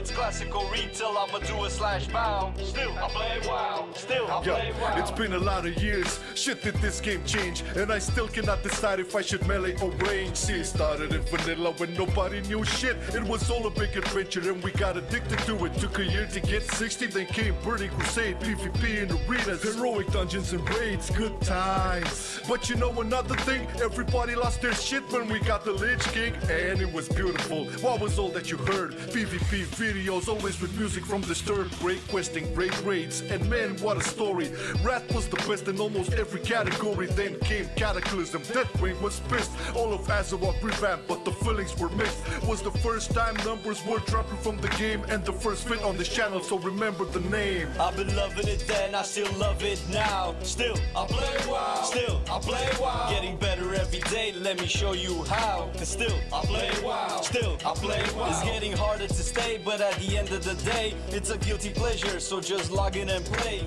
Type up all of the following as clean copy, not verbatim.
it's classical retail, I'ma do a slash bow. Still, I play WoW. Still, I play WoW. It's been a lot of years, shit did this game change, and I still cannot decide if I should melee or range. See, it started in vanilla when nobody knew shit. It was all a big adventure and we got addicted to it. Took a year to get 60, then came Burning Crusade, PvP in arenas, heroic dungeons and raids, good times. But you know another thing, everybody lost their shit when we got the Lich King, and it was beautiful. What was all that you heard? PvP videos, always with music from Disturbed, great questing, great raids, and man, what a story. Wrath was the best in almost every category. Then came Cataclysm, Deathwing was pissed. All of Azeroth revamped, but the feelings were mixed. Was the first time numbers were dropping from the game, and the first fit on this channel, so remember the name. I've been loving it then, I still love it now. Still, I play WoW. Still, I play WoW. Getting better every day, let me show you how. Cause still, I play WoW. Still, I play WoW. It's getting harder to stay, but at the end of the day, it's a guilty pleasure, so just log in and play.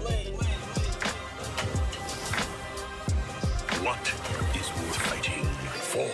What is worth fighting for?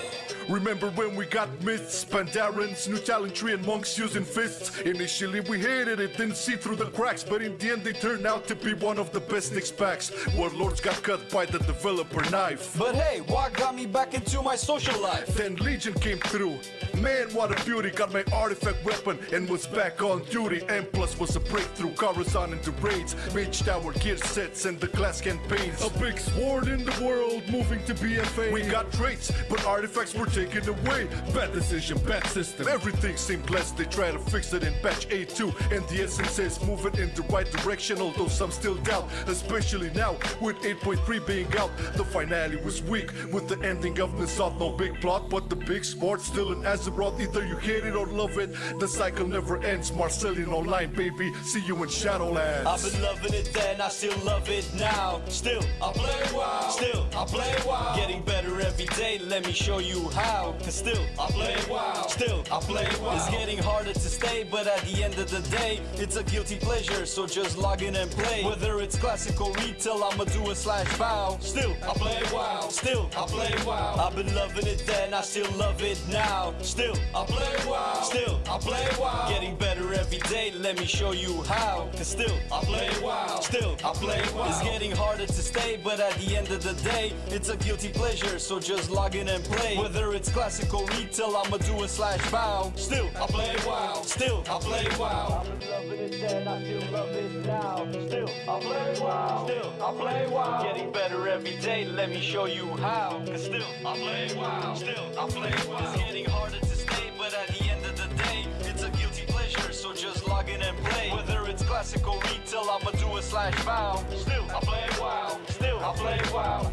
Remember when we got myths, Pandarans, new talent tree and monks using fists? Initially we hated it, didn't see through the cracks, but in the end they turned out to be one of the best specs. Warlords got cut by the developer knife. But hey, what got me back into my social life? Then Legion came through. Man, what a beauty, got my artifact weapon and was back on duty. M plus was a breakthrough, Coruscant into raids, Mage Tower gear sets and the class campaigns. A big sword in the world, moving to BFA. We got traits, but artifacts were taken away. Bad decision, bad system, everything seemed blessed. They try to fix it in patch 8.2, and the essence says move it in the right direction, although some still doubt, especially now with 8.3 being out. The finale was weak with the ending of Nissath, no big plot, but the big sport still in Azeroth. Either you hate it or love it, the cycle never ends. Marcelian online, baby, see you in Shadowlands. I've been loving it then, I still love it now. Still, I play WoW. Still, I play WoW. Getting better every day, let me show you how. Cause still, I play WoW. Still, I play WoW. It's getting harder to stay, but at the end of the day, it's a guilty pleasure, so just log in and play. Whether it's classical retail, I'ma do a slash bow. Still, I play WoW. Still, I play WoW. I've been loving it then, I still love it now. Still, I play WoW. Still, I play WoW. Getting better every day, let me show you how. Cause still, I play WoW. Still, I play WoW. It's getting harder to stay, but at the end of the day, it's a guilty pleasure, so just log in and play. Whether it's classical retail, I'ma do a slash bow. Still, I play WoW. Still, I play WoW. I've been loving it then, I still love it now. Still, I play WoW. Still, I play WoW. Getting better every day, let me show you how. Cause still, I play WoW. Still, I play WoW. It's getting harder to stay, but at the end of the day, it's a guilty pleasure, so just log in and play. Whether it's classical retail, I'ma do a slash bow. Still, I play WoW. Still, I play WoW.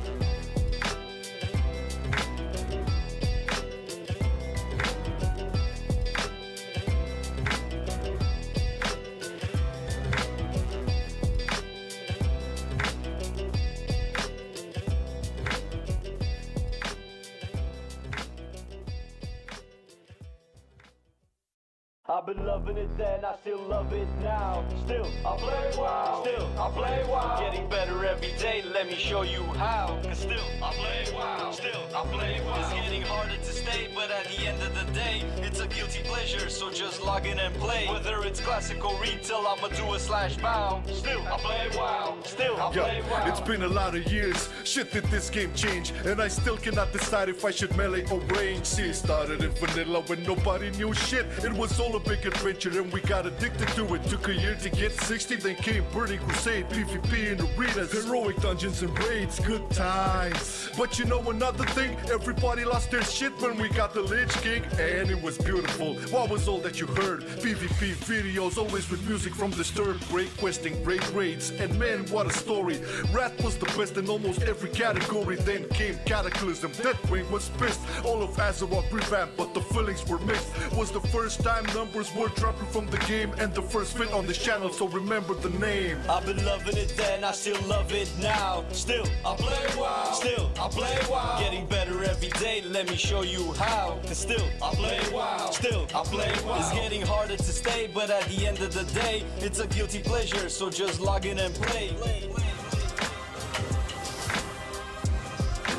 I've been loving it then, I still love it now. Still, I play WoW. Still, I play WoW. Getting better every day, let me show you how. Cause still, I play WoW. Still, I play WoW. It's getting harder to stay, but at the end of the day, it's a guilty pleasure, so just log in and play. Whether it's classical retail, I'ma do a slash bow. Still, I play WoW. Still, I play WoW. It's been a lot of years, shit did this game change, and I still cannot decide if I should melee or range. See, it started in vanilla when nobody knew shit. It was all a big adventure and we got addicted to it. Took a year to get 60, then came Burning Crusade, PvP in arenas, heroic dungeons and raids, good times. But you know another thing, everybody lost their shit when we got the Lich King, and it was beautiful. What was all that you heard? PvP videos, always with music from Disturbed, great questing, great raids, and man, what a story. Wrath was the best in almost every category. Then came Cataclysm, Deathwing was pissed. All of Azeroth revamped, but the feelings were mixed. Was the first time numbers were dropping from the game, and the first fit on this channel, so remember the name. I've been loving it then, I still love it now. Still, I play WoW. Still, I play WoW. Getting better every day, let me show you how. Cause still, I play WoW. Still, I play WoW. It's getting harder to stay, but at the end of the day, it's a guilty pleasure, so just log in and play.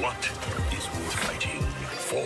What is worth fighting for?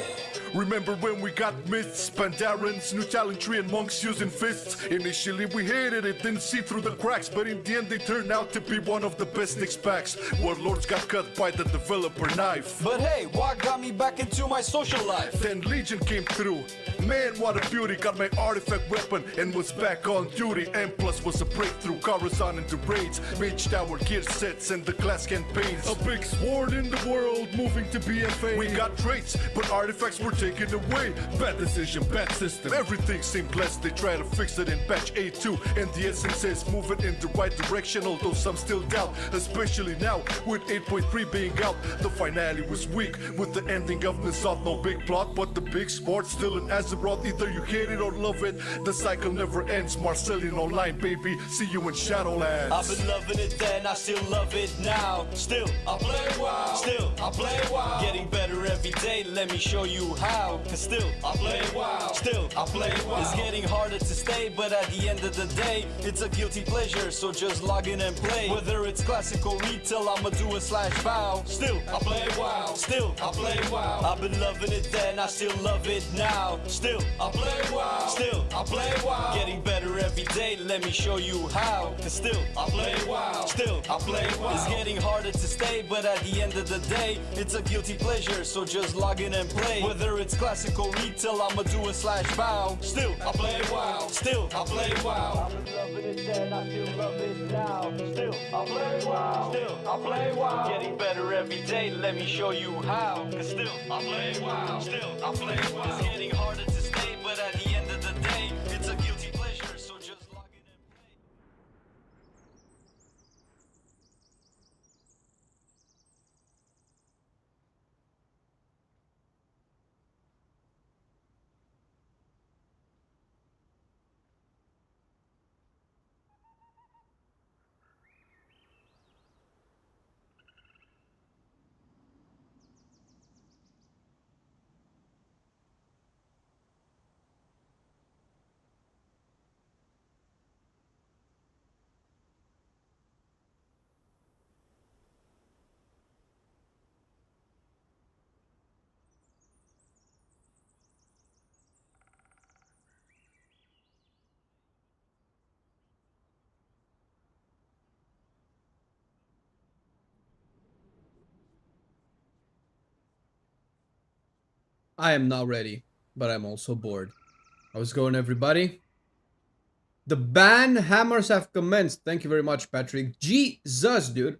Remember when we got mists, Pandarans, new talent tree and monks using fists? Initially we hated it, didn't see through the cracks, but in the end they turned out to be one of the best expects. Warlords got cut by the developer knife. But hey, what got me back into my social life? Then Legion came through. Man, what a beauty, got my artifact weapon and was back on duty. M plus was a breakthrough, Coruscant into raids, Mage Tower gear sets and the class campaigns. A big sword in the world, moving to BFA. We got traits, but artifacts were taken away. Bad decision, bad system, everything seemed blessed. They try to fix it in patch A2, and the essence says moving in the right direction, although some still doubt, especially now with 8.3 being out. The finale was weak with the ending of Nissath, no big plot, but the big sport still in Azeroth. Either you hate it or love it, the cycle never ends. Marcelian Online, baby, see you in Shadowlands. I've been loving it then, I still love it now. Still, I play WoW. Still, I play WoW. Getting better every day, let me show you how. Cause still, I play WoW. Still, I play WoW. It's getting harder to stay, but at the end of the day, it's a guilty pleasure, so just log in and play. Whether it's classical retail, I'ma do a /bow. Still, I play WoW. Still, I play WoW. I've been loving it then, I still love it now. Still, I play WoW. Still, I play WoW. Getting better every day, let me show you how. Cause still, I play WoW. Still, I play WoW. It's getting harder to stay, but at the end of the day, it's a guilty pleasure, so just log in and play. Whether it's classical retail, I'ma do a /bow. Still, I play WoW. Still, I play WoW. I've been loving it then, I still love it now. Still, I play WoW. Still, I play WoW. Getting better every day, let me show you how. Cause still, I play WoW. Still, I play WoW. It's getting harder to stay, but at the end of the day, it's a guilty pleasure, so just log in and play. I am not ready, but I'm also bored. How's it going, everybody? The ban hammers have commenced. Thank you very much, Patrick. Jesus, dude.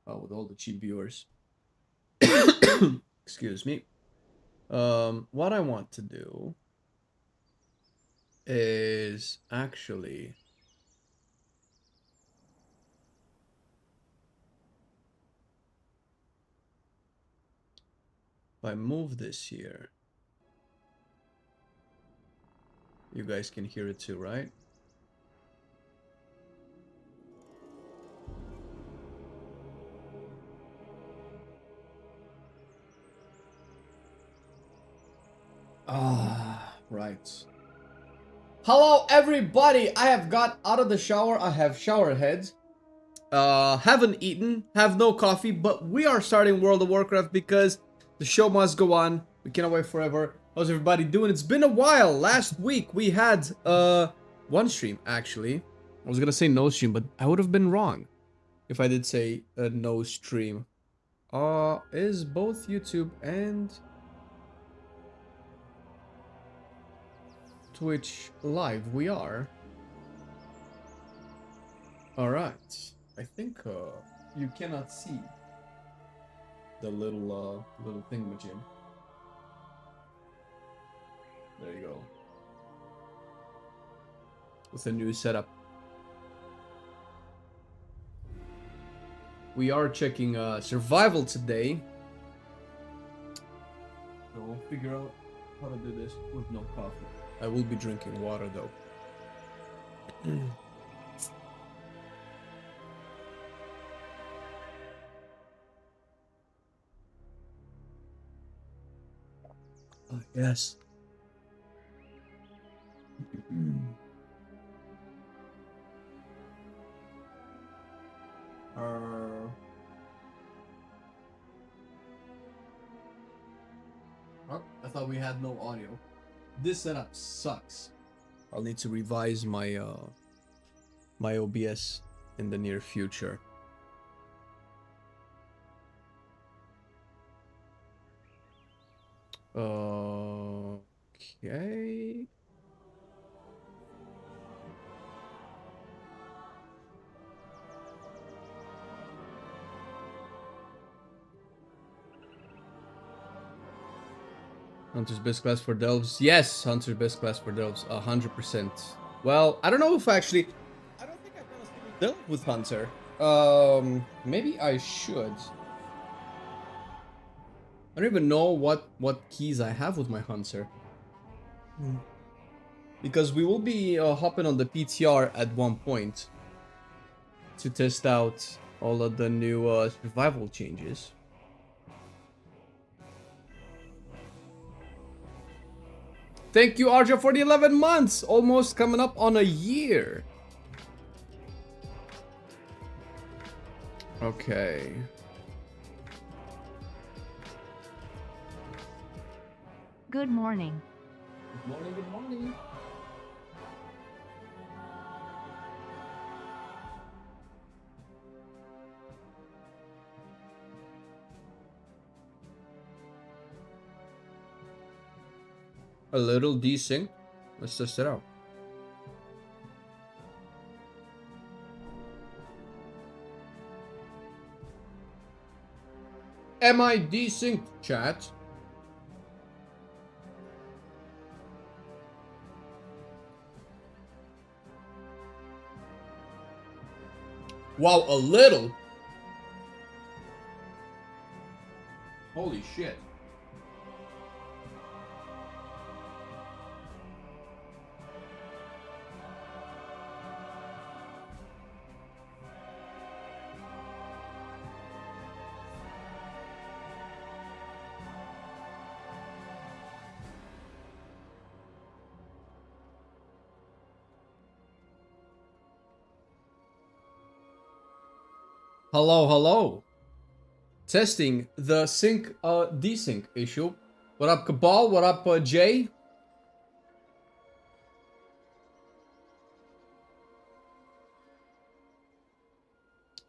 Oh, with all the cheap viewers. Excuse me. What I want to do is actually... If I move this here, you guys can hear it too, right? Right. Hello, everybody! I have got out of the shower. I have shower heads. Haven't eaten, have no coffee, but we are starting World of Warcraft because the show must go on. We cannot wait forever. How's everybody doing? It's been a while. Last week we had one stream, actually. I was gonna say no stream, but I would have been wrong if I did say no stream. Is both YouTube and Twitch live? We are. Alright. I think you cannot see the little thingamajig. There you go. With a new setup. We are checking survival today. So we'll figure out how to do this with no coffee. I will be drinking water though. Oh, yes. thought we had no audio. This setup sucks. I'll need to revise my my OBS in the near future. Okay. Hunter's best class for Delves. Yes, Hunter's best class for Delves. 100%. Well, I don't know if actually... I don't think I've done a single Delve with Hunter. Maybe I should. I don't even know what keys I have with my Hunter. Because we will be hopping on the PTR at one point to test out all of the new survival changes. Thank you, Arja, for the 11 months! Almost coming up on a year. Okay. Good morning. Good morning, good morning. A little desync. Let's test it out. Am I desynced, chat? Wow, a little? Holy shit. Hello, hello. Testing the sync, desync issue. What up, Cabal? What up, Jay?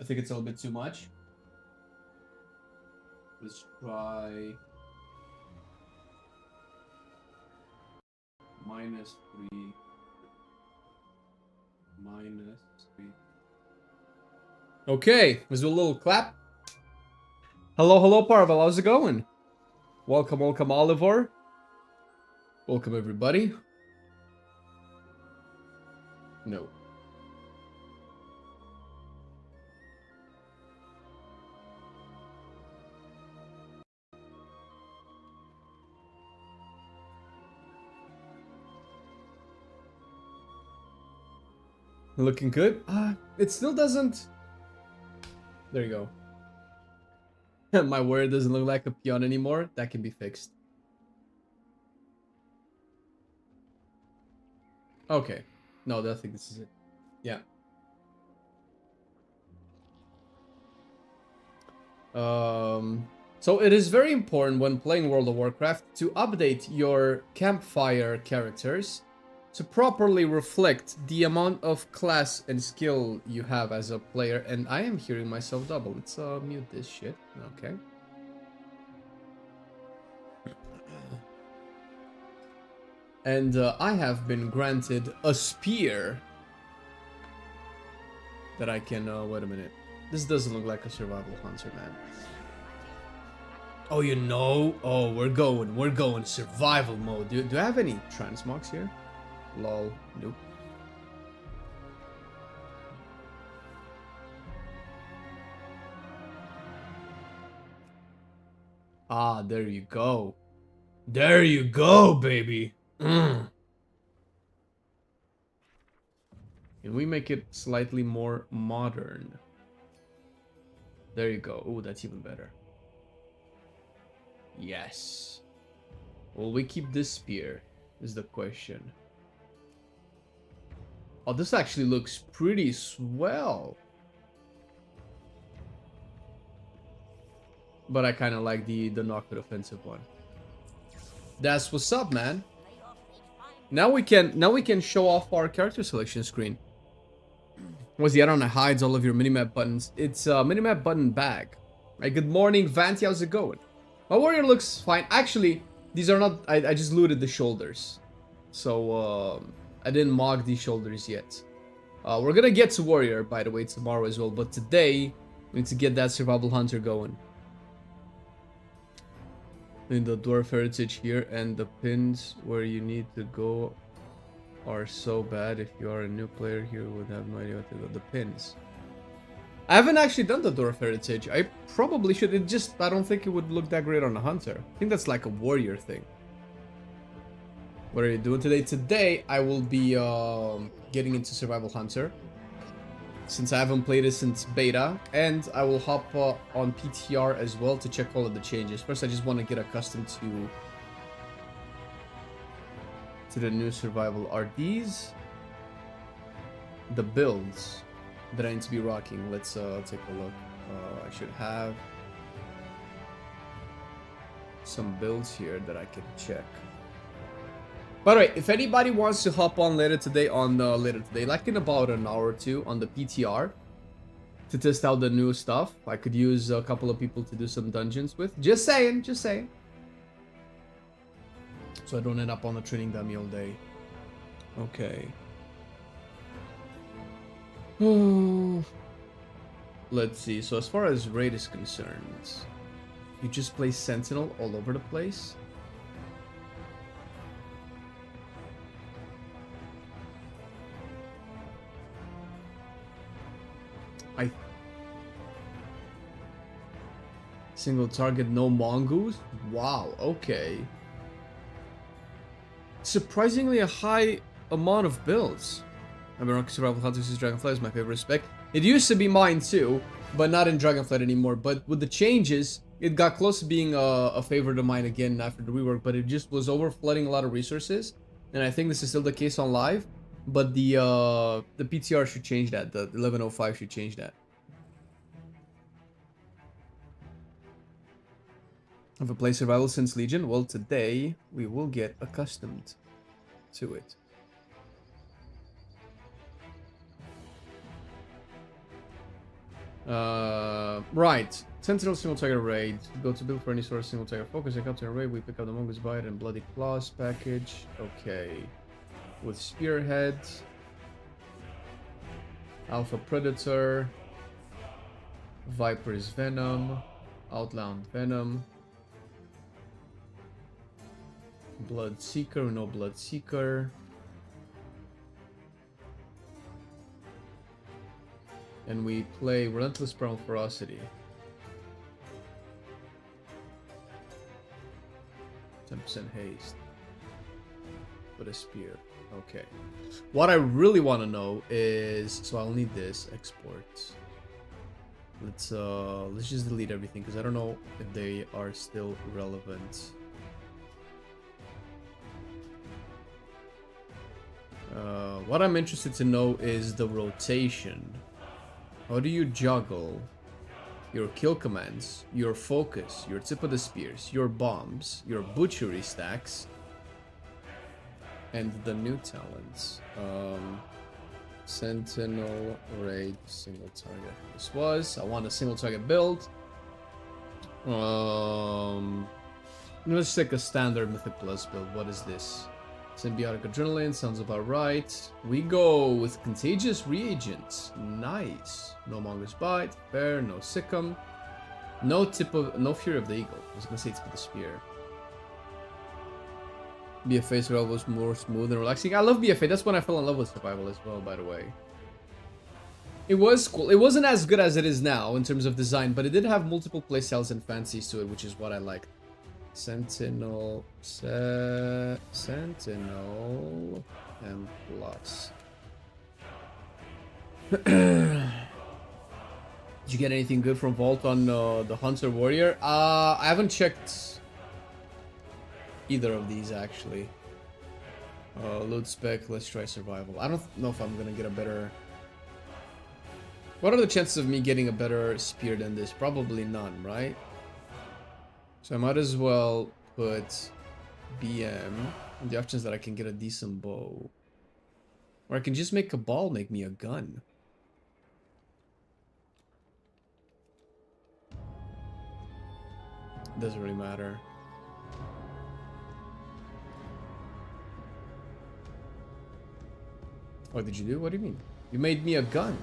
I think it's a little bit too much. Let's try -3. -3. Okay, let's do a little clap. Hello, hello, Parvel. How's it going? Welcome, welcome, Oliver. Welcome, everybody. No. Looking good? It still doesn't... There you go. My word doesn't look like a peon anymore. That can be fixed. Okay. No, I think this is it. Yeah. So it is very important when playing World of Warcraft to update your campfire characters to properly reflect the amount of class and skill you have as a player. And I am hearing myself double. Let's mute this shit. Okay. And I have been granted a spear that I can... wait a minute. This doesn't look like a survival hunter, man. Oh, you know? Oh, we're going survival mode. Do I have any transmogs here? Lol, nope. Ah, there you go. There you go, baby. Can we make it slightly more modern? There you go. Oh, that's even better. Yes. Will we keep this spear? Is the question. Oh, this actually looks pretty swell. But I kind of like the knocked offensive one. That's what's up, man. Now we can show off our character selection screen. What's the add-on that hides all of your minimap buttons? It's a minimap button bag. Right, good morning, Vanti, how's it going? My warrior looks fine. Actually, these are not... I just looted the shoulders. So, I didn't mog these shoulders yet. We're gonna get to warrior, by the way, tomorrow as well. But today, we need to get that survival hunter going. In the dwarf heritage here, and the pins where you need to go are so bad. If you are a new player here, would have no idea what to do. The pins. I haven't actually done the dwarf heritage. I probably should. I don't think it would look that great on a hunter. I think that's like a warrior thing. What are you doing today? Today, I will be getting into survival hunter, since I haven't played it since beta, and I will hop on PTR as well to check all of the changes. First, I just want to get accustomed to the new survival. Are these the builds that I need to be rocking? Let's take a look. I should have some builds here that I can check. By the way, if anybody wants to hop on later today, like in about an hour or two on the PTR to test out the new stuff, I could use a couple of people to do some dungeons with. Just saying, just saying. So I don't end up on the training dummy all day. Okay. Let's see. So as far as raid is concerned, you just play Sentinel all over the place. Single target, no mongoose? Wow, okay. Surprisingly a high amount of builds. I've been rocking Survival Hunters since Dragonflight is my favorite spec. It used to be mine too, but not in Dragonflight anymore. But with the changes, it got close to being a favorite of mine again after the rework, but it just was over flooding a lot of resources. And I think this is still the case on live, but the PTR should change that. The 1105 should change that. Have I played survival since Legion? Well, today we will get accustomed to it. Right. Sentinel single target raid. Go to build for any sort of single target focus. I come to a raid. We pick up the Mongoose Bite and Bloody Claws package. Okay. With Spearhead, Alpha Predator, Viper's Venom, Outland Venom. Blood Seeker, no Blood Seeker. And we play Relentless Primal Ferocity. 10% haste. With a spear. Okay. What I really want to know is, so I'll need this export. Let's just delete everything because I don't know if they are still relevant. What I'm interested to know is the rotation. How do you juggle your kill commands, your focus, your tip of the spears, your bombs, your butchery stacks, and the new talents? Sentinel, raid, single target. This was, I want a single target build. Let's take a standard Mythic Plus build. What is this? Symbiotic Adrenaline, sounds about right. We go with Contagious Reagents. Nice. No Mongoose Bite, fair, no Sick'em. No Fury of the Eagle. I was gonna say Tip of the Spear. BFA survival was more smooth and relaxing. I love BFA, that's when I fell in love with survival as well, by the way. It was cool. It wasn't as good as it is now in terms of design, but it did have multiple playstyles and fancies to it, which is what I liked. Sentinel, Sentinel, and plus. Did you get anything good from Vault on the Hunter Warrior? I haven't checked either of these actually. Load spec, let's try survival. I don't know if I'm gonna get a better... What are the chances of me getting a better spear than this? Probably none, right? So I might as well put BM. And the options that I can get a decent bow. Or I can just make a ball make me a gun. Doesn't really matter. What did you do? What do you mean? You made me a gun.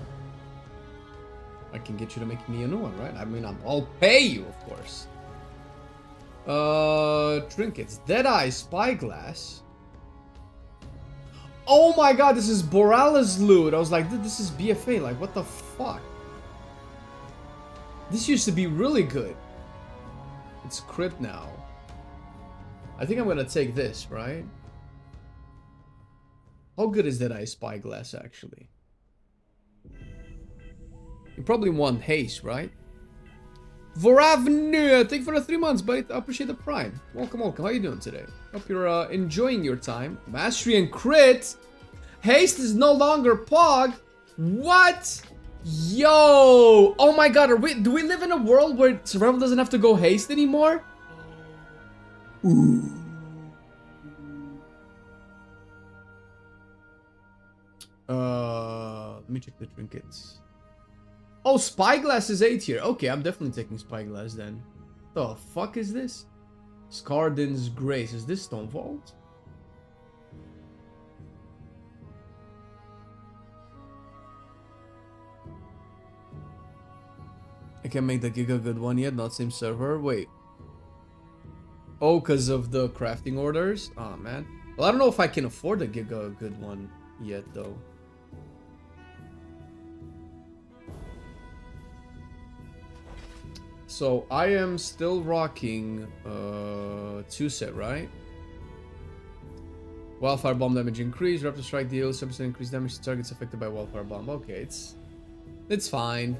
I can get you to make me a new one, right? I mean, I'll pay you, of course. Trinkets. Deadeye Spyglass. Oh my god, this is Borealis loot. I was like, this is BFA. Like, what the fuck? This used to be really good. It's crit now. I think I'm gonna take this, right? How good is Deadeye Spyglass, actually? You probably want haste, right? Voravnu, thank you for the 3 months, buddy. I appreciate the prime. Welcome, welcome. How you doing today? Hope you're enjoying your time. Mastery and crit. Haste is no longer Pog. What? Yo! Oh my god, do we live in a world where survival doesn't have to go haste anymore? Ooh. Let me check the trinkets. Oh, Spyglass is 8 here. Okay, I'm definitely taking Spyglass then. The fuck is this? Scarden's Grace. Is this Stone Vault? I can't make the Giga good one yet. Not same server. Wait. Oh, because of the crafting orders? Oh, man. Well, I don't know if I can afford the Giga good one yet, though. So I am still rocking 2 set, right? Wildfire bomb damage increase, raptor strike deals 7% increased damage to targets affected by wildfire bomb. Okay, it's fine.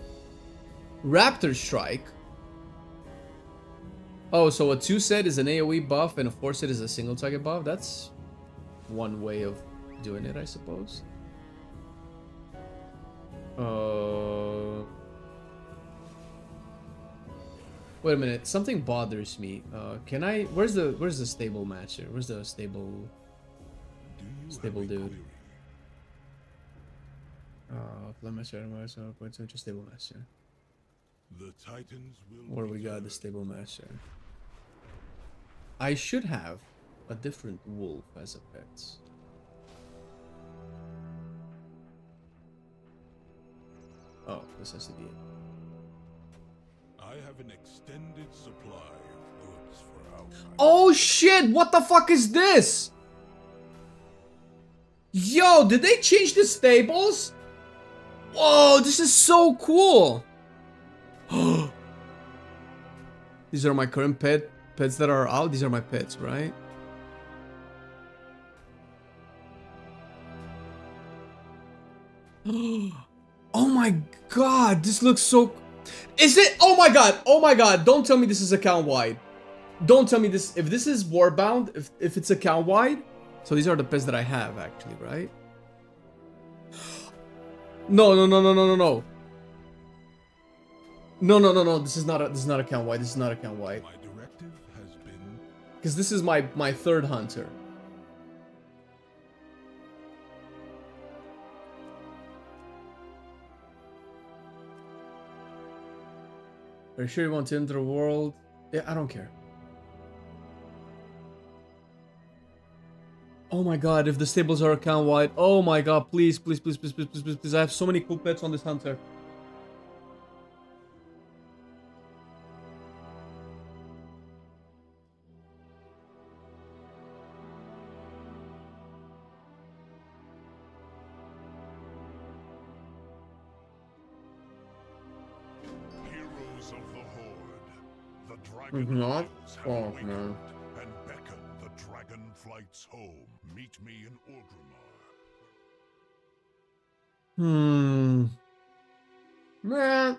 Raptor strike. Oh, so a 2 set is an AoE buff and a 4 set is a single target buff. That's one way of doing it, I suppose. Wait a minute, something bothers me. Can I? Where's the stable master? Where's the stable dude? Flame master, just stable master. The Titans will. Where we got the stable master? I should have a different wolf as a pet. Oh, this has to be it. I have an extended supply of goods for outside. Oh shit! What the fuck is this? Yo, did they change the stables? Whoa, this is so cool! These are my current pets that are out. These are my pets, right? Oh my god, this looks so... Is it? Oh my god, oh my god. Don't tell me this is account wide. Don't tell me this. If this is warbound, if it's account wide. So these are the pets that I have actually, right? No. No. This is not account wide. This is not account wide. My directive has been. Because this is my third hunter. Are you sure you want to enter the world? Yeah, I don't care. Oh my god, if the stables are account wide. Oh my god, please. I have so many cool pets on this hunter. Not oh man. And beckon the dragonflights home. Meet me in Orgrimmar. Man.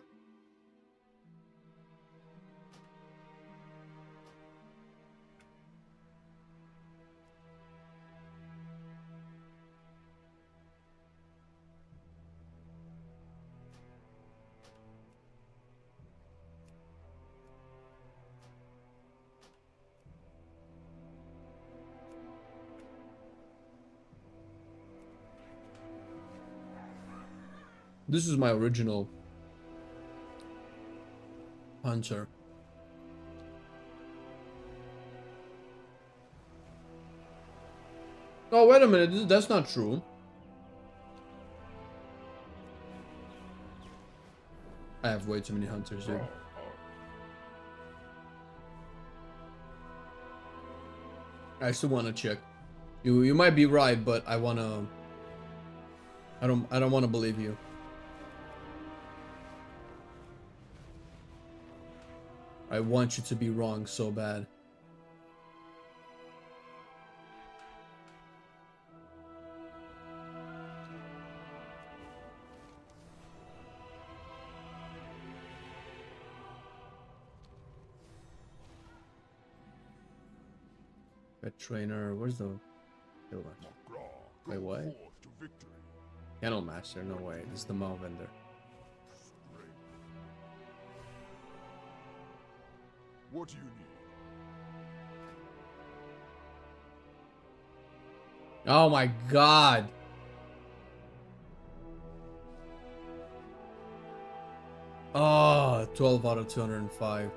This is my original hunter. Oh, wait a minute. That's not true. I have way too many hunters, dude. I still want to check. You might be right, but I wanna. I don't want to believe you. I want you to be wrong so bad. Pet trainer, where's the kill one? Wait, what? Kennel master, no way. This is the Mao vendor. What do you need? Oh my god. Oh, 12 out of 205.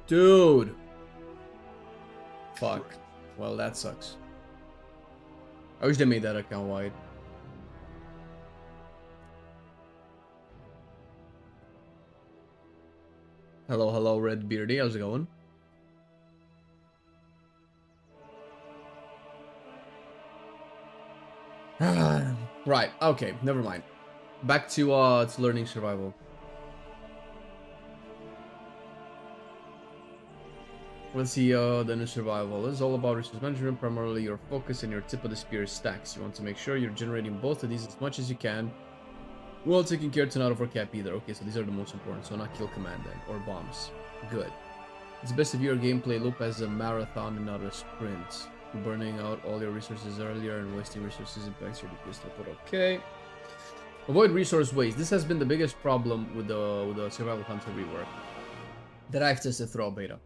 Dude. Fuck. Well, that sucks. I wish they made that account wide. Hello, hello, Red Beardy. How's it going? Right. Okay. Never mind. Back to learning survival. Let's see, the new survival. This is all about resource management, primarily your focus and your tip of the spear stacks. You want to make sure you're generating both of these as much as you can, while taking care to not overcap either. Okay, so these are the most important, so not kill command then, or bombs. Good. It's best to view your gameplay loop as a marathon and not a sprint. Burning out all your resources earlier and wasting resources impacts your DPS output. Okay. Avoid resource waste. This has been the biggest problem with the survival hunter rework that I've tested throughout beta.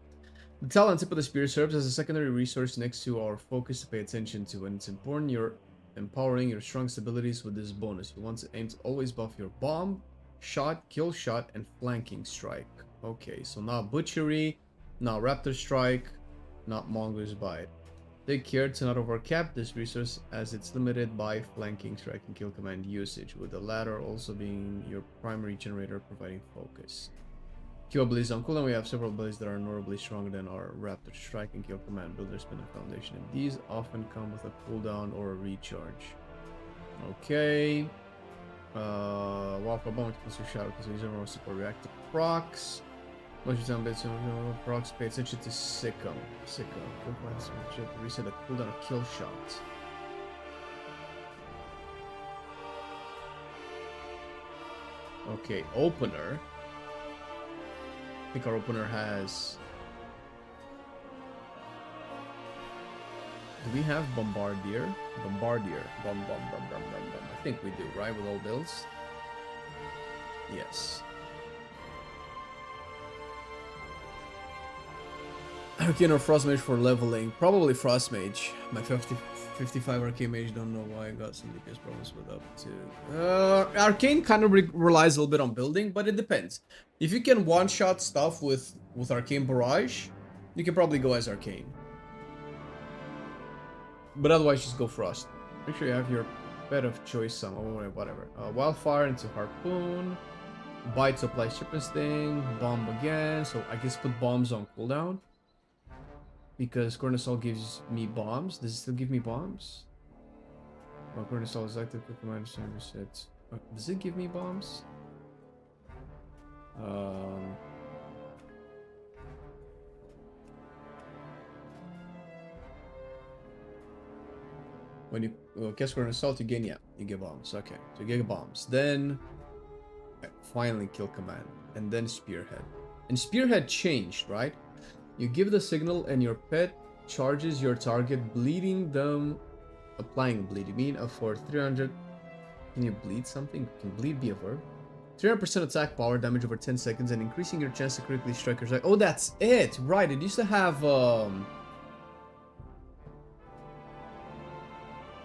The talent tip of the spear serves as a secondary resource next to our focus to pay attention to, and it's important you're empowering your strongest abilities with this bonus. You want to aim to always buff your bomb, shot, kill shot, and flanking strike. Okay, so not butchery, not raptor strike, not mongoose bite. Take care to not overcap this resource as it's limited by flanking strike and kill command usage, with the latter also being your primary generator providing focus. Q abilities on cooldown. We have several abilities that are notably stronger than our Raptor Strike and Kill Command, Builder, Spin, and Foundation, and these often come with a cooldown or a recharge. Okay. Waffle Bomb, plus your Shadow, because these are more support reactive procs. Most of the time, based on procs, pay attention to Sicko. Kill Command, to reset the cooldown of kill shots. Okay, opener. I think our opener has... Do we have Bombardier? Bombardier. Bum. I think we do, right? With all builds? Yes. Arcane or Frost Mage for leveling? Probably Frost Mage. My 55 Arcane Mage, don't know why I got some DPS problems with up to... Arcane kind of relies a little bit on building, but it depends. If you can one-shot stuff with Arcane Barrage, you can probably go as Arcane. But otherwise, just go Frost. Make sure you have your bed of choice on, or whatever. Wildfire into Harpoon. Bite to apply Serpent Sting. Bomb again, so I guess put bombs on cooldown. Because Cornusol gives me bombs. Does it still give me bombs? Well, Cornusol is active. Quick command reset. Does it give me bombs? When you cast Cornusol, you gain, you get bombs. Okay, so you get bombs. Then finally kill command, and then Spearhead. And Spearhead changed, right? You give the signal and your pet charges your target, bleeding them, applying bleed. You mean for 300, can you bleed something? Can bleed be a verb? 300% attack power, damage over 10 seconds, and increasing your chance to critically strike your target. Oh, that's it! Right, it used to have,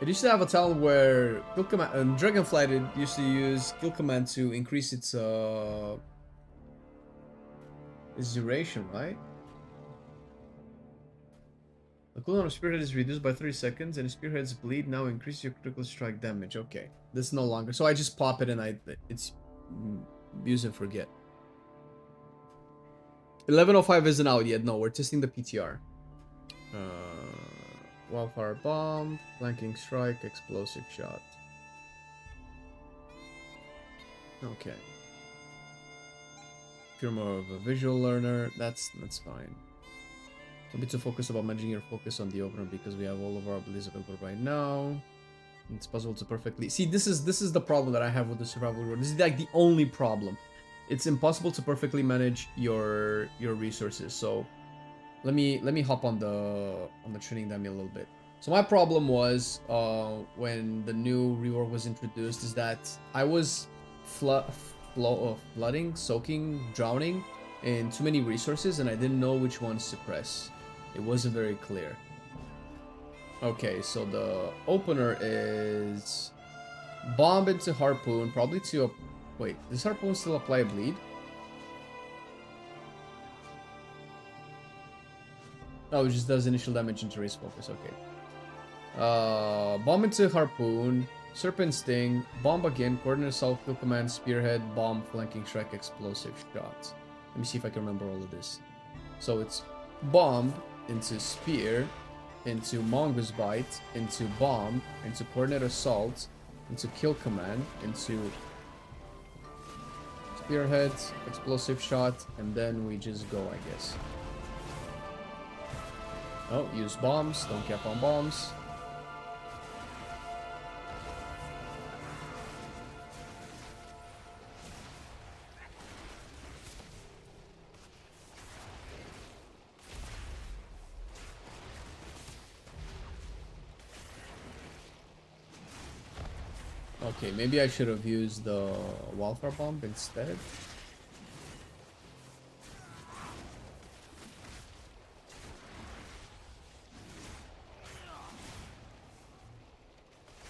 It used to have a talent where kill command, Dragonflight it used to use kill command to increase its duration, right? The cooldown of Spearhead is reduced by 3 seconds, and Spearhead's bleed now increase your critical strike damage. Okay, this is no longer. So I just pop it and it's use and forget. 11:05 isn't out yet. No, we're testing the PTR. Wildfire bomb, flanking strike, explosive shot. Okay. If you're more of a visual learner, that's fine. Don't be too focused about managing your focus on the opener because we have all of our abilities available right now. It's possible to perfectly see. This is the problem that I have with the survival reward. This is like the only problem. It's impossible to perfectly manage your resources. So let me hop on the training dummy a little bit. So my problem was when the new rework was introduced is that I was flooding, soaking, drowning in too many resources, and I didn't know which ones to press. It wasn't very clear. Okay, so the opener is bomb into harpoon, probably to a... Wait, does harpoon still apply a bleed? Oh, it just does initial damage into race focus, okay. Bomb into harpoon, serpent sting, bomb again, coordinate assault, kill command, spearhead, bomb, flanking strike, explosive shots. Let me see if I can remember all of this. So it's bomb into spear, into mongoose bite, into bomb, into coordinate assault, into kill command, into spearhead, explosive shot, and then we just go, I guess. Oh, use bombs, don't cap on bombs. Okay, maybe I should have used the wildfire bomb instead.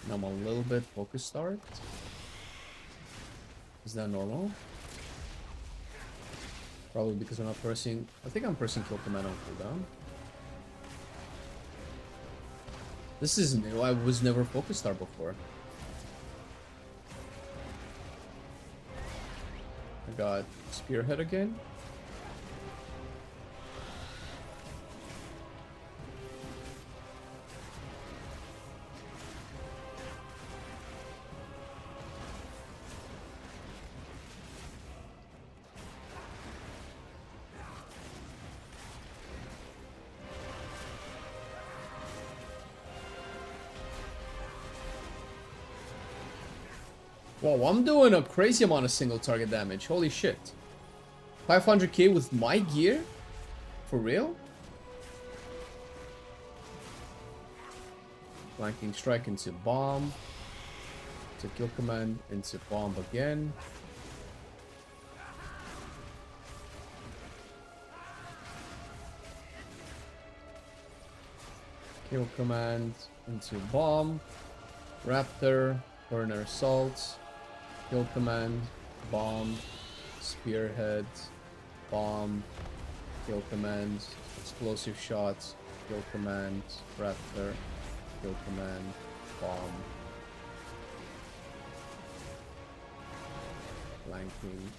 Now I'm a little bit focus start. Is that normal? Probably because I'm not pressing. I think I'm pressing kill command on cooldown. This is new. I was never focus start before. I got spearhead again. Whoa, I'm doing a crazy amount of single target damage. Holy shit. 500k with my gear? For real? Flanking strike into bomb. To kill command into bomb again. Kill command into bomb. Raptor. Corner assault. Kill command, bomb, spearhead, bomb, kill command, explosive shots, kill command, raptor, kill command, bomb, flanking,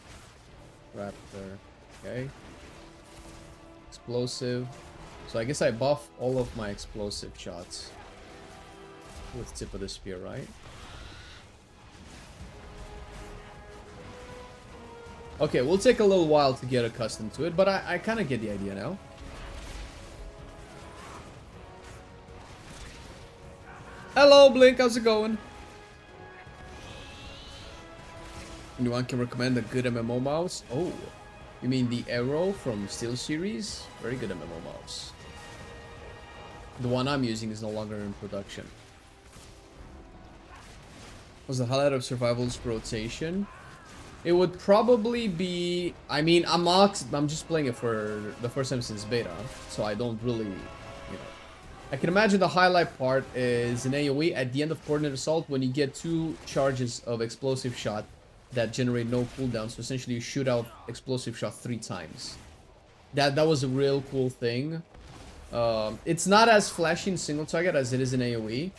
raptor, okay. Explosive. So I guess I buff all of my explosive shots with tip of the spear, right? Okay, we'll take a little while to get accustomed to it, but I kind of get the idea now. Hello, Blink, how's it going? Anyone can recommend a good MMO mouse? Oh, you mean the Arrow from Steel series? Very good MMO mouse. The one I'm using is no longer in production. Was the highlight of Survival's rotation? It would probably be... I mean, I'm just playing it for the first time since beta, so I don't really, you know, I can imagine the highlight part is an AoE at the end of Coordinate Assault when you get 2 charges of Explosive Shot that generate no cooldown. So essentially you shoot out Explosive Shot 3 times. That was a real cool thing. It's not as flashy in single target as it is in AoE.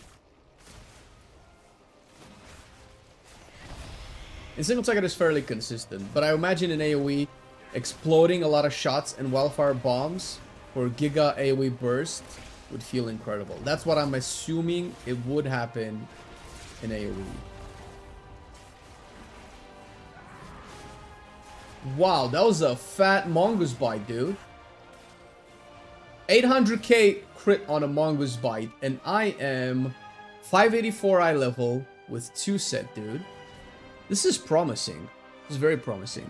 In single target it's fairly consistent, but I imagine in AoE exploding a lot of shots and wildfire bombs for Giga AoE burst would feel incredible. That's what I'm assuming it would happen in AoE. Wow, that was a fat Mongoose Bite, dude. 800k crit on a Mongoose Bite, and I am 584 eye level with 2 set, dude. This is promising. This is very promising.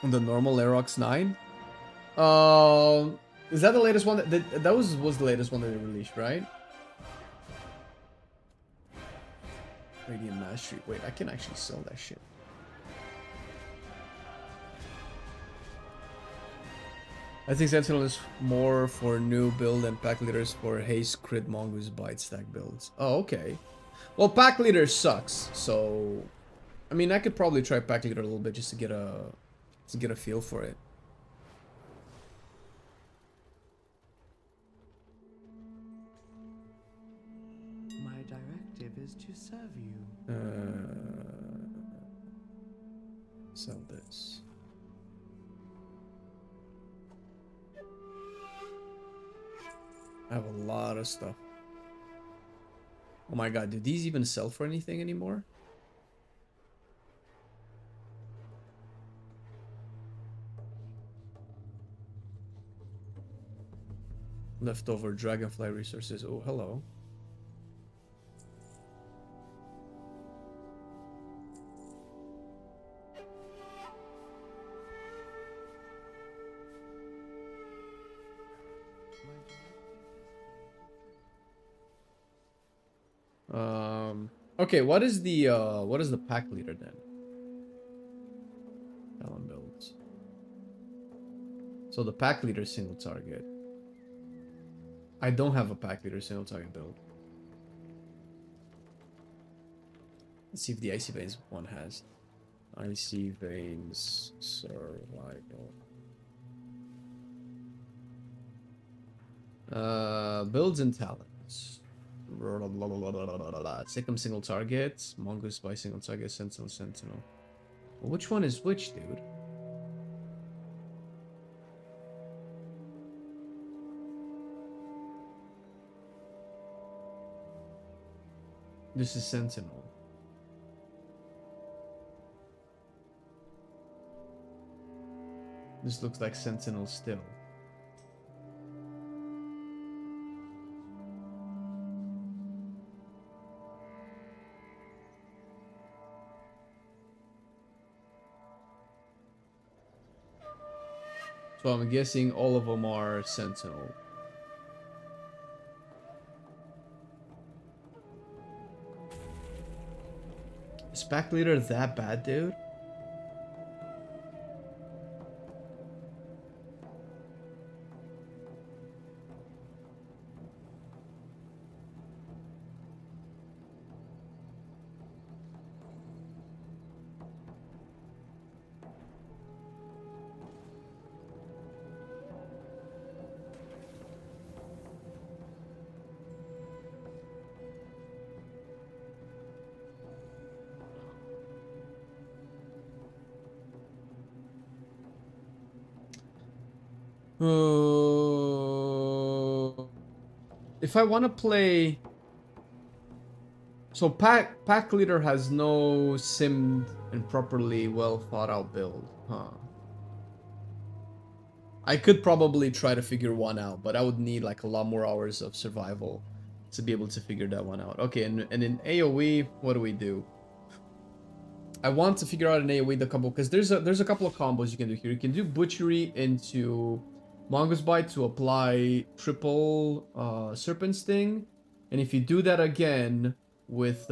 The normal Aerox 9. Is that the latest one? That was the latest one that they released, right? Radiant Mastery. Wait, I can actually sell that shit. I think Sentinel is more for new build and pack leaders for haste, crit, mongoose, bite, stack builds. Oh, okay. Well, pack leader sucks, so I mean, I could probably try pack leader a little bit just to get a feel for it. My directive is to serve you. Sell this. I have a lot of stuff. Oh my god, do these even sell for anything anymore? Leftover dragonfly resources. Oh, hello. Okay, what is the pack leader then? Talon builds. So the pack leader single target. I don't have a pack leader single target build. Let's see if the Icy Veins one has. Icy Veins survival. Builds and talents. Sikkim single target. Mongoose by single target. Sentinel. Well, which one is which, dude? This is Sentinel. This looks like Sentinel still. So I'm guessing all of them are Sentinel. Is pack leader that bad, dude? If I want to play, so pack leader has no simmed and properly well thought out build, huh? I could probably try to figure one out, but I would need like a lot more hours of survival to be able to figure that one out. Okay, and in AoE, what do? I want to figure out an AoE the combo because there's a couple of combos you can do here. You can do butchery into Mongoose Bite to apply triple Serpent Sting, and if you do that again with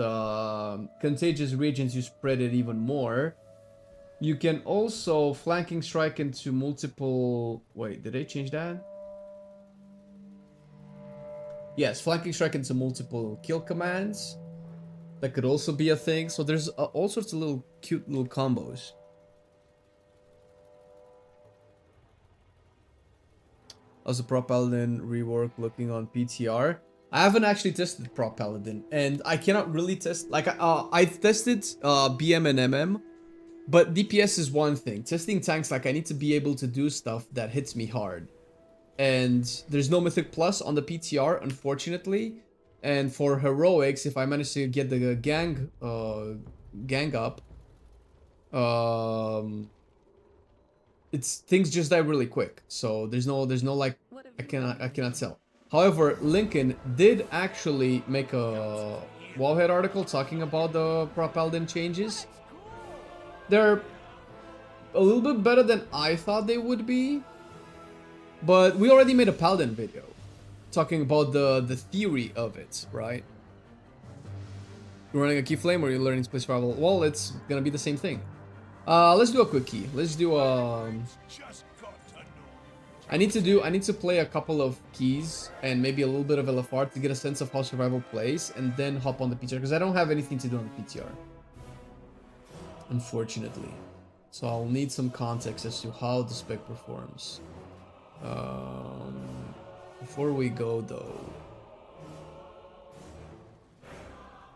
Contagious Regions, you spread it even more. You can also flanking strike into multiple... Wait, did they change that? Yes, flanking strike into multiple kill commands. That could also be a thing. So there's all sorts of little cute little combos. How's the Prop Paladin rework looking on PTR? I haven't actually tested Prop Paladin, and I cannot really test... Like, I've tested BM and MM, but DPS is one thing. Testing tanks, like, I need to be able to do stuff that hits me hard. And there's no Mythic Plus on the PTR, unfortunately. And for Heroics, if I manage to get the gang up, it's things just die really quick. So there's no like I cannot tell. However, Lincoln did actually make a Wallhead article talking about the Prop Paladin changes. They're a little bit better than I thought they would be. But we already made a Paladin video talking about the theory of it, right? You're running a key flame or you're learning space travel? Well, it's gonna be the same thing. Let's do a quick key. Let's do I need to play a couple of keys and maybe a little bit of LFR to get a sense of how survival plays, and then hop on the PTR because I don't have anything to do on the PTR, unfortunately. So I'll need some context as to how the spec performs. Before we go though,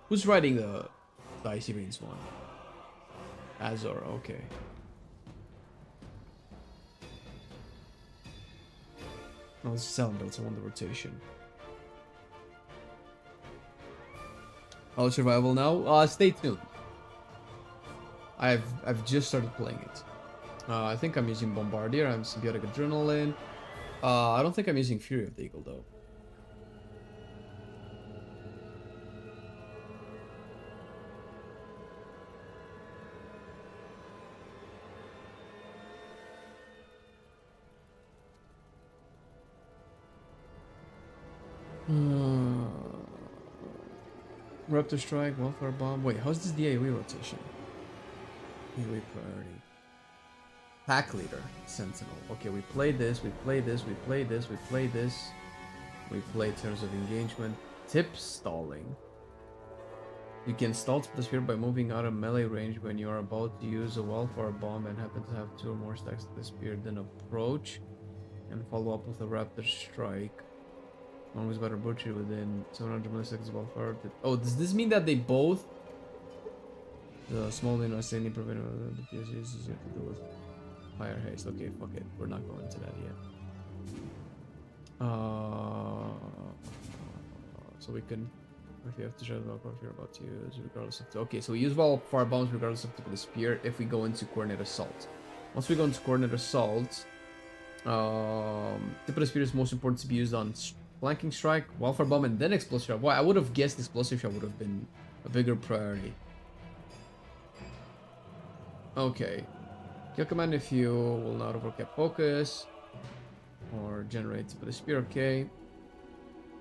who's writing the Icy Reigns one? Azor, okay. No, this is selling builds. I want the rotation. Oh, survival now? Stay tuned. I've just started playing it. I think I'm using Bombardier. I'm Symbiotic Adrenaline. I don't think I'm using Fury of the Eagle though. Raptor Strike, Wildfire Bomb. Wait, how's this the AoE rotation? AoE priority. Pack Leader, Sentinel. Okay, we play this, we play this, we play this, we play this. We play Terms of Engagement. Tip Stalling. You can stall the sphere by moving out of melee range when you are about to use a Wildfire Bomb and happen to have 2 or more stacks of the spear. Then approach and follow up with a Raptor Strike. Always better butcher within 700 milliseconds of Wildfire. Oh, does this mean that they both... The small or any prevent the PS is easier to do with higher haste. Okay, fuck it. We're not going to that yet. So we can, if you have to shut it up, if you're about to use, regardless of. Okay, so we use Wildfire Bombs regardless of the spear if we go into Coordinate Assault. Once we go into Coordinate Assault, tip of the spear is most important to be used on Flanking Strike, Wildfire Bomb, and then Explosive Shot. Boy, I would have guessed Explosive Shot would have been a bigger priority. Okay. Kill command if you will not overcap focus. Or generate tip of the spear, okay.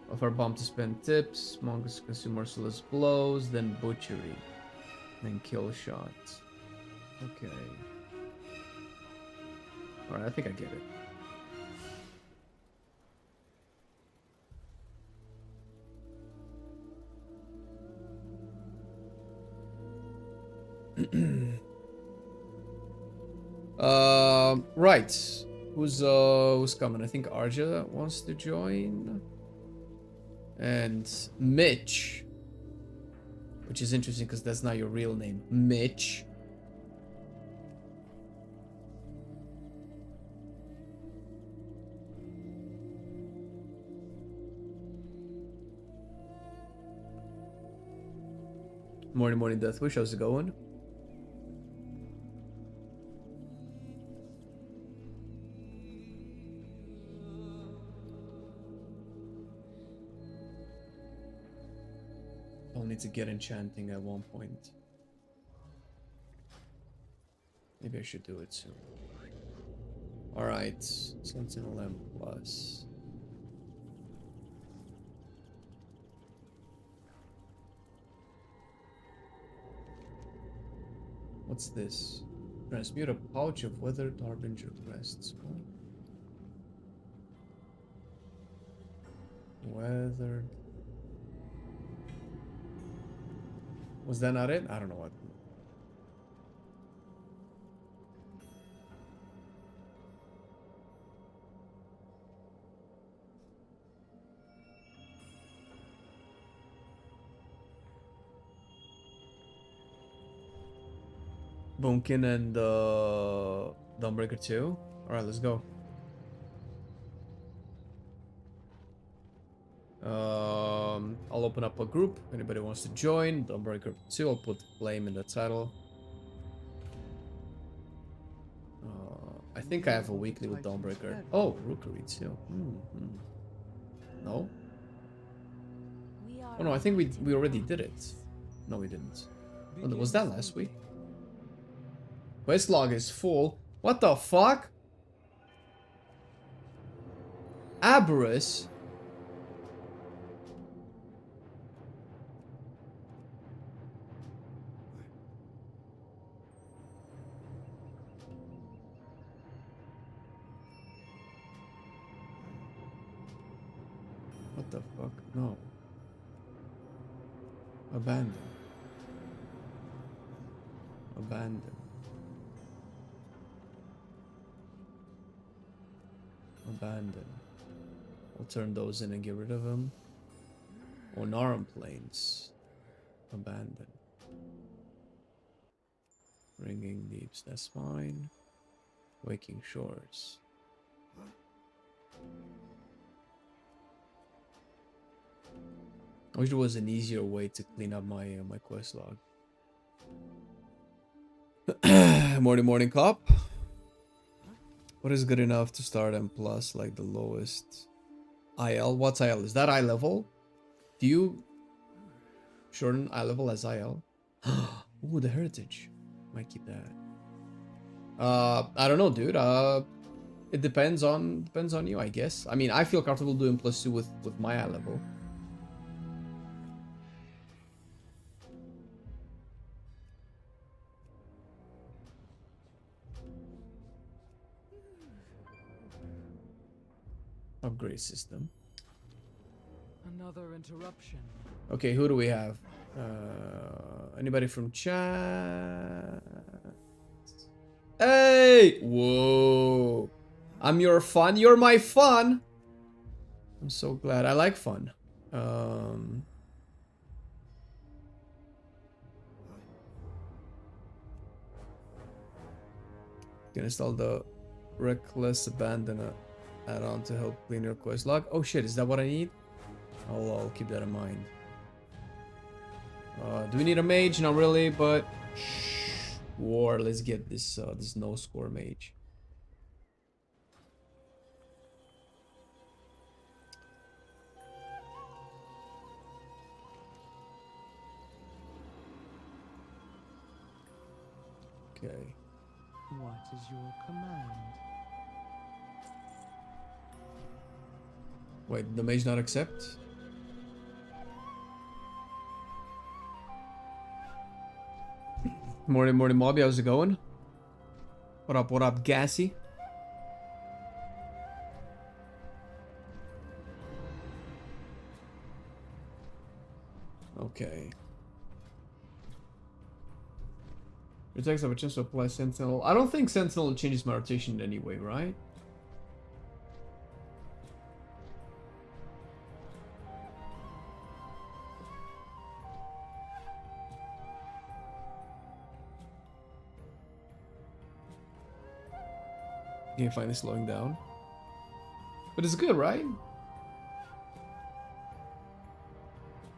Wildfire Bomb to spend tips. Mongoose consume merciless blows, then butchery. Then kill shot. Okay. Alright, I think I get it. Right. Who's coming? I think Arja wants to join. And Mitch. Which is interesting because that's not your real name. Mitch. Morning Deathwish, how's it going? I'll need to get enchanting at one point. Maybe I should do it soon. Alright, Sentinel M plus. What's this? Transmute a pouch of weathered harbinger crests. Weathered. Was that not it? I don't know what. Boomkin and Dawnbreaker 2. Alright, let's go. I'll open up a group. Anybody wants to join? Dawnbreaker 2. I'll put Flame in the title. I think I have a weekly with Dawnbreaker. Oh, Rookery too. No? Oh no, I think we already did it. No, we didn't. Oh, was that last week? Quest log is full. What the fuck? Aberus? What the fuck? No. Abandon. Abandon. Abandon. I'll turn those in and get rid of them. Onarum Plains. Abandon. Ringing Deeps, that's fine. Waking Shores. I wish there was an easier way to clean up my my quest log. Morning cop. What is good enough to start M plus, like the lowest? IL? What's IL? Is that eye level? Do you shorten eye level as IL? Ooh, the heritage. Might keep that. I don't know, dude. It depends on you, I guess. I mean, I feel comfortable doing +2 with my eye level. Upgrade system. Another interruption. Okay, who do we have? Anybody from chat? Hey! Whoa! I'm your fun. You're my fun. I'm so glad. I like fun. Can install the Reckless Abandon add-on to help clean your quest log. Oh shit, is that what I need? I'll keep that in mind. Do we need a mage? Not really, but war. Let's get this this no score mage. Okay. What is your command? Wait, the mage not accept? Morning, Mobby, how's it going? What up, Gassy? Okay. Your attacks have a chance to apply Sentinel. I don't think Sentinel changes my rotation in any way, right? Game finally slowing down. But it's good, right?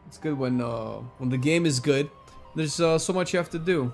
It's good when the game is good. There's so much you have to do.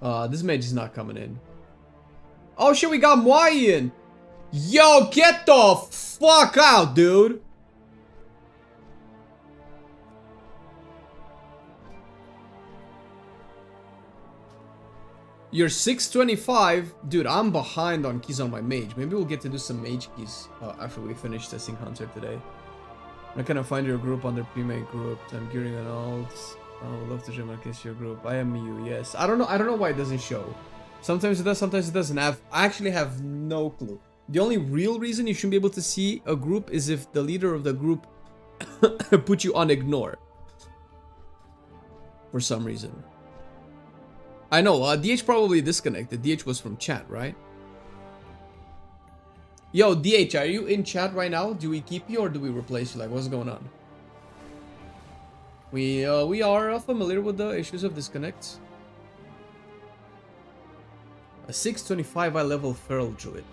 This mage is not coming in. Oh shit, we got Moyen! Yo, get the fuck out, dude! You're 625. Dude, I'm behind on keys on my mage. Maybe we'll get to do some mage keys after we finish testing Hunter today. I cannot find your group under pre-made group. I'm gearing on alts. I would love to join your group. I am you, yes. I don't know why it doesn't show. Sometimes it does, sometimes it doesn't. I actually have no clue. The only real reason you shouldn't be able to see a group is if the leader of the group put you on ignore. For some reason. I know, DH probably disconnected. DH was from chat, right? Yo, DH, are you in chat right now? Do we keep you or do we replace you? Like, what's going on? We are familiar with the issues of disconnects. A 625 high level feral druid.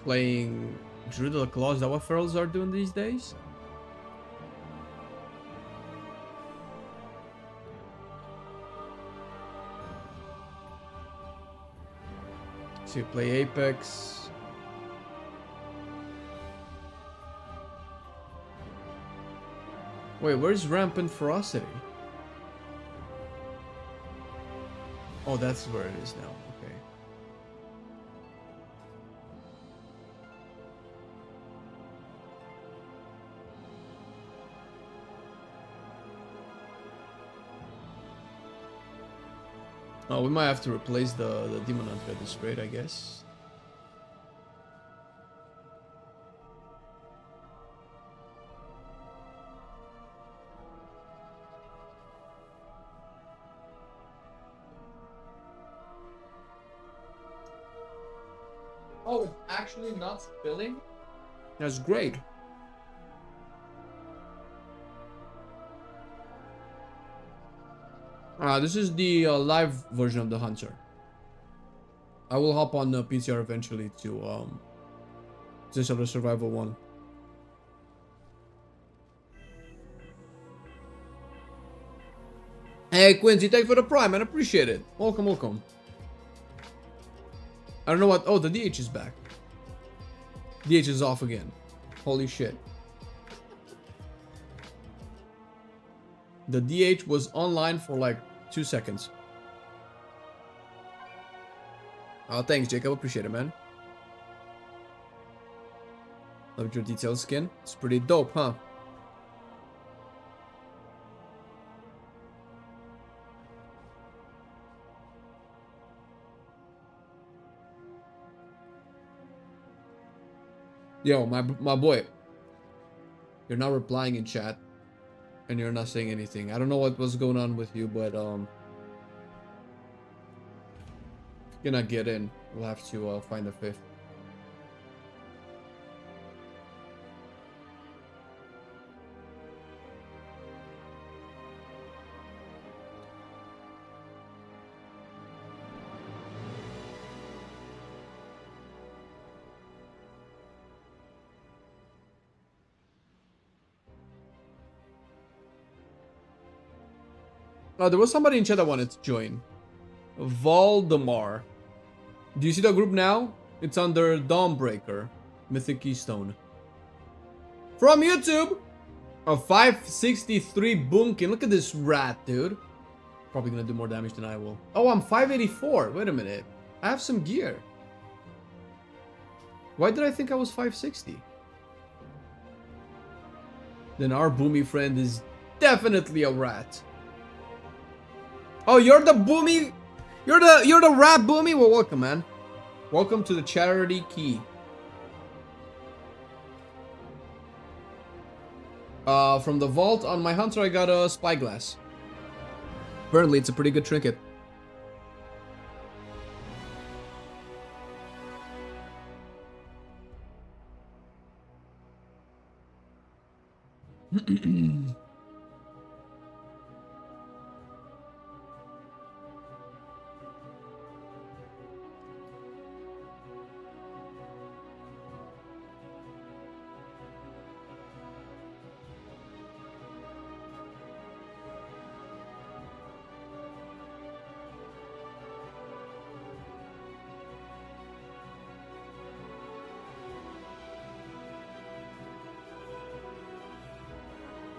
Playing Druid of the Claw, is that what ferals are doing these days? So you play Apex. Wait, where's Rampant Ferocity? Oh, that's where it is now. Okay. Oh, we might have to replace the Demon Hunter at this rate, I guess. Oh, it's actually not spilling? That's great. This is the live version of the Hunter. I will hop on the PCR eventually to this other survival one. Hey Quincy, thank you for the prime, man. Appreciate it. Welcome, welcome. I don't know what. Oh, the DH is back. DH is off again. Holy shit. The DH was online for like 2 seconds. Oh, thanks, Jacob. Appreciate it, man. Loved your detailed skin. It's pretty dope, huh? Yo, my boy. You're not replying in chat. And you're not saying anything. I don't know what was going on with you, but if you're not get in, we'll have to find a fifth. Oh, there was somebody in chat that wanted to join. Valdemar. Do you see the group now? It's under Dawnbreaker. Mythic Keystone. From YouTube! A 563 Boomkin. Look at this rat, dude. Probably gonna do more damage than I will. Oh, I'm 584. Wait a minute. I have some gear. Why did I think I was 560? Then our boomy friend is definitely a rat. Oh, you're the boomy? You're the rat boomy? Well, welcome, man. Welcome to the charity key. From the vault on my hunter, I got a spyglass. Apparently, it's a pretty good trinket.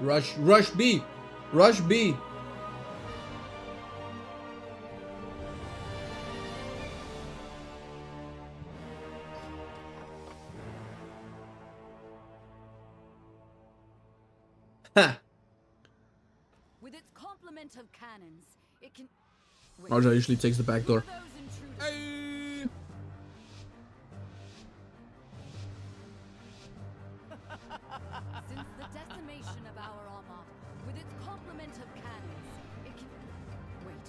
Rush B. Rush B. Ha. With its complement of cannons, it can. Arja usually takes the back door. Since the decimation of our armada, with its complement of cannons, it can. Wait.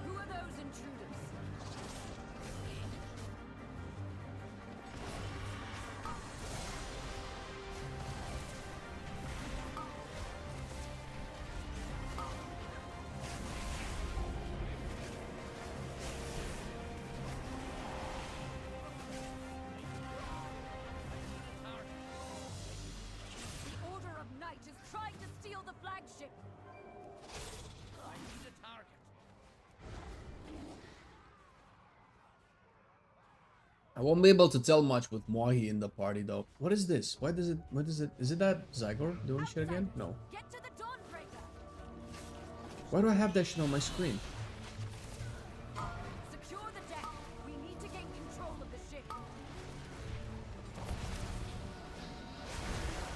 Who are those intruders? The Order of Night is trying to steal the flagship. I need a target. I won't be able to tell much with Mwahi in the party though. What is this? What is it? Is it that Zygor doing shit again? No. Get to the Dawnbreaker. Why do I have that shit on my screen? Secure the deck. We need to gain control of the ship.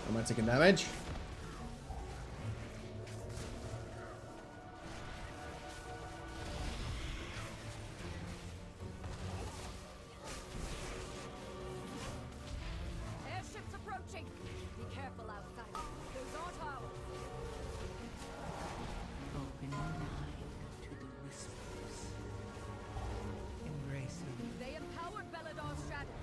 Am I taking damage? Airships approaching. Be careful outside. Those aren't ours. Open your mind to the whispers. Embrace them. They empowered Beladar's shadow.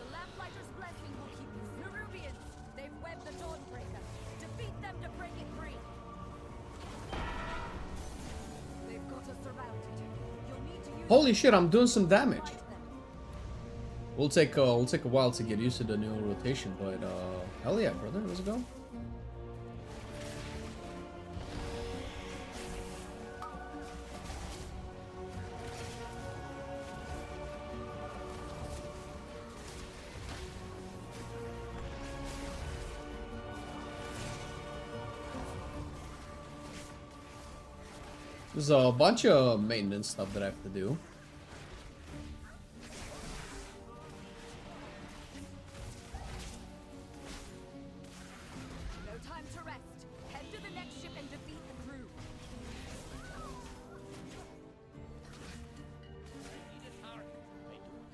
The Lamplighter's blessing will keep you. Nerubians, they've webbed the Dawnbreaker. Defeat them to break it free. They've got us surrounded. You'll need to use. Holy shit, I'm doing some damage. Fight them. We'll take a while to get used to the new rotation, but hell yeah, brother, let's go. There's a bunch of maintenance stuff that I have to do. No time to rest. Head to the next ship and defeat the crew.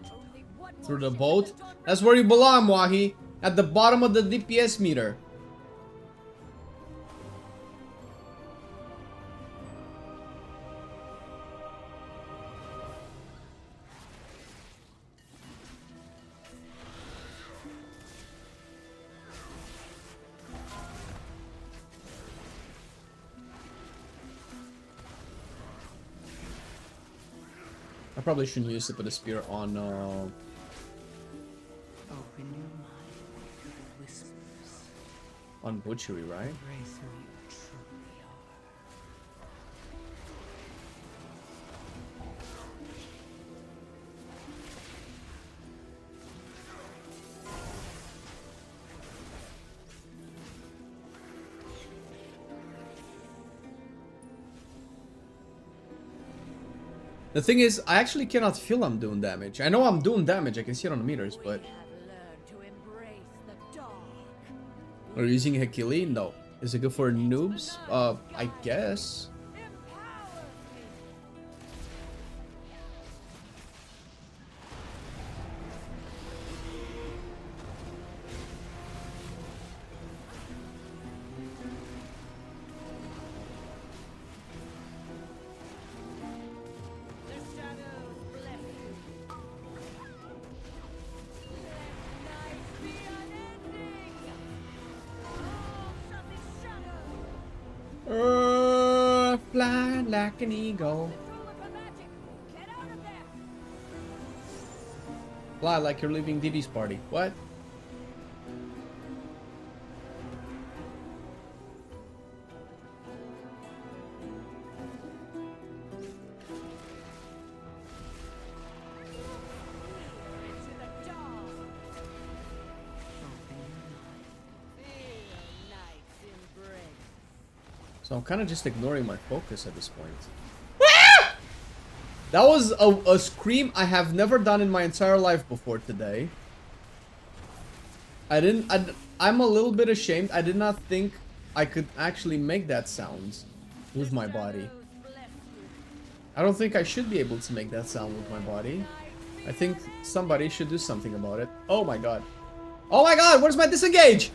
Only one more Through the ship boat? and the Dawnbreaker. That's where you belong, Wahi. At the bottom of the DPS meter. I probably shouldn't use it with a spear on Open your mind to the whispers. on butchery, right? Embrace who you truly are. The thing is, I actually cannot feel I'm doing damage. I know I'm doing damage, I can see it on the meters, but... We have learned to embrace the dark. Are you using Hekili? No. Is it good for noobs? I guess. Empower me. The shadows bless you. Let night be unending. Oh, shut the shadow. Fly like an eagle. Control of the magic. Get out of there. Fly like you're leaving Didi's party. What? Into the dark. Open your mind. Feel night's embrace. So I'm kind of just ignoring my focus at this point. That was a scream I have never done in my entire life before today. I'm a little bit ashamed. I did not think I could actually make that sound with my body. I don't think I should be able to make that sound with my body. I think somebody should do something about it. Oh my god. Oh my god, where's my disengage?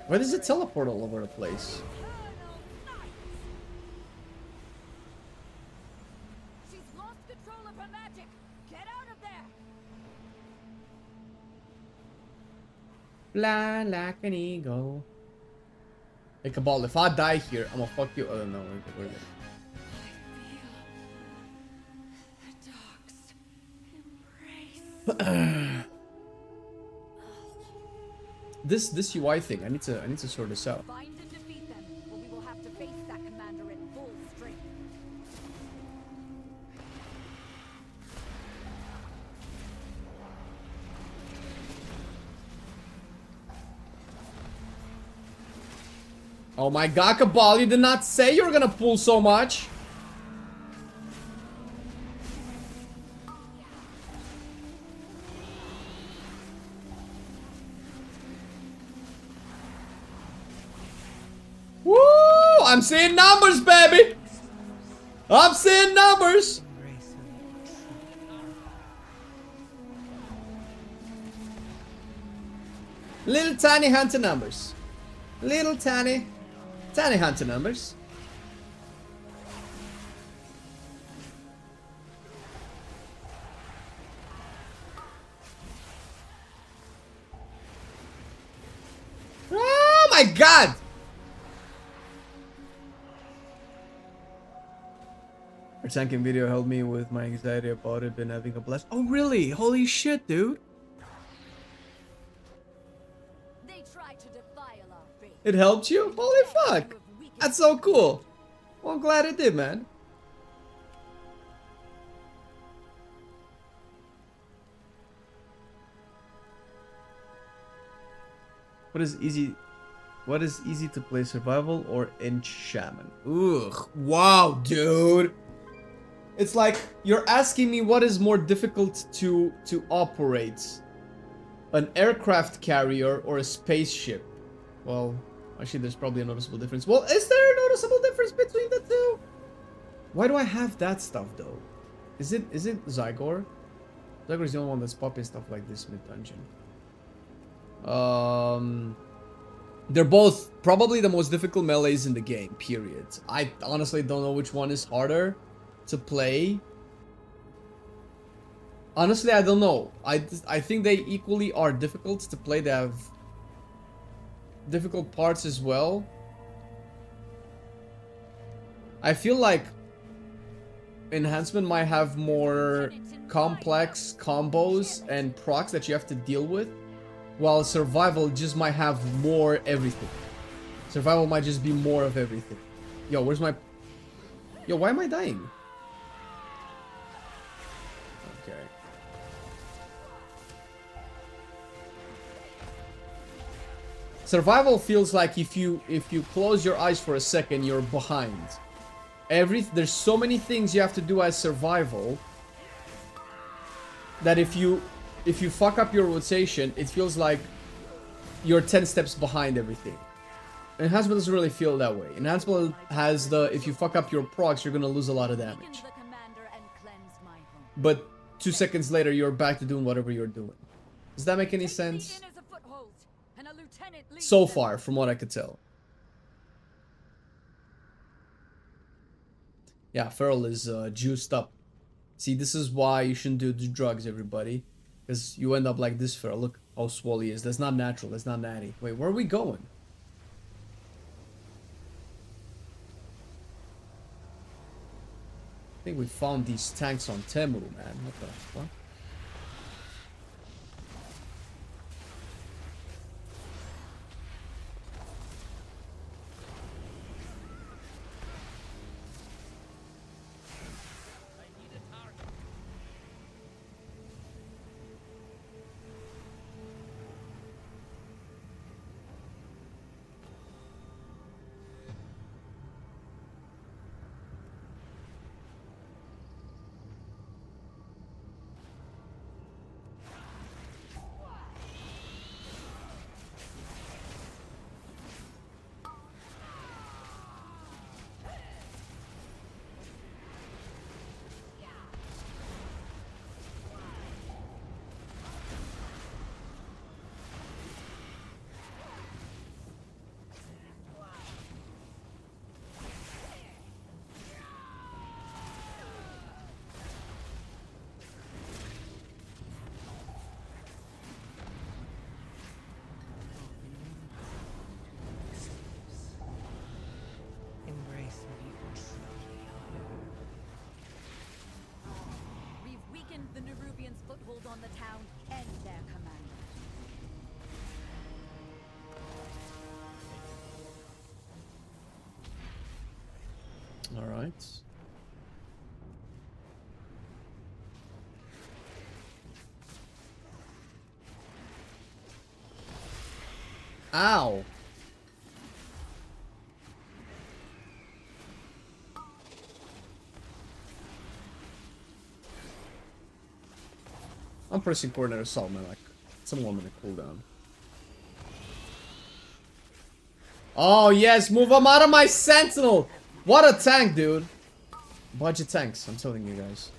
Why does it teleport all over the place? She's lost control of her magic. Get out of there. Fly like an eagle. Hey Cabal, if I die here, I'm gonna fuck you. Oh no, we're good. This UI thing, I need to sort this out. Find and defeat them, or we will have to face that commander in full strength. Oh my god, Cabal, you did not say you were gonna pull so much. Woo! I'm seeing numbers, baby! I'm seeing numbers! Little tiny hunter numbers. Little tiny hunter numbers. Oh my god! Our tanking video helped me with my anxiety about it, been having a blast. Oh really? Holy shit, dude. They tried to defile our faith. It helped you? Holy fuck! That's so cool. Well, I'm glad it did, man. What is easy to play, survival or enchantment? Ugh. Wow, dude. It's like you're asking me what is more difficult to operate. An aircraft carrier or a spaceship? Well, actually there's probably a noticeable difference. Well, is there a noticeable difference between the two? Why do I have that stuff though? Is it Zygor? Zygor is the only one that's popping stuff like this mid-dungeon. They're both probably the most difficult melees in the game, period. I honestly don't know which one is harder to play. Honestly, I don't know. I think they equally are difficult to play. They have difficult parts as well. I feel like enhancement might have more complex combos and procs that you have to deal with, while survival just might have more everything. Survival might just be more of everything. Yo, where's my... Yo, why am I dying? Okay. Survival feels like if you close your eyes for a second, you're behind. There's so many things you have to do as survival that if you fuck up your rotation, it feels like you're 10 steps behind everything. Enhancement doesn't really feel that way. Enhancement has the, if you fuck up your procs, you're gonna lose a lot of damage. But 2 seconds later, you're back to doing whatever you're doing. Does that make any sense? So far, from what I could tell. Yeah, Feral is juiced up. See, this is why you shouldn't do drugs, everybody. Because you end up like this, Feral. Look how swole he is. That's not natural. That's not natty. Wait, where are we going? I think we found these tanks on Temu, man. What the fuck? on the town and their commander. All right. Ow. I'm pressing coordinate assault, man. Like, it's a 1 minute cooldown. Oh, yes. Move him out of my sentinel. What a tank, dude. Budget tanks. I'm telling you guys.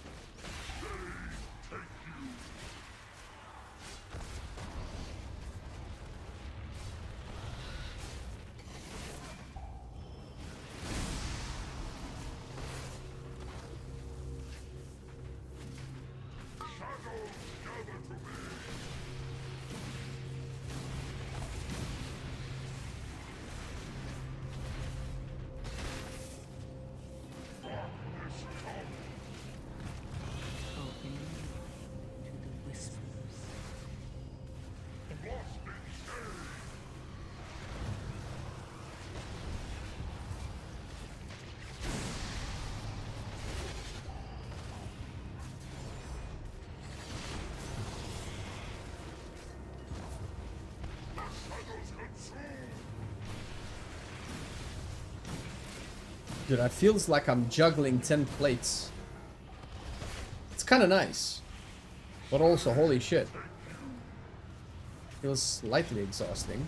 Dude, it feels like I'm juggling 10 plates. It's kind of nice. But also, holy shit. Feels slightly exhausting.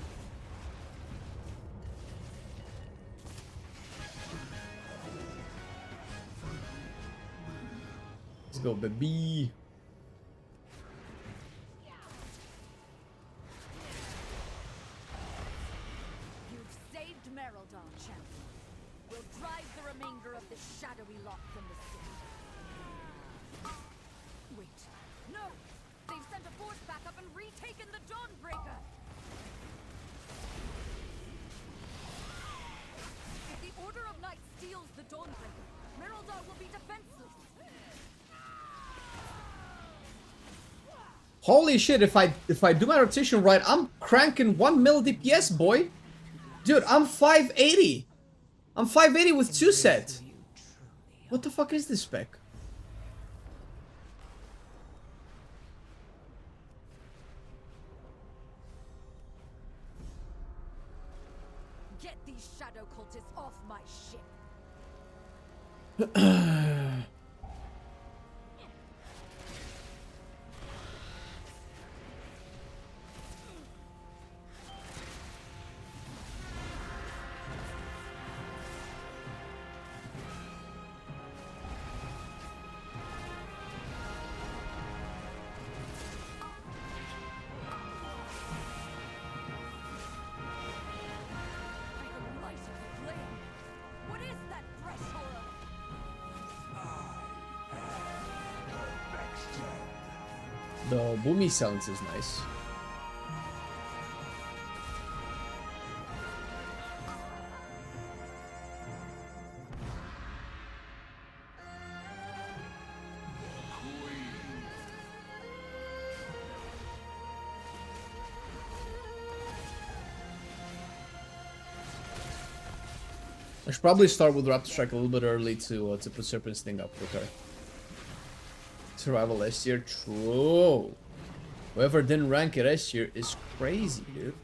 Let's go, baby. You've saved Merildar, champion. We'll drive the remainder of this shadowy lot from the city. Wait, no! They've sent a force backup and retaken the Dawnbreaker! If the Order of Knights steals the Dawnbreaker, Merildar will be defenseless! Holy shit, if I do my rotation right, I'm cranking 1 mil DPS, boy. Dude, I'm 580. I'm 580 with 2 set. What the fuck is this spec? Get these shadow cultists off my ship! What is that fresh horror? The boomy silence is nice. I should probably start with Raptor Strike a little bit early to put Serpent's thing up with her. Survival S tier, true. Whoever didn't rank it S tier is crazy, dude.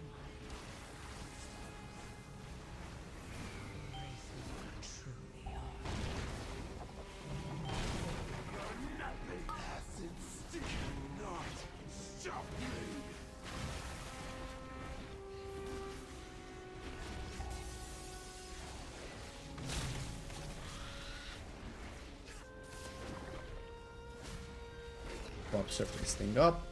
Pop Serpent's thing up.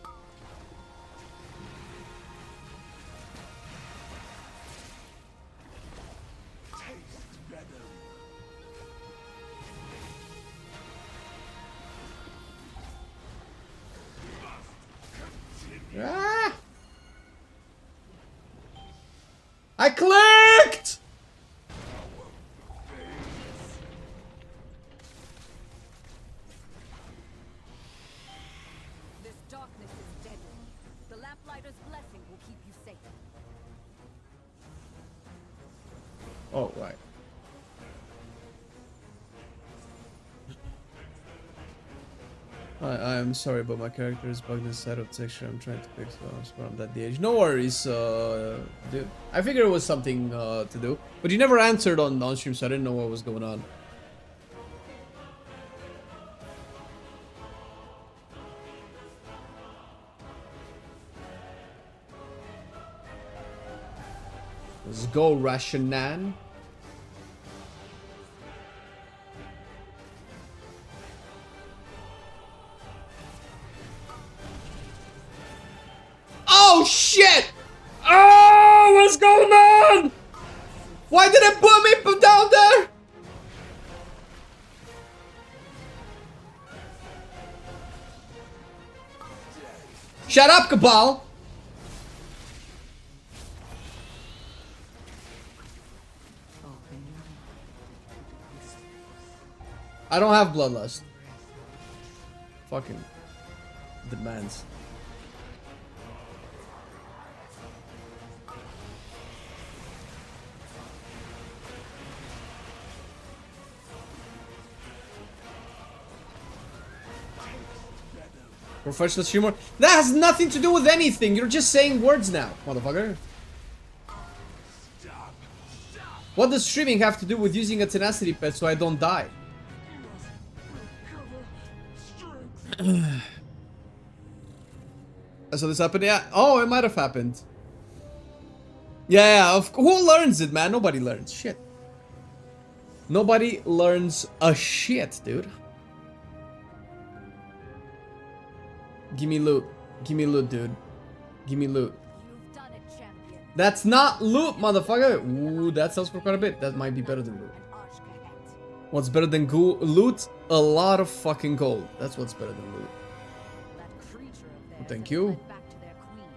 Ah! I clicked! This darkness Oh, right. I'm sorry, but my character is bugged inside of texture. I'm trying to fix it from that age. No worries, dude. I figured it was something to do, but you never answered on stream, so I didn't know what was going on. Let's go, Rashanan. Oh shit! Oh, what's going on? Why did it put me down there? Shut up, Cabal. I don't have bloodlust. Fucking demands. Professional streamer? That has nothing to do with anything. You're just saying words now, motherfucker. What does streaming have to do with using a tenacity pet so I don't die? So this happened? Yeah. Oh, it might have happened. Yeah. Who learns it, man? Nobody learns. Shit. Nobody learns a shit, dude. Give me loot. Give me loot, dude. Give me loot. You've done it, champion. That's not loot, motherfucker. Ooh, that sells for quite a bit. That might be better than loot. What's better than loot? A lot of fucking gold. That's what's better than loot. That creature of theirs Thank has you. fled back to their queen.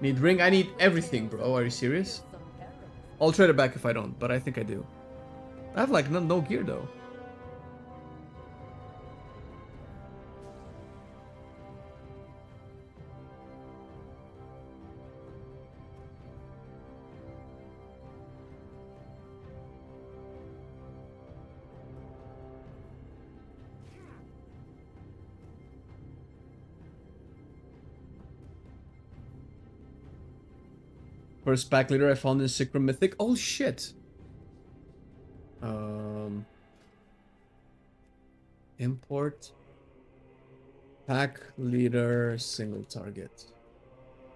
Need ring? I need everything, bro. Are you serious? I'll trade it back if I don't, but I think I do. I have like no gear though. First pack leader I found in Secret Mythic. Oh shit. Import. Pack leader single target.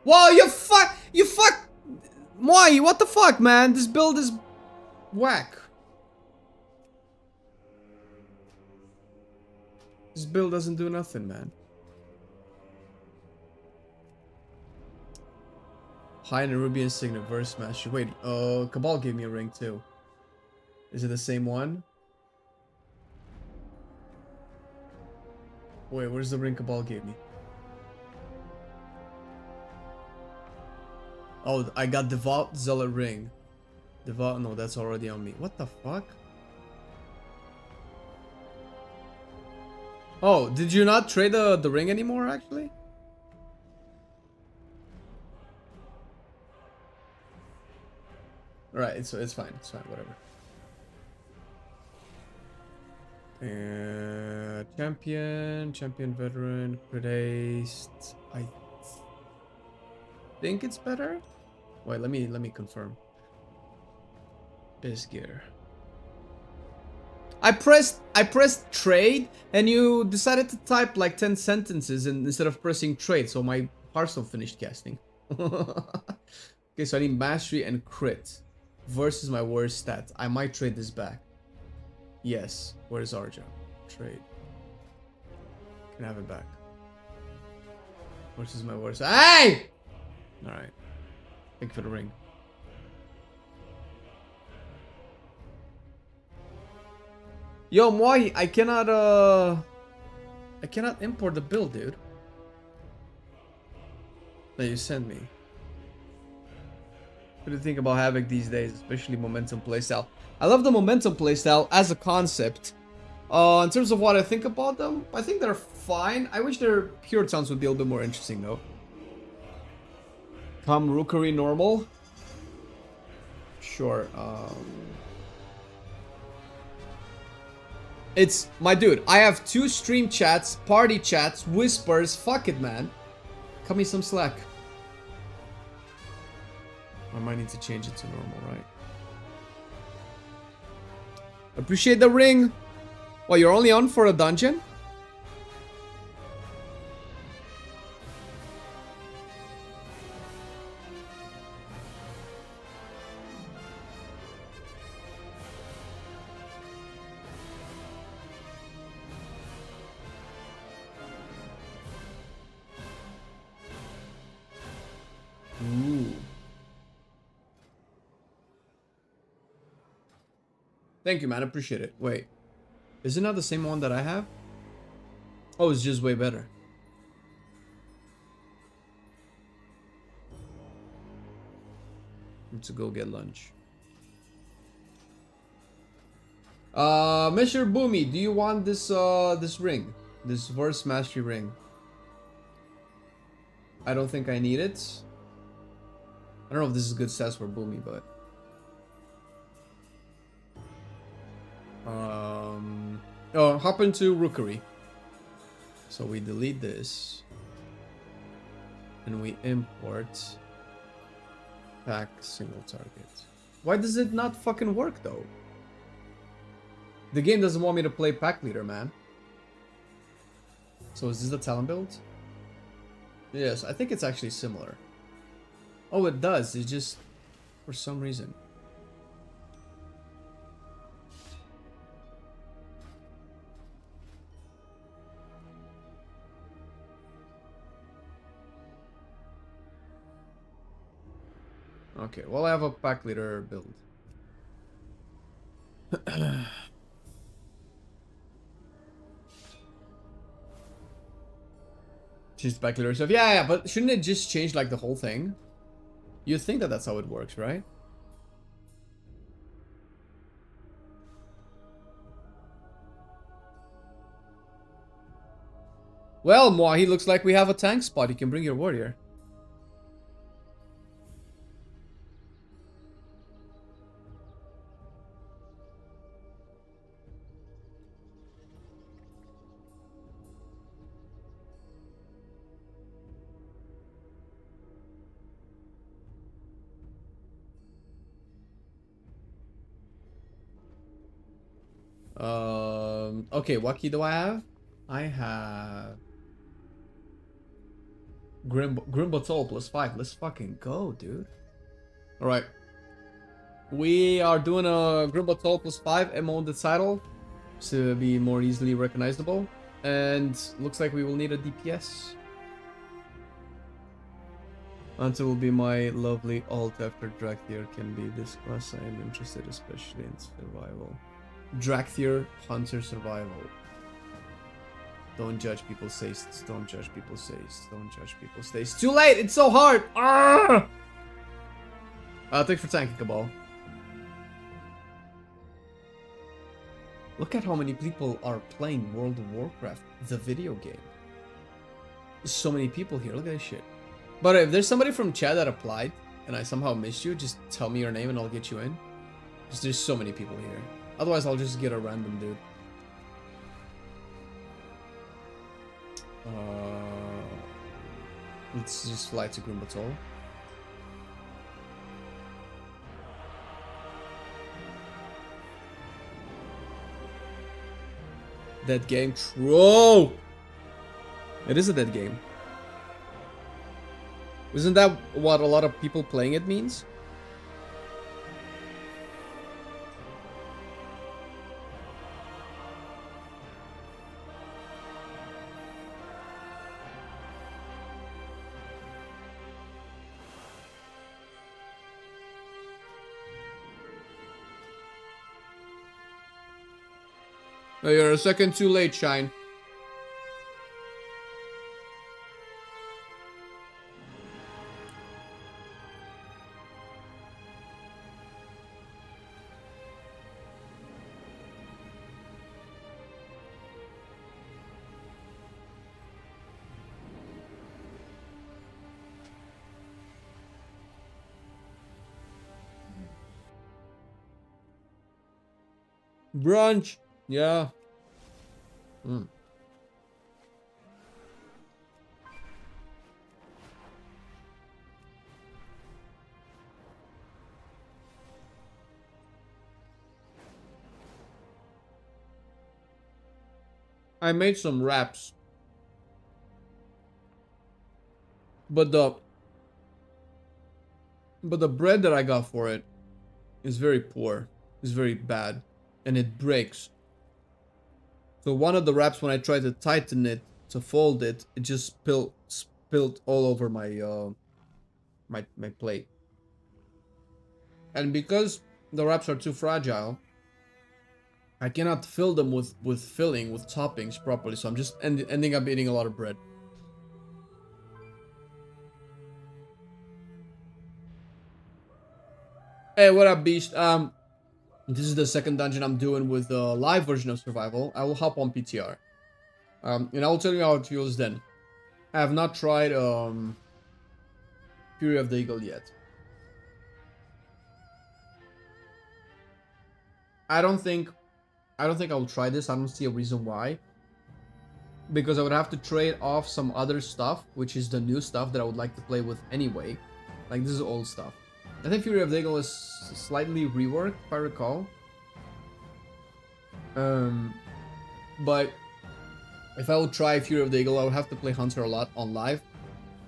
Whoa, you fuck! Why? What the fuck, man? This build is whack. This build doesn't do nothing, man. High and Ruby and Signet verse master. Wait, Cabal gave me a ring too. Is it the same one? Wait, where's the ring Cabal gave me? Oh, I got Devout Zealot ring. Devout, no, that's already on me. What the fuck? Oh, did you not trade the ring anymore, actually? Right, it's fine, whatever. Champion veteran, crit-aced. I think it's better. Wait, let me confirm. Base gear. I pressed trade, and you decided to type like 10 sentences instead of pressing trade, so my Hearthstone finished casting. Okay, so I need mastery and crit. Versus my worst stat. I might trade this back. Yes. Where's Arja? Trade. Can I have it back? Versus my worst. Hey! Alright. Thank you for the ring. Yo, Moi, I cannot import the build, dude. That you sent me. What do you think about Havoc these days, especially momentum playstyle? I love the momentum playstyle as a concept. In terms of what I think about them, I think they're fine. I wish their pure sounds would be a little bit more interesting though. Come Rookery normal? Sure. It's, my dude, I have 2 stream chats, party chats, whispers. Fuck it, man. Cut me some slack. I might need to change it to normal, right? Appreciate the ring. Well, you're only on for a dungeon? Ooh. Thank you, man. Appreciate it. Wait. Is it not the same one that I have? Oh, it's just way better. Need to go get lunch. Mr. Boomy, do you want this this ring? This verse mastery ring? I don't think I need it. I don't know if this is good stats for Boomy, but oh, hop into Rookery. So we delete this and we import pack single target. Why does it not fucking work though? The game doesn't want me to play pack leader, man. So is this the talent build? Yes, I think it's actually similar. Oh, it does. It's just for some reason. Okay, well, I have a pack leader build. She's pack leader stuff. Yeah, but shouldn't it just change like the whole thing? You'd think that that's how it works, right? Well, Moahi, looks like we have a tank spot. You can bring your warrior. Okay, what key do I have? I have Grimbotol +5. Let's fucking go, dude. Alright. We are doing a Grimbotol +5 ammo on the title to be more easily recognizable. And looks like we will need a DPS. Until will be my lovely alt after Drakthir can be this class. I am interested especially in survival. Drakthir Hunter Survival. Don't judge people's tastes. Don't judge people's tastes. Don't judge people's tastes. Too late! It's so hard! Thanks for tanking, Cabal. Look at how many people are playing World of Warcraft, the video game. There's so many people here. Look at this shit. But if there's somebody from chat that applied and I somehow missed you, just tell me your name and I'll get you in. Because there's so many people here. Otherwise, I'll just get a random dude. Let's just fly to Grimbotol. Dead game. True. It is a dead game. Isn't that what a lot of people playing it means? Oh, you're a second too late, Shine. Brunch. Yeah. Mm. I made some wraps, but the bread that I got for it is very poor. It's very bad, and it breaks. So one of the wraps, when I tried to tighten it to fold it, it just spilled all over my my plate. And because the wraps are too fragile, I cannot fill them with filling, with toppings properly. So I'm just ending up eating a lot of bread. Hey, what up, Beast? This is the second dungeon I'm doing with the live version of Survival. I will hop on PTR. And I will tell you how it feels then. I have not tried Fury of the Eagle yet. I don't think I will try this. I don't see a reason why. Because I would have to trade off some other stuff, which is the new stuff that I would like to play with anyway. Like, this is old stuff. I think Fury of the Eagle is slightly reworked, if I recall. But if I would try Fury of the Eagle, I would have to play Hunter a lot on live.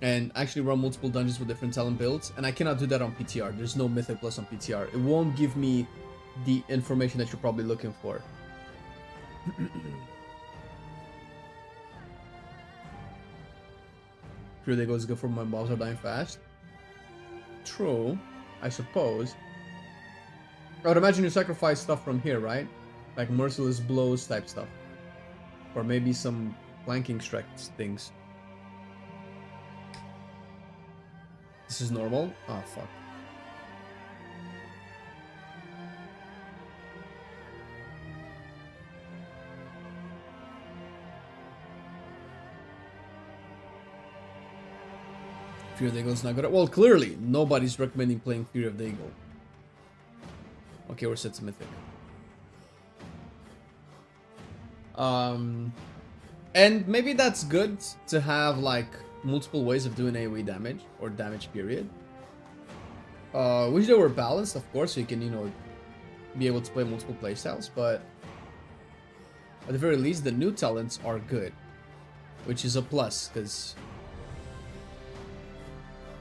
And actually run multiple dungeons with different talent builds. And I cannot do that on PTR. There's no Mythic Plus on PTR. It won't give me the information that you're probably looking for. Fury of the Eagle is good for when mobs are dying fast. True, I suppose. I would imagine you sacrifice stuff from here, right? Like merciless blows type stuff. Or maybe some flanking strikes things. This is normal? Oh, fuck. Fury of the Eagle is not good. Well, clearly, nobody's recommending playing Fury of the Eagle. Okay, we're set to Mythic. And maybe that's good to have, like, multiple ways of doing AoE damage, or damage period. Wish they were balanced, of course, so you can, you know, be able to play multiple playstyles, but at the very least, the new talents are good. Which is a plus, because...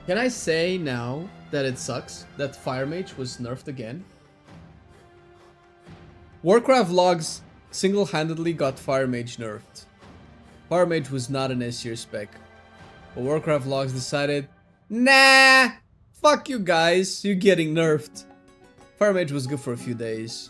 Can I say now that it sucks that Fire Mage was nerfed again? Warcraft logs single-handedly got Fire Mage nerfed. Fire Mage was not an S tier spec. But Warcraft logs decided, nah, fuck you guys, you're getting nerfed. Fire Mage was good for a few days.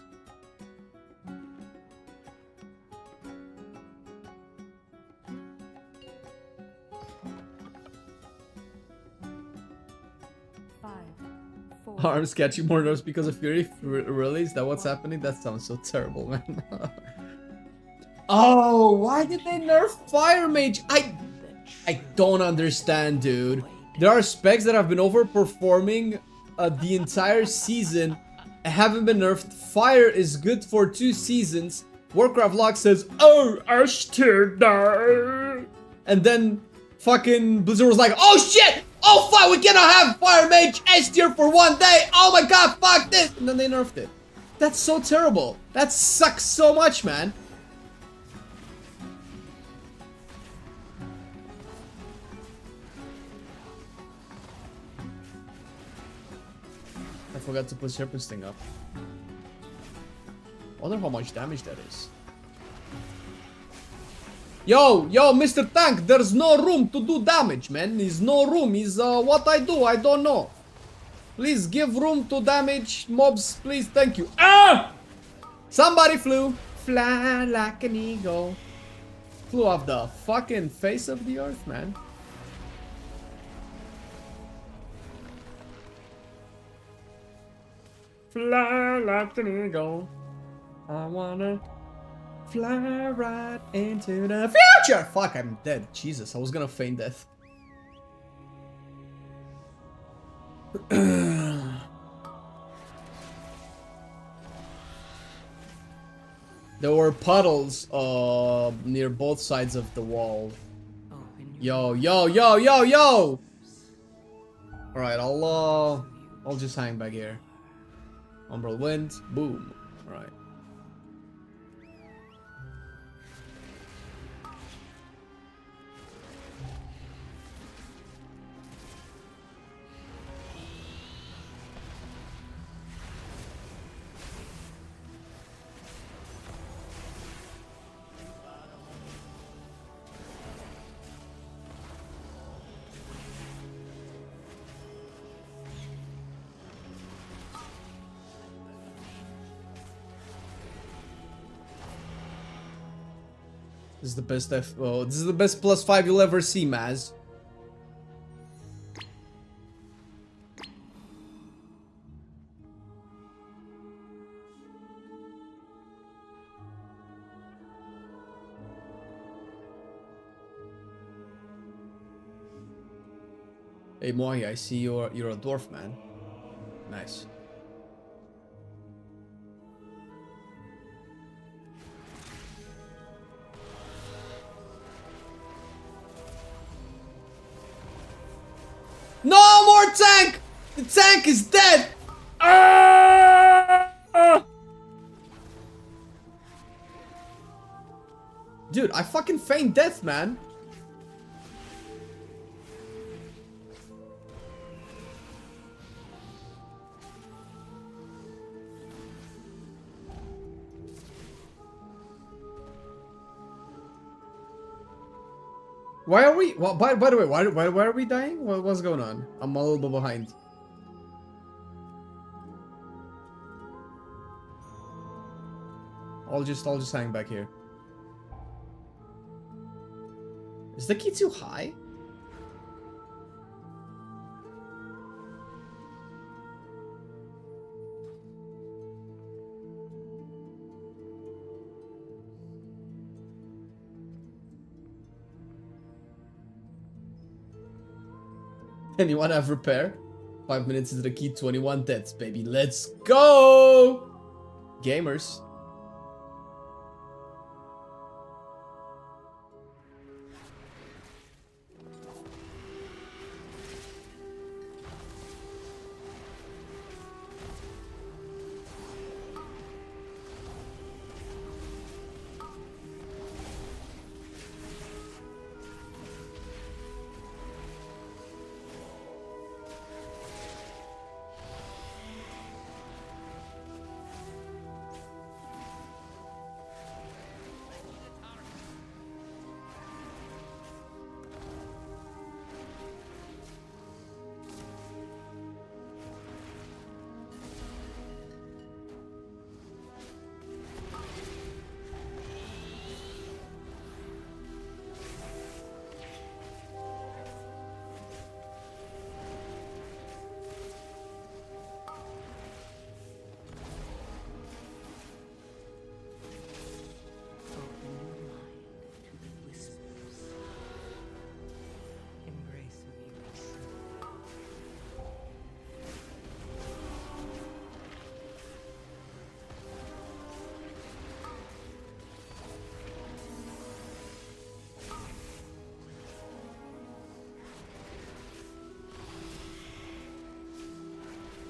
Arms catching more nerfs because of Fury. Really? Is that what's happening? That sounds so terrible, man. Oh, why did they nerf Fire Mage? I don't understand, dude. There are specs that have been overperforming the entire season and haven't been nerfed. Fire is good for 2 seasons. Warcraft log says, oh, S tier, no. And then fucking Blizzard was like, oh shit! Oh fuck, we cannot have Fire Mage S tier for 1 day! Oh my god, fuck this! And then they nerfed it. That's so terrible. That sucks so much, man. I forgot to put Serpent's thing up. I wonder how much damage that is. Yo, Mr. Tank, there's no room to do damage, man. There's no room. Is what I do, I don't know. Please give room to damage mobs, please, thank you. Ah! Somebody flew. Fly like an eagle. Flew off the fucking face of the earth, man. Fly like an eagle. I wanna fly right into the future! Fuck, I'm dead. Jesus, I was gonna feign death. There were puddles near both sides of the wall. Open Yo, your yo, yo, yo, yo! Alright, I'll just hang back here. Umbral wind, boom. Alright. This is the best this is the best +5 you'll ever see, Maz. Hey Moai, I see you're a dwarf, man. Nice. No more tank! The tank is dead! Dude, I fucking feigned death, man. Why are we? Well, by the way, why are we dying? What's going on? I'm a little bit behind. I'll just hang back here. Is the key too high? Anyone have repair? 5 minutes into the key, 21 deaths, baby. Let's go! Gamers. open your mind to the whispers. Embrace what you receive.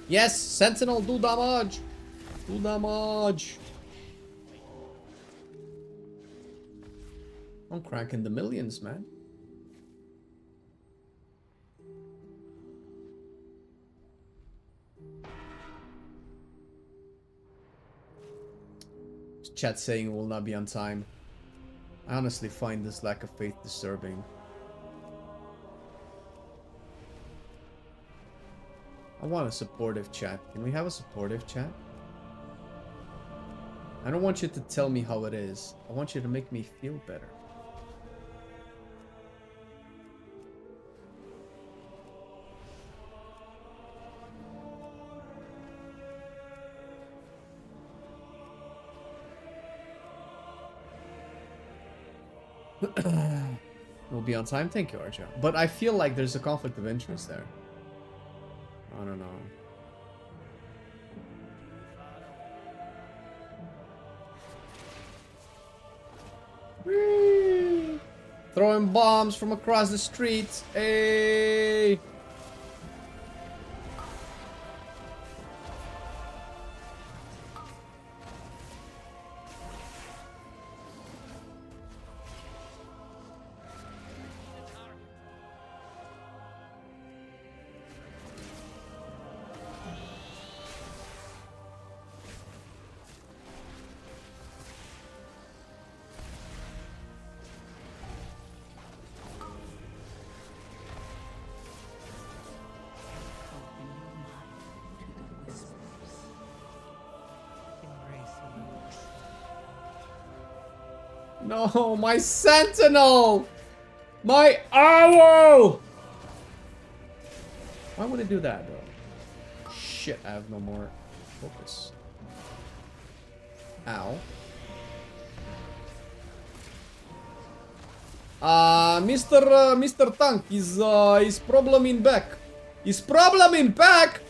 Yes, Sentinel, do damage. Do damage. I'm cranking the millions, man. Chat saying it will not be on time. I honestly find this lack of faith disturbing. I want a supportive chat. Can we have a supportive chat? I don't want you to tell me how it is. I want you to make me feel better. We'll be on time. Thank you, Archer. But I feel like there's a conflict of interest there. I don't know. Whee! Throwing bombs from across the streets. Hey! No, my sentinel! My arrow! Why would it do that, though? Shit, I have no more focus. Ow. Mr. Tank is problem in back. Is problem in back?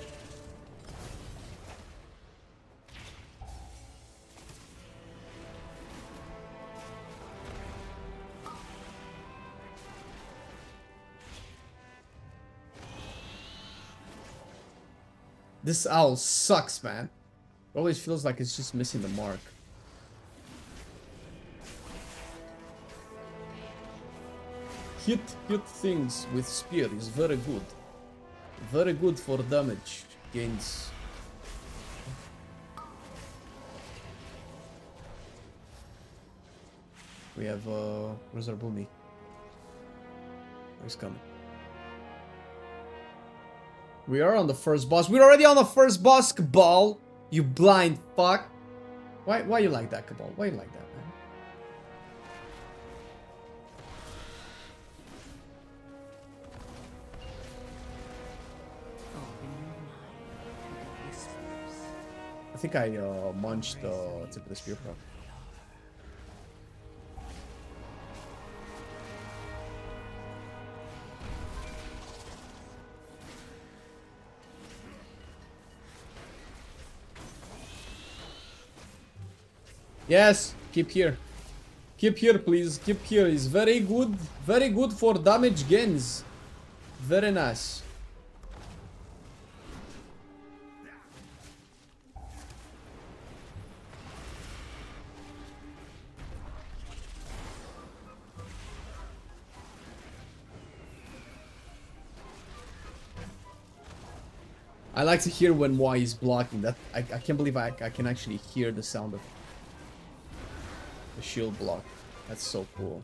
This owl sucks, man. It always feels like it's just missing the mark. Hit things with spear is very good. Very good for damage gains. We have where's our boomy? He's coming. We are on the first boss. We're already on the first boss, Cabal. You blind fuck. Why you like that, Cabal? Why you like that, man? I think I munched the tip of the spear prop. Yes, keep here. Keep here, please. Keep here. It's very good. Very good for damage gains. Very nice. I like to hear when Moi is blocking. That I can't believe I can actually hear the sound of the shield block. That's so cool.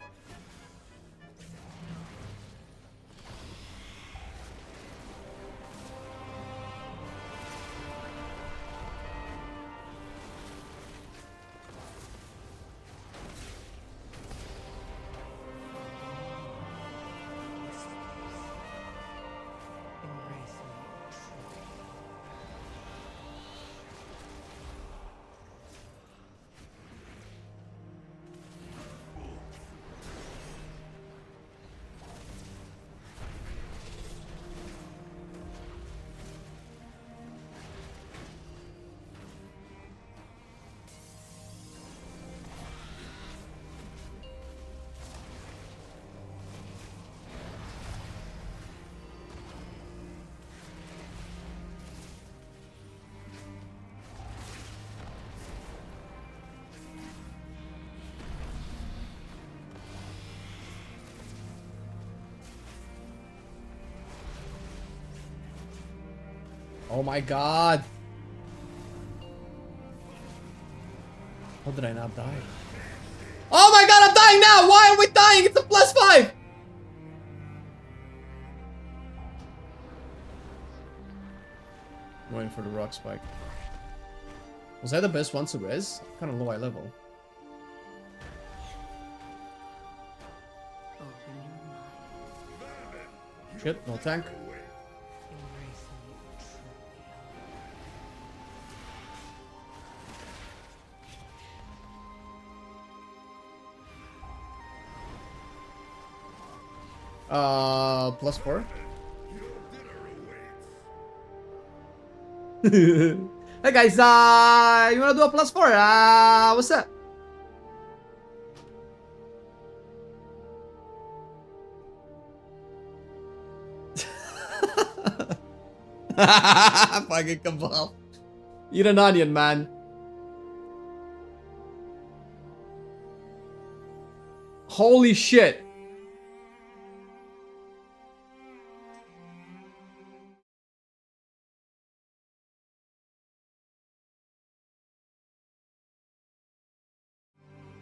Oh my god! How did I not die? Oh my god, I'm dying now! Why are we dying? It's a +5! I'm waiting for the rock spike. Was that the best one to res? Kind of low eye level. Shit, no tank. +4. Hey guys, you wanna do a +4? What's up? Fucking kebab. Eat an onion, man. Holy shit.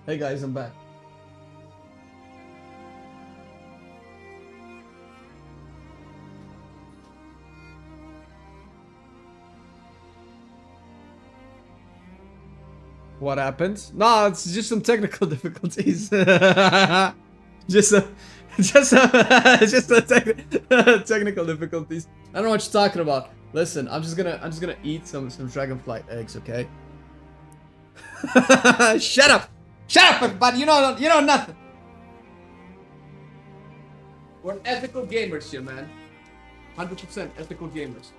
Hey guys, I'm back. What happened? No, it's just some technical difficulties. just technical difficulties. I don't know what you're talking about. Listen, I'm just gonna eat some dragonfly eggs, okay? Shut up! Shut up, everybody! You know nothing. We're ethical gamers here, man. 100% ethical gamers.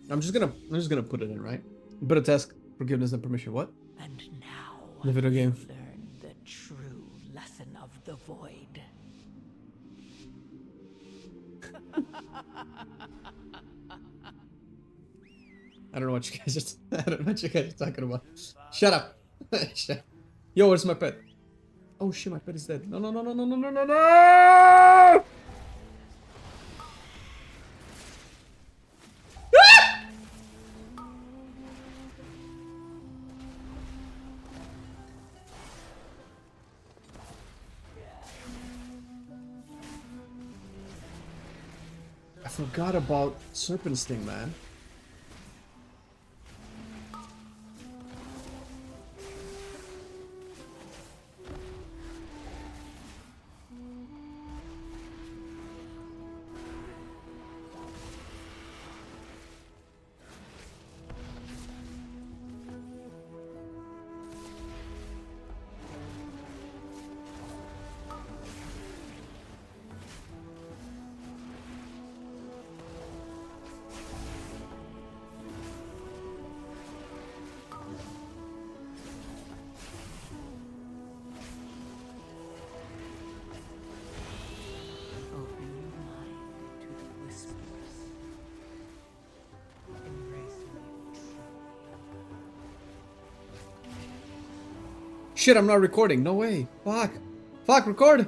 I'm just gonna put it in, right? But a task, forgiveness and permission. What? And now The video game. learn the true lesson of the void. I don't know what you guys are. I don't know what you guys are talking about. Shut up. Shut. Yo, where's my pet? Oh shit, my pet is dead. No, no, no, no, no, no, no, no, no! I forgot about Serpent Sting, man. Open your mind to the whispers. Embrace me truly. Shit, I'm not recording. No way. Fuck. Fuck, record.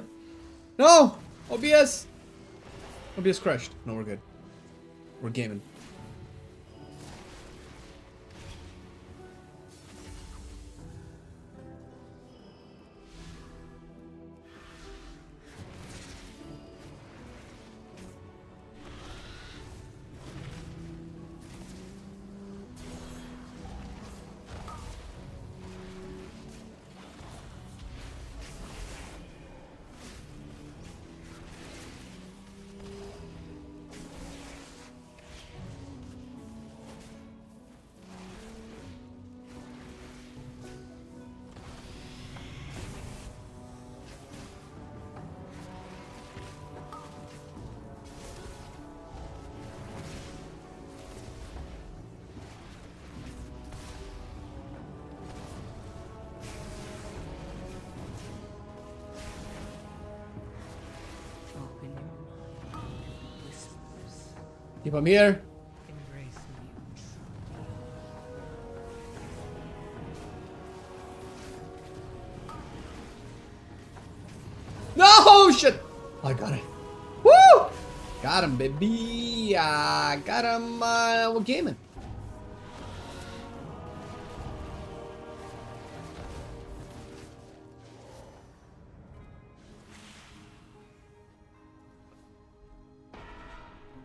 No. OBS. OBS crashed. No, we're good. We're gaming. Open your mind to the whispers. Keep him here. Embrace me truly. No, shit. I got it. Woo! Got him, baby. Got him. We're gaming.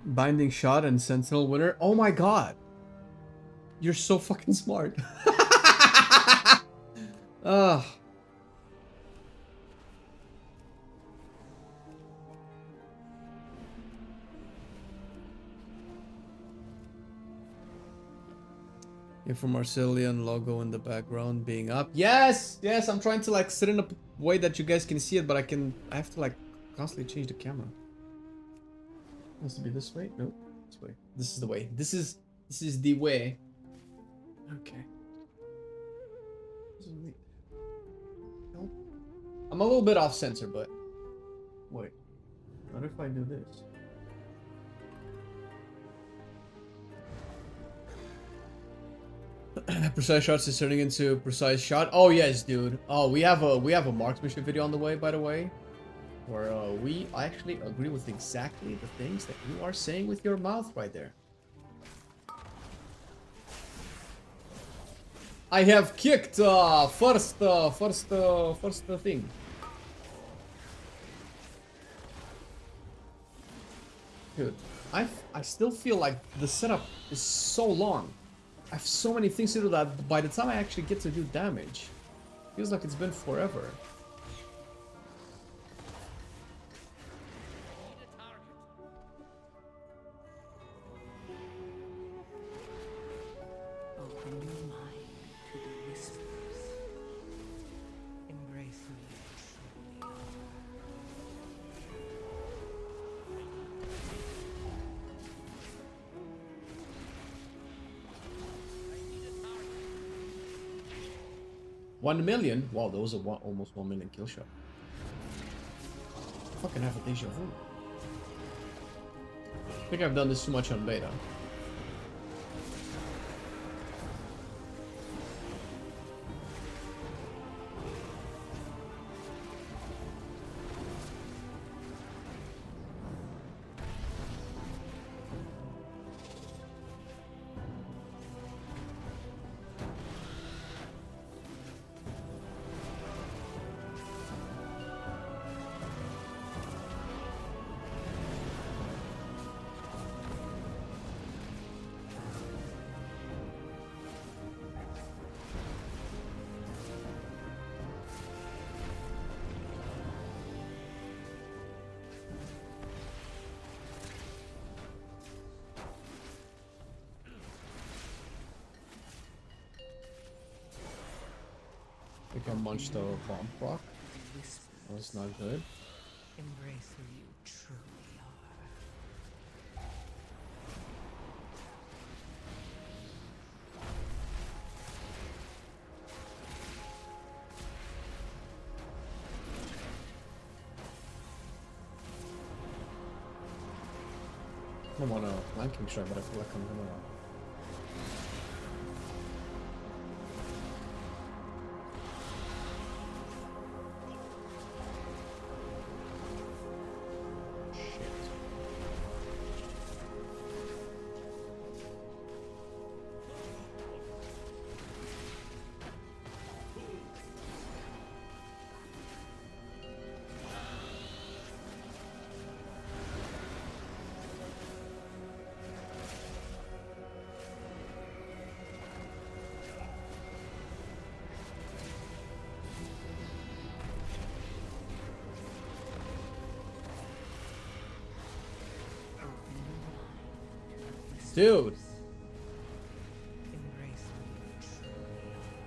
Binding shot and sentinel winner. Oh my god. You're so fucking smart. Ugh. If for Marcelian logo in the background being up. Yes! Yes, I'm trying to like sit in a way that you guys can see it, but I have to like constantly change the camera. Has to be this way? No, this way. This is the way. This is the way. Okay. Nope. I'm a little bit off center, but wait. What if I do this? Precise shots is turning into precise shot. Oh yes, dude. Oh, we have a marksmanship video on the way, by the way, where we actually agree with exactly the things that you are saying with your mouth right there. I have kicked first thing. Dude, I still feel like the setup is so long. I have so many things to do that by the time I actually get to do damage, feels like it's been forever. Open your mind to the whispers. Embrace who you truly are. $1 million? Wow, that was a almost 1 million kill shot. Fucking have a deja vu. I think I've done this too much on beta. I think I munched a bomb proc. That's not good. Embrace who you truly are. I don't want a flanking strike, but I feel like I'm gonna. Dude. Embrace who you truly are.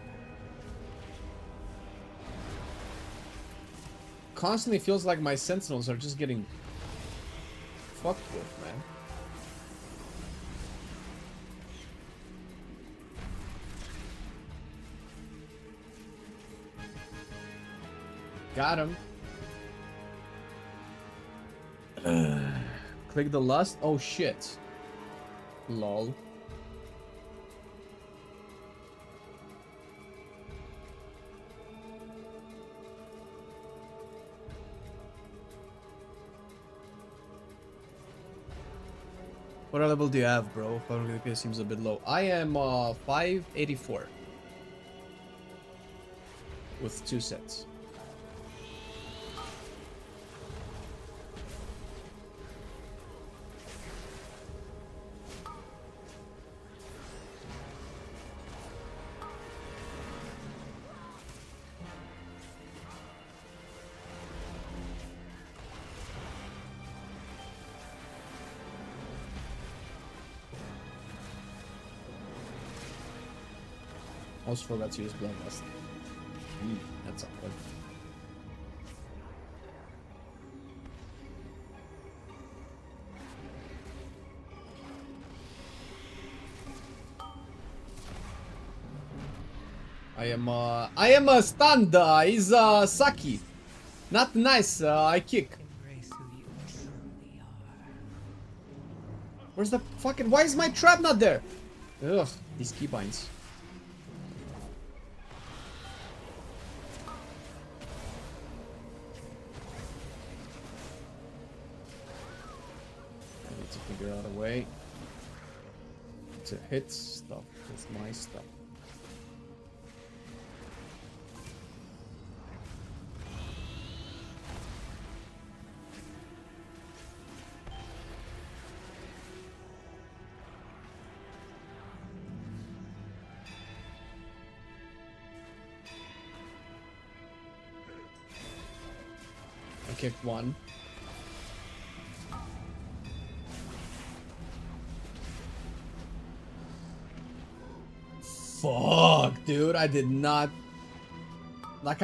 Constantly feels like my sentinels are just getting fucked with, man. Got him. Click the lust. Oh shit. Lol. What level do you have, bro? Probably it seems a bit low. I am 584 with 2 sets. Almost forgot to use Bloodlust. That's awkward. I am stunned. He's sucky. Not nice. I kick. Embrace who you truly are. Where's the fucking? Why is my trap not there? Ugh, these keybinds. I need to figure out a way to hit stuff with my stuff. I kicked one. Fuck, dude, I did not. Like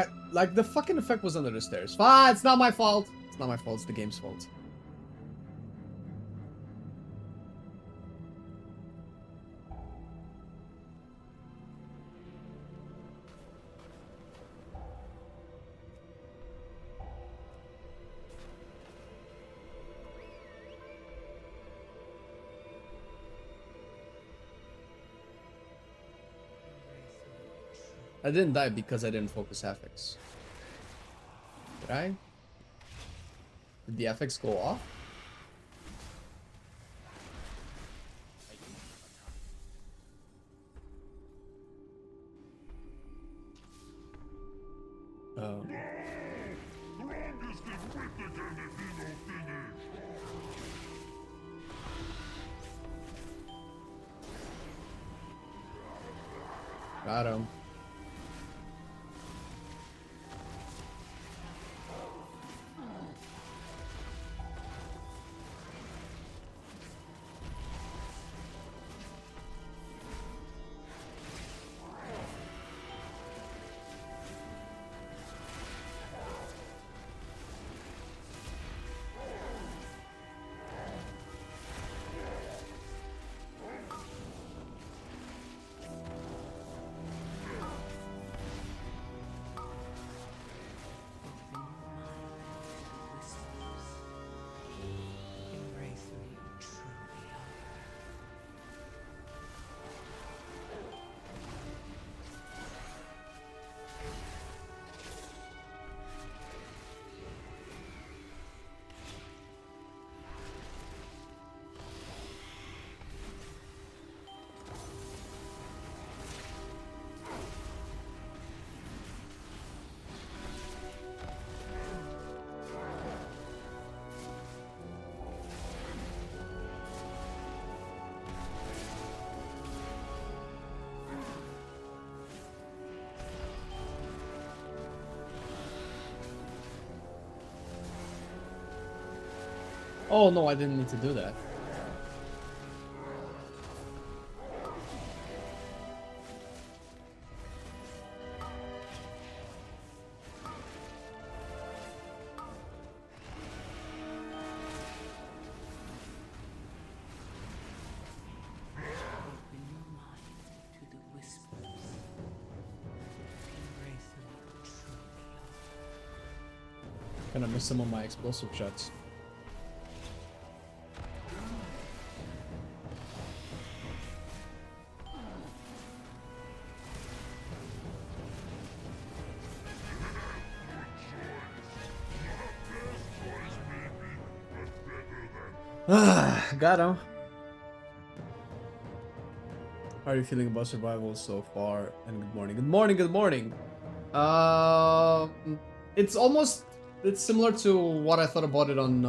the fucking effect was under the stairs. Ah, it's not my fault. It's not my fault. It's the game's fault. I didn't die because I didn't focus affix. Did I? Did the affix go off? Oh. Got him. Embrace who you truly are. Oh no, I didn't need to do that. Open your mind to the whispers. Embrace who you truly are. Gonna miss some of my explosive shots. Got him. How are you feeling about survival so far? And good morning. Good morning. Good morning. It's similar to what I thought about it on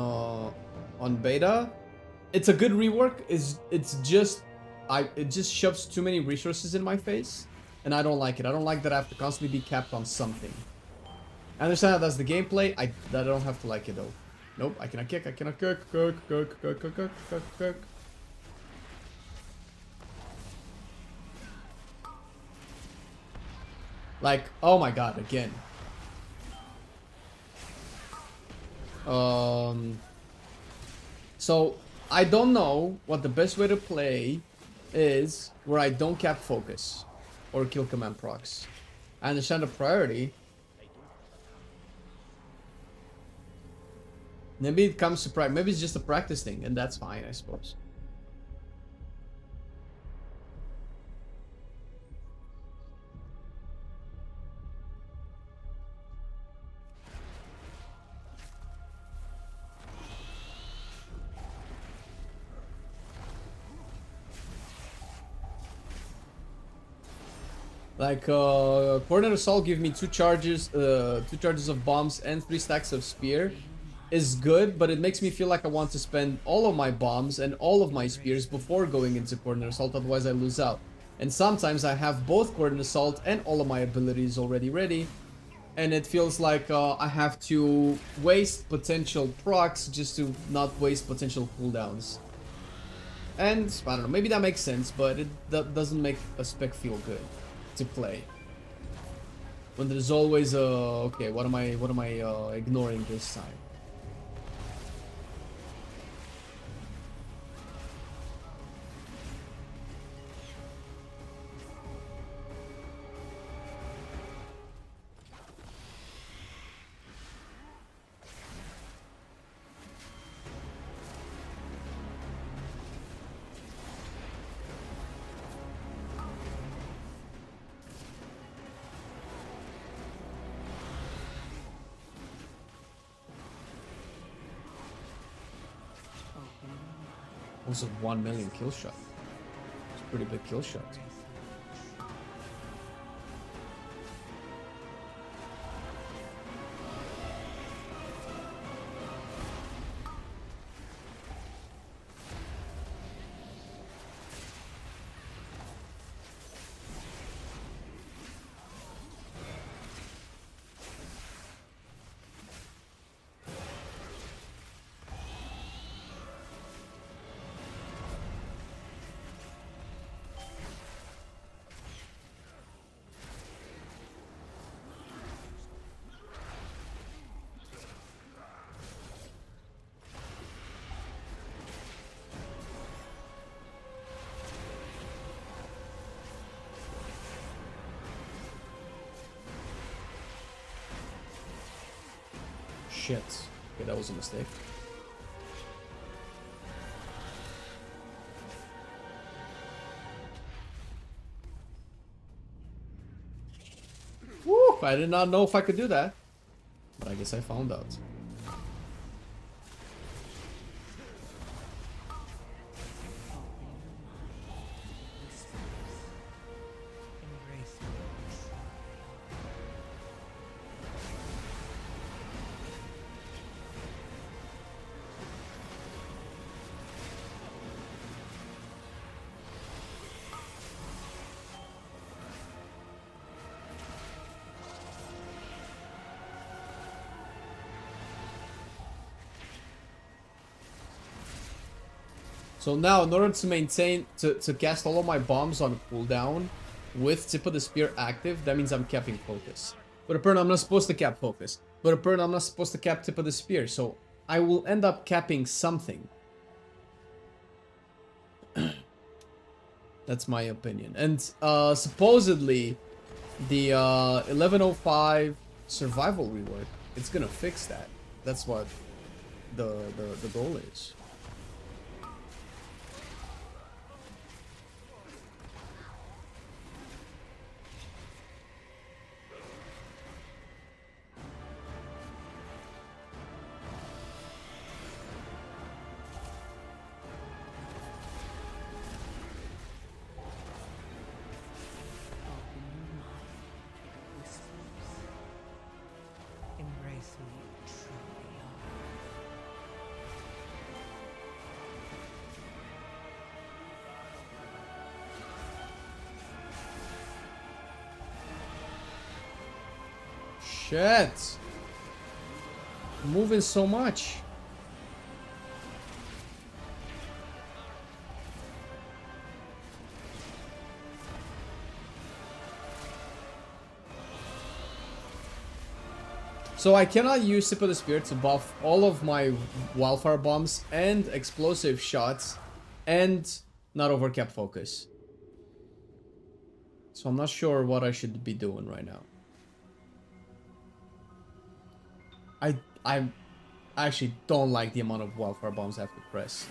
beta. It's a good rework. It just shoves too many resources in my face, and I don't like it. I don't like that I have to constantly be capped on something. I understand that that's the gameplay. I don't have to like it though. Nope, I cannot kick. I cannot cook. Like, oh my god, again. So I don't know what the best way to play is where I don't cap focus or kill command procs. I understand the priority. Maybe it comes to practice. Maybe it's just a practice thing, and that's fine, I suppose. Like, Coordinate Assault give me 2 charges of bombs and 3 stacks of spear is good, but it makes me feel like I want to spend all of my bombs and all of my spears before going into Coordinate Assault, otherwise I lose out. And sometimes I have both Coordinate Assault and all of my abilities already ready, and it feels like I have to waste potential procs just to not waste potential cooldowns. And, I don't know, maybe that makes sense, but that doesn't make a spec feel good to play when there's always okay, what am I ignoring this time? Also 1 million kill shot. It's a pretty big kill shot. Shit. Okay, that was a mistake. Woo! I did not know if I could do that. But I guess I found out. So now, in order to maintain, to cast all of my bombs on cooldown with Tip of the Spear active, that means I'm capping focus. But apparently I'm not supposed to cap focus. But apparently I'm not supposed to cap Tip of the Spear, so I will end up capping something. That's my opinion. And supposedly, the 1105 survival rework, it's gonna fix that. That's what the goal is. Shit. Moving so much. So I cannot use Sip of the Spirit to buff all of my wildfire bombs and explosive shots and not overcap focus. So I'm not sure what I should be doing right now. I actually don't like the amount of wildfire bombs I have to press,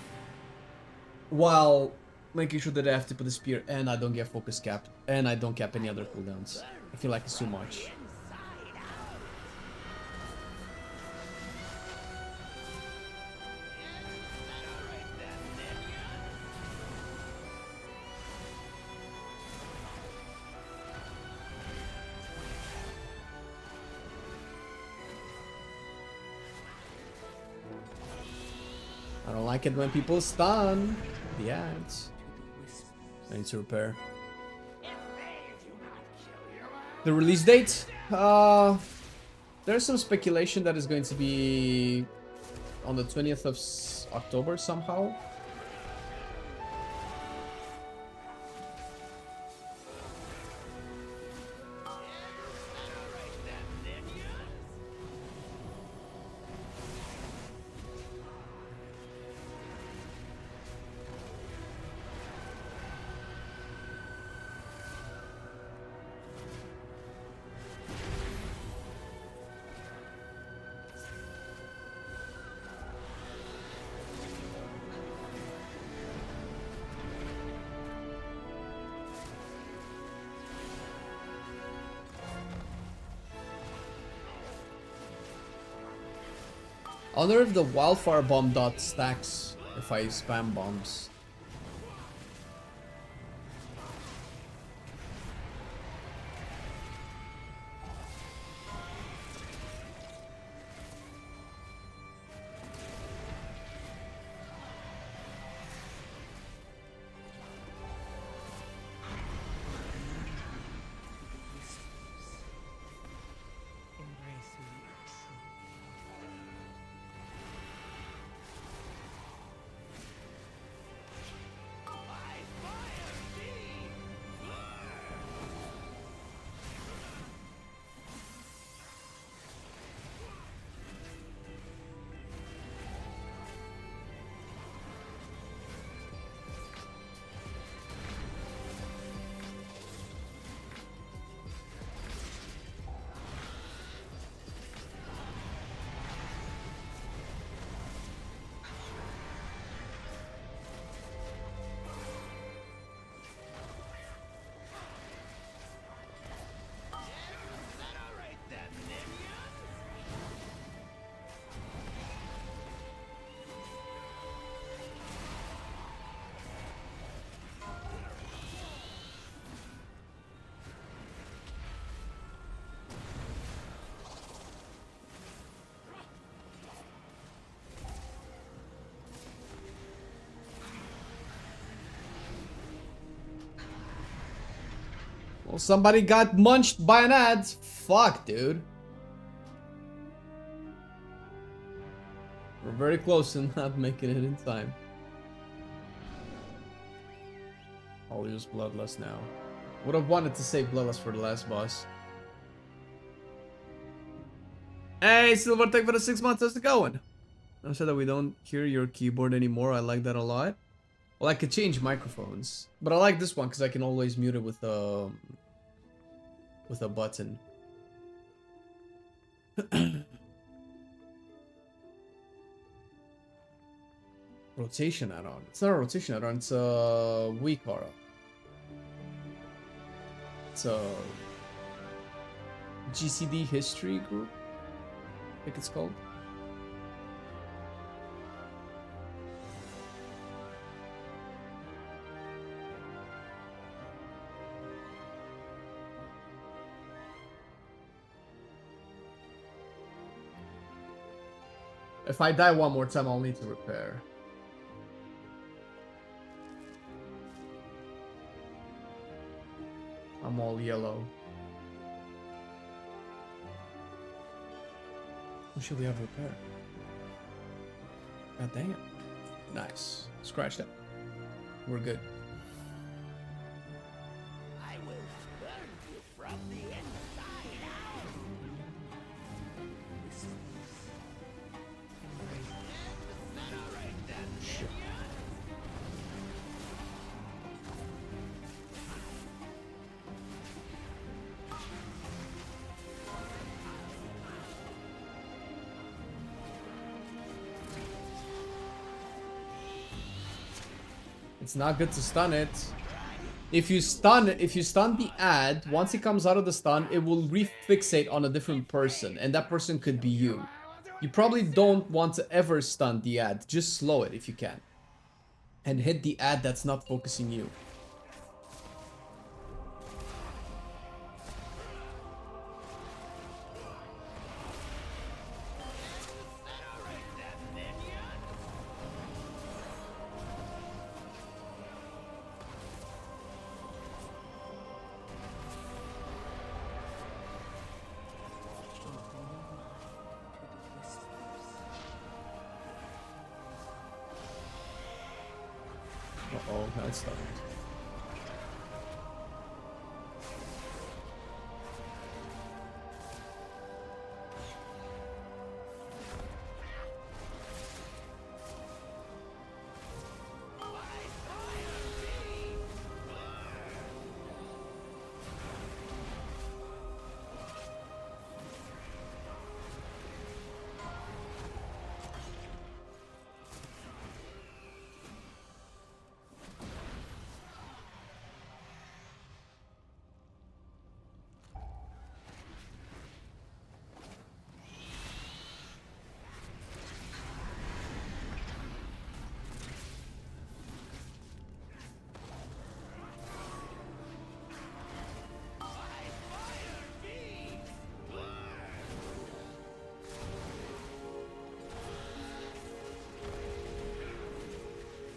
while making sure that I have to put the spear and I don't get focus capped and I don't cap any other cooldowns. I feel like it's too much. I don't like it when people stun the ads. I need to repair. The release date? There's some speculation that is going to be on the 20th of October somehow. I wonder if the wildfire bomb dot stacks if I spam bombs. Well, somebody got munched by an ad. Fuck, dude. We're very close to not making it in time. I'll use Bloodlust now. Would have wanted to save Bloodlust for the last boss. Hey, Silver, thank for the 6 months. How's it going? I said that we don't hear your keyboard anymore. I like that a lot. Well, I could change microphones, but I like this one because I can always mute it with a button. Rotation add-on. It's not a rotation add-on. It's a weak aura. It's a GCD history group, I think it's called. If I die one more time, I'll need to repair. I'm all yellow. What should we have repair? God damn. Nice. Scratch that. We're good. I will burn you from the inside out. It's not good to stun it. If you stun the ad, once it comes out of the stun, it will refixate on a different person, and that person could be you. You probably don't want to ever stun the ad. Just slow it if you can. And hit the ad that's not focusing you. Uh-oh, that's stunned.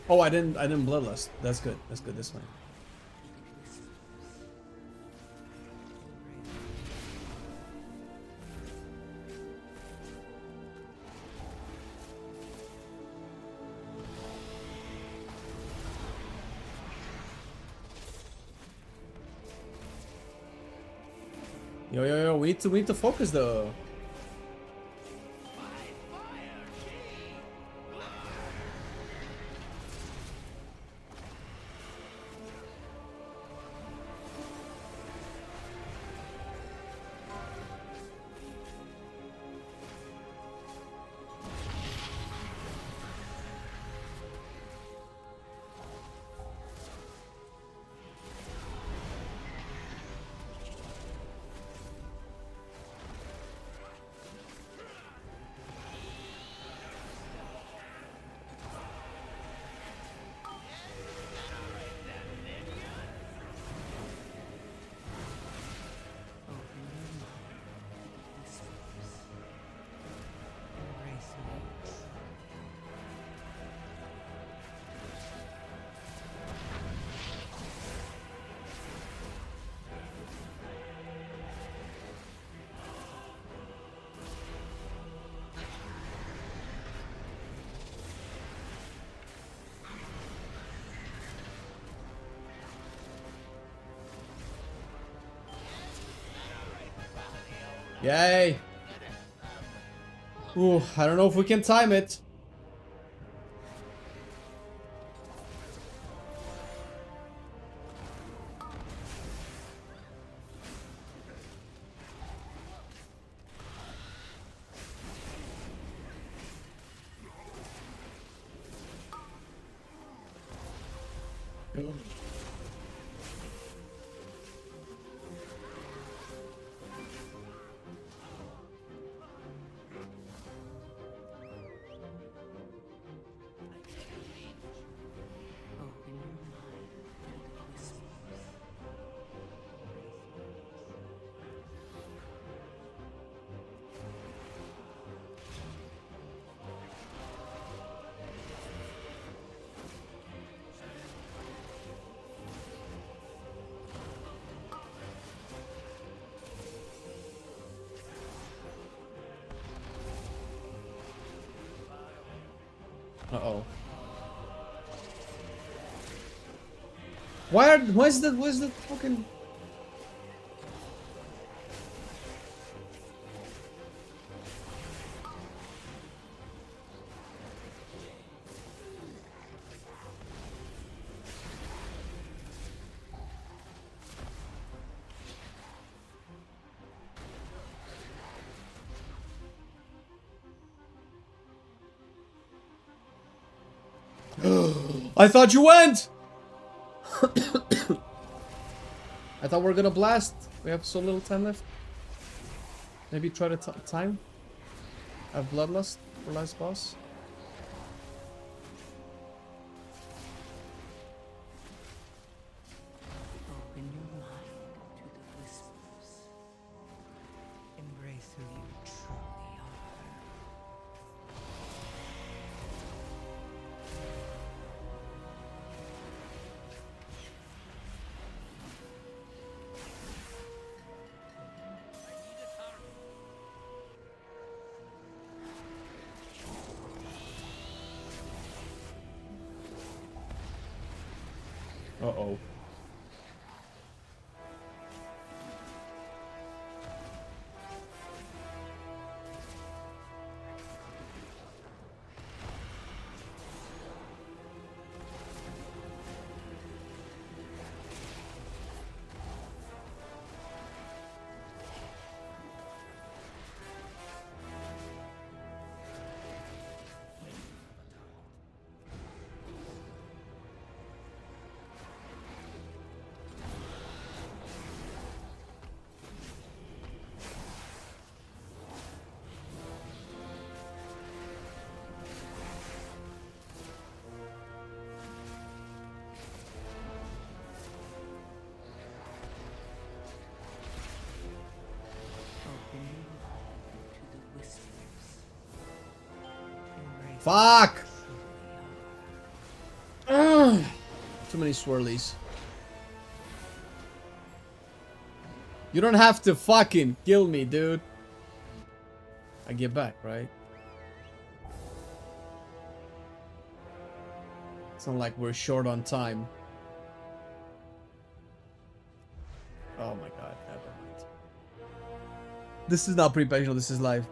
Oh, I didn't bloodlust. That's good. That's good this way. Yo, we need to focus though. Yay! Ooh, I don't know if we can time it. Uh-oh. Where's the fucking... I thought you went! I thought we were gonna blast. We have so little time left. Maybe try to time. Have bloodlust for last boss. Open your mind to the whispers. Embrace who you truly are. Uh-oh. Open your mind to the whispers. Embrace Fuck! who you truly are. Too many swirlies. You don't have to fucking kill me, dude. I get back, right? It's not like we're short on time. Oh my god, never mind. This is not pre-professional, this is live.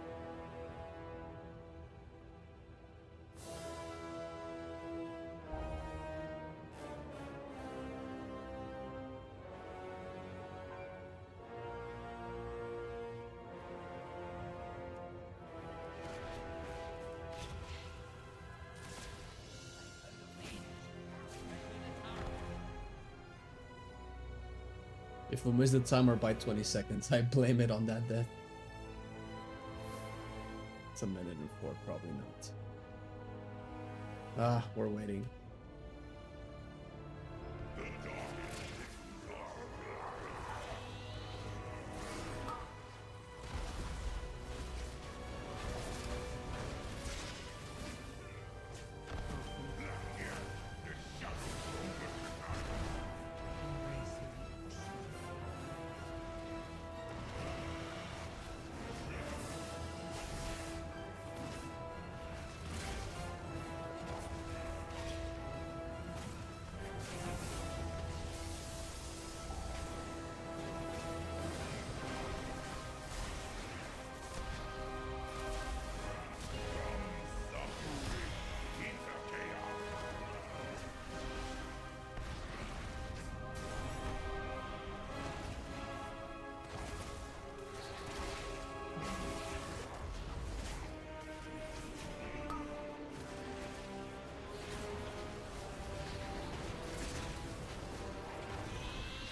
If we miss the timer by 20 seconds, I blame it on that death. It's a minute and 4, probably not. Ah, we're waiting. Embrace who you truly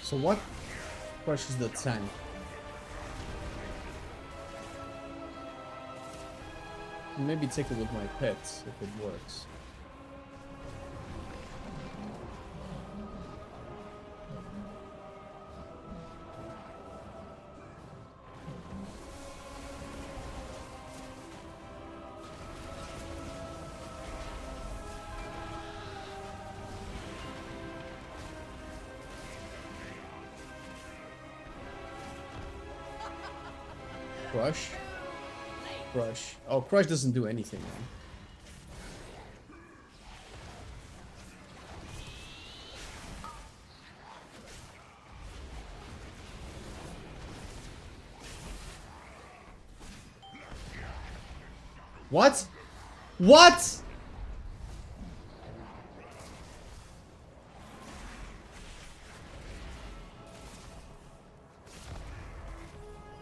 So what crushes the tank? Maybe take it with my pets if it works. Crush? Crush. Oh, Crush doesn't do anything, man. What? What?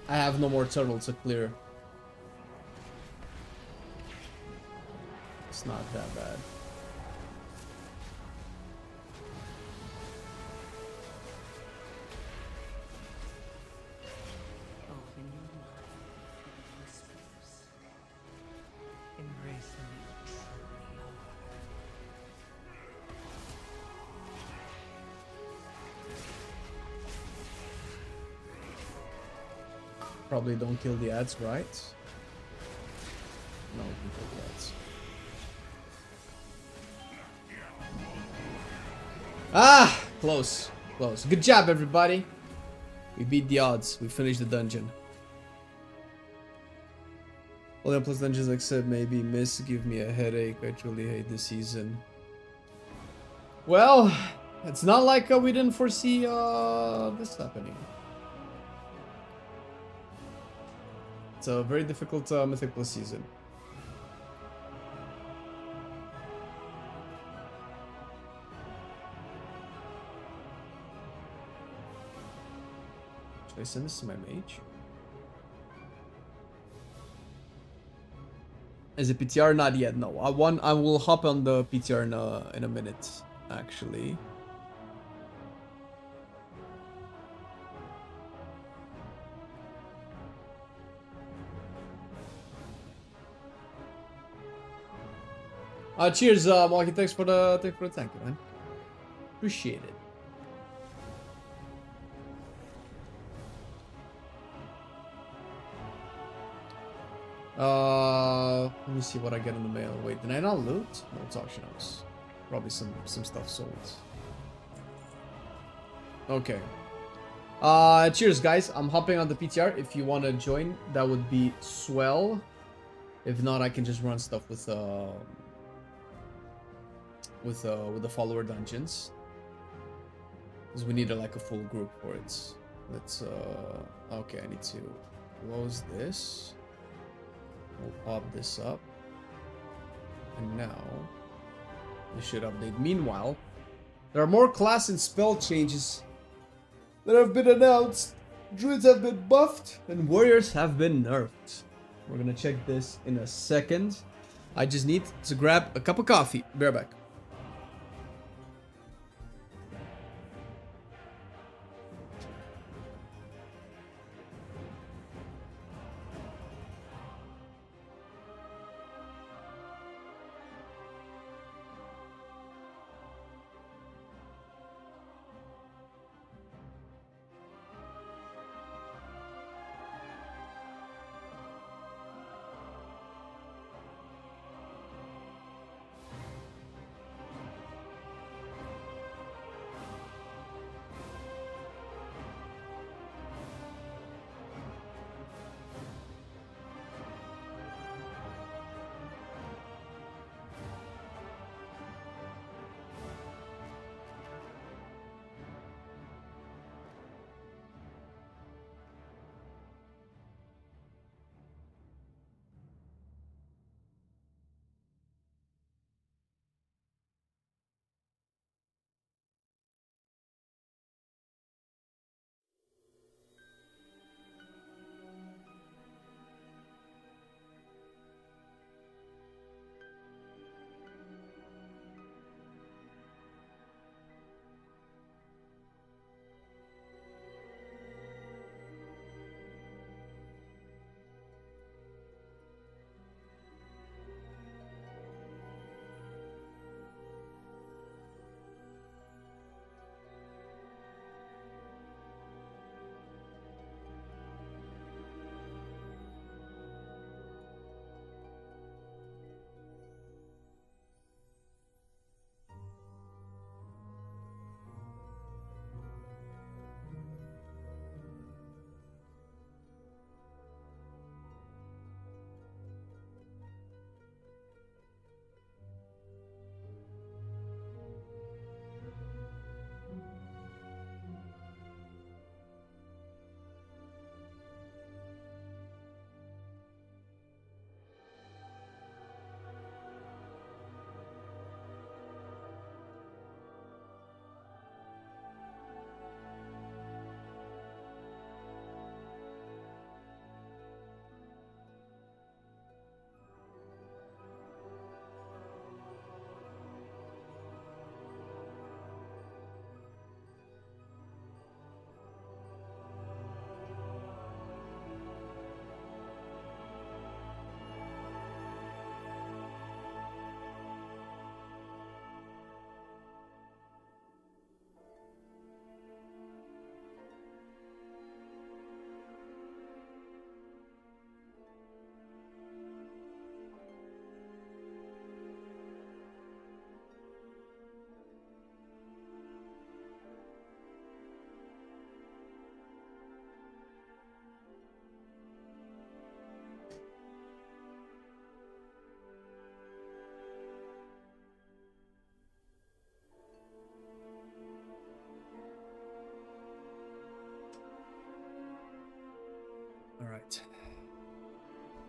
I have no more turtles to clear. It's not that bad. Probably don't kill the ads, right? No, we can kill the ads. Ah! Close. Close. Good job, everybody. We beat the odds. We finished the dungeon. All the plus dungeons except maybe miss give me a headache. I truly hate this season. Well, it's not like we didn't foresee this happening. It's a very difficult Mythic Plus season. Should I send this to my mage? Is it PTR? Not yet, no. I will hop on the PTR in a minute, actually. Cheers, Malky. Thanks for the thank you, man. Appreciate it. Let me see what I get in the mail. Wait, did I not loot? No, it's auction house. Probably some stuff sold. Okay. Cheers, guys. I'm hopping on the PTR. If you want to join, that would be swell. If not, I can just run stuff with the follower dungeons, because we need like a full group for it. Let's okay, I need to close this. We'll pop this up, and now this should update. Meanwhile, there are more class and spell changes that have been announced. Druids have been buffed and warriors have been nerfed. We're gonna check this in a second. I just need to grab a cup of coffee. Be right back.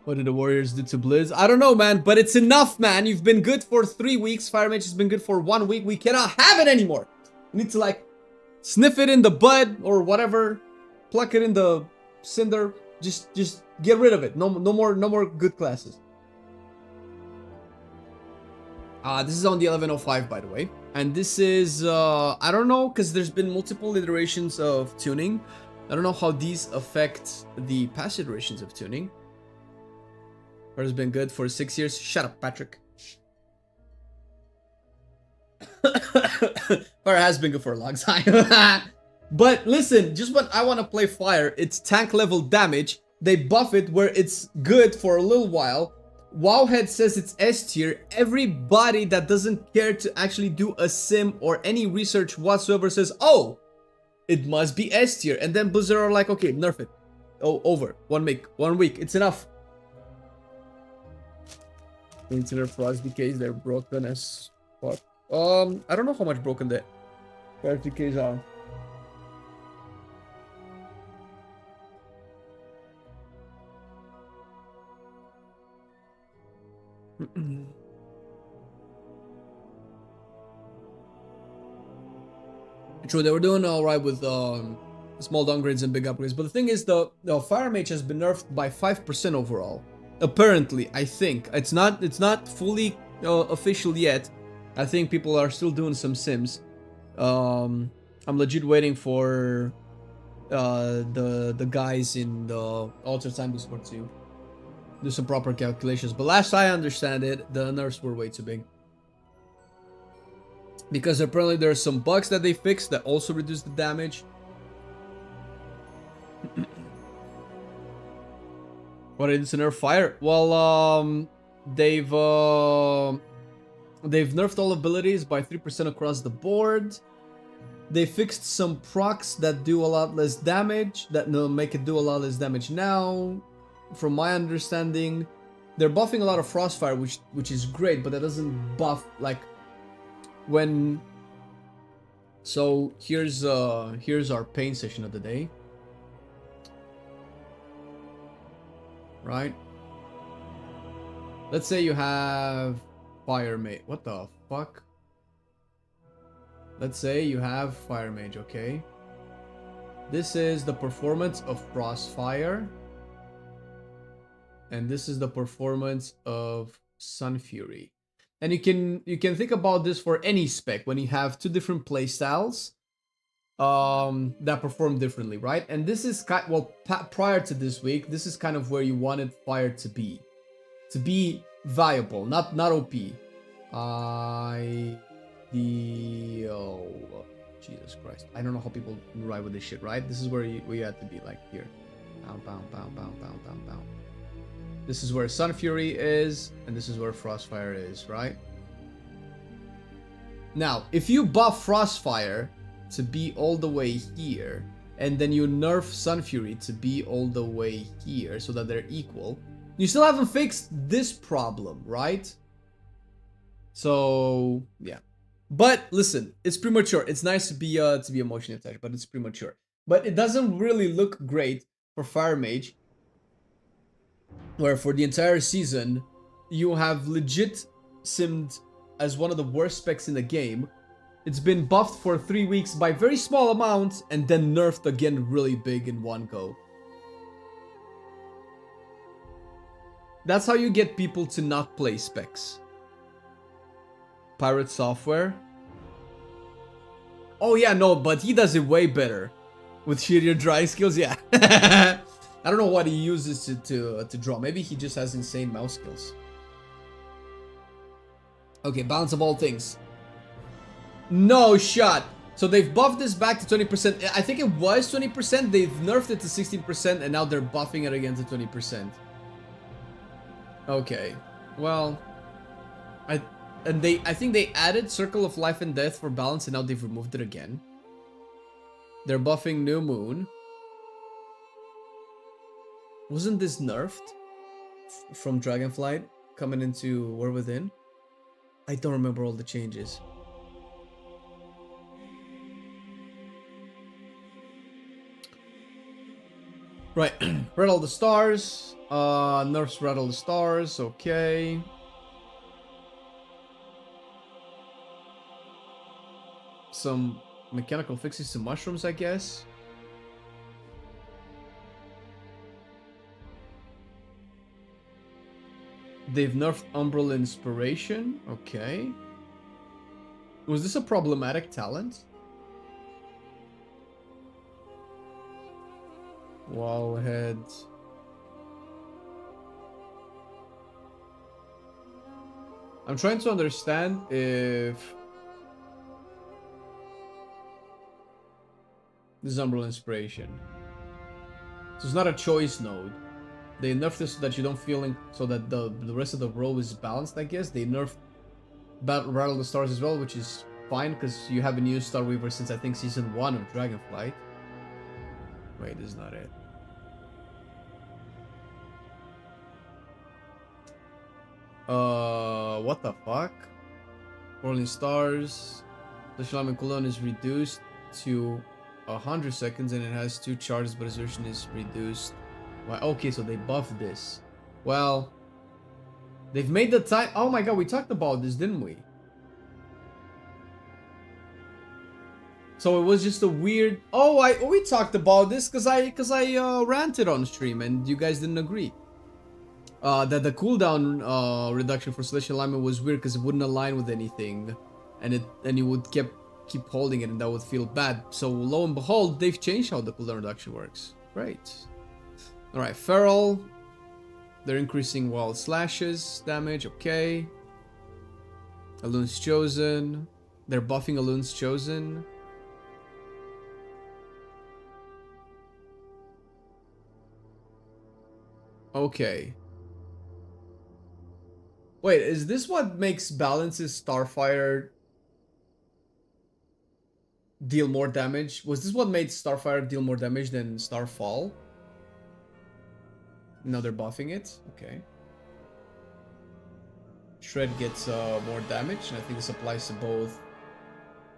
What did the Warriors do to Blizz? I don't know, man, but it's enough, man. You've been good for 3 weeks. Fire Mage has been good for 1 week. We cannot have it anymore. We need to, like, sniff it in the bud or whatever. Pluck it in the cinder. Just get rid of it. No more good classes. This is on the 1105, by the way. And this is, I don't know, because there's been multiple iterations of tuning. I don't know how these affect the past iterations of tuning. Fire has been good for 6 years. Shut up, Patrick. Fire has been good for a long time. But listen, just when I want to play Fire, it's tank level damage. They buff it where it's good for a little while. Wowhead says it's S tier. Everybody that doesn't care to actually do a sim or any research whatsoever says, oh, it must be S tier. And then Blizzard are like, okay, nerf it. Oh, over. 1 week. 1 week. It's enough. Consider frost decays, they're broken as fuck. I don't know how much broken the frost decays are. True, they were doing alright with small downgrades and big upgrades, but the thing is, the Fire Mage has been nerfed by 5% overall. Apparently, I think it's not fully official yet. I think people are still doing some sims. I'm legit waiting for the guys in the Alter Time Discord to do some proper calculations. But last I understand it, the nerfs were way too big. Because apparently there are some bugs that they fixed that also reduce the damage. What is to nerf Fire? Well, they've nerfed all abilities by 3% across the board. They fixed some procs that do a lot less damage, that make it do a lot less damage now. From my understanding, they're buffing a lot of Frostfire, which is great, but that doesn't buff like when. So here's our pain session of the day. Right? Let's say you have Fire Mage. What the fuck? Let's say you have Fire Mage, okay? This is the performance of Frostfire. And this is the performance of Sun Fury. And you can think about this for any spec when you have two different playstyles that perform differently, right? And this is prior to this week, this is kind of where you wanted Fire to be viable, not OP. Jesus Christ, I don't know how people ride with this shit, right? This is where you had to be, like here, pound, pound, pound, pound, pound, pound, pound. This is where Sun Fury is, and this is where Frostfire is, right? Now, if you buff Frostfire to be all the way here, and then you nerf Sun Fury to be all the way here, so that they're equal, you still haven't fixed this problem, right? So, yeah. But listen, it's premature. It's nice to be emotionally attached, but it's premature. But it doesn't really look great for Fire Mage, where for the entire season, you have legit simmed as one of the worst specs in the game. It's been buffed for 3 weeks by very small amounts, and then nerfed again really big in one go. That's how you get people to not play specs. Pirate Software. Oh yeah, no, but he does it way better. With shittier drawing skills, yeah. I don't know what he uses to draw. Maybe he just has insane mouse skills. Okay, balance of all things. No shot. So they've buffed this back to 20%. I think it was 20%. They've nerfed it to 16%, and now they're buffing it again to 20%. Okay. Well, I think they added Circle of Life and Death for balance, and now they've removed it again. They're buffing New Moon. Wasn't this nerfed from Dragonflight coming into War Within? I don't remember all the changes. Right, read all the stars. Nerfs Rattle the Stars, okay. Some mechanical fixes to mushrooms, I guess. They've nerfed Umbral Inspiration, okay. Was this a problematic talent? Wowhead. I'm trying to understand if this is Umbral Inspiration. So it's not a choice node. They nerfed this so that you don't feel so that the rest of the row is balanced, I guess. They nerfed Rattle the Stars as well, which is fine because you haven't used Star Weaver since I think season 1 of Dragonflight. Wait, this is not it. What the fuck? Rolling Stars. The Shaman cooldown is reduced to 100 seconds and it has 2 charges, but exertion is reduced. Why? Okay, so they buffed this. Well, they've made the time. Oh my god, we talked about this, didn't we? So it was just a weird. Oh, we talked about this because I ranted on stream and you guys didn't agree. That the cooldown reduction for Celestial Alignment was weird because it wouldn't align with anything, and you would keep holding it and that would feel bad. So lo and behold, they've changed how the cooldown reduction works. Great. All right, Feral. They're increasing wild slashes damage. Okay. Alun's Chosen. They're buffing Alun's Chosen. Okay. Wait, is this what makes Balance's Starfire deal more damage? Was this what made Starfire deal more damage than Starfall? No, they're buffing it. Okay. Shred gets more damage, and I think this applies to both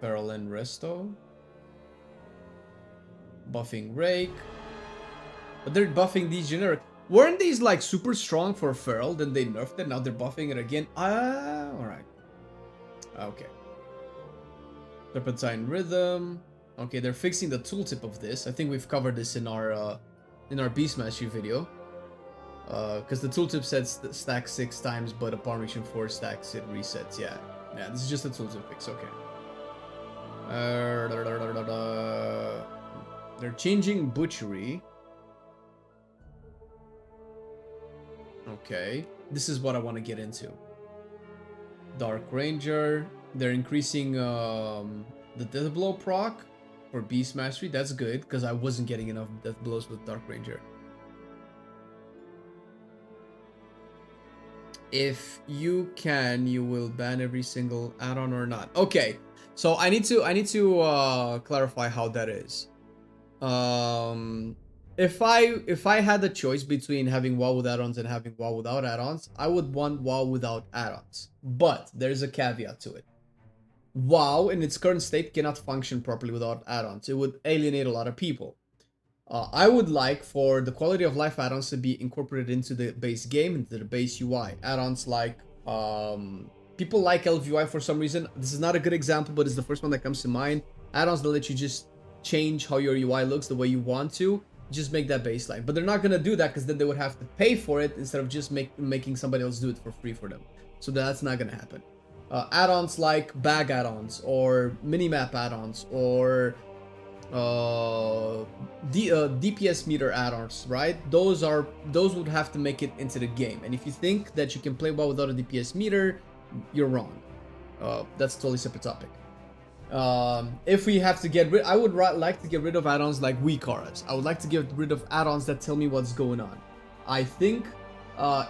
Feral and Resto. Buffing Rake. But they're buffing these generic. Weren't these like super strong for Feral? Then they nerfed it. Now they're buffing it again. Ah, alright. Okay. Serpentine Rhythm. Okay, they're fixing the tooltip of this. I think we've covered this in our Beast Mastery video. Because the tooltip sets stack 6 times, but upon reaching 4 stacks, it resets. Yeah, this is just a tooltip fix. Okay. They're changing Butchery. Okay, this is what I want to get into. Dark Ranger. They're increasing the Death Blow proc for Beast Mastery. That's good, because I wasn't getting enough Death Blows with Dark Ranger. If you can, you will ban every single add-on or not. Okay, so I need to clarify how that is. If I had the choice between having WoW with add-ons and having WoW without add-ons, I would want WoW without add-ons. But there's a caveat to it. WoW in its current state cannot function properly without add-ons. It would alienate a lot of people. I would like for the quality of life add-ons to be incorporated into the base game, into the base UI. Add-ons like, people like LVUI for some reason. This is not a good example, but it's the first one that comes to mind. Add-ons that let you just change how your UI looks the way you want to. Just make that baseline. But they're not going to do that because then they would have to pay for it instead of just making somebody else do it for free for them. So that's not going to happen. Add-ons like bag add-ons or minimap add-ons or DPS meter add-ons, right? Those would have to make it into the game. And if you think that you can play well without a DPS meter, you're wrong. That's a totally separate topic. If we have to get rid, I would like to get rid of add-ons like weak auras. I would like to get rid of add-ons that tell me what's going on. I think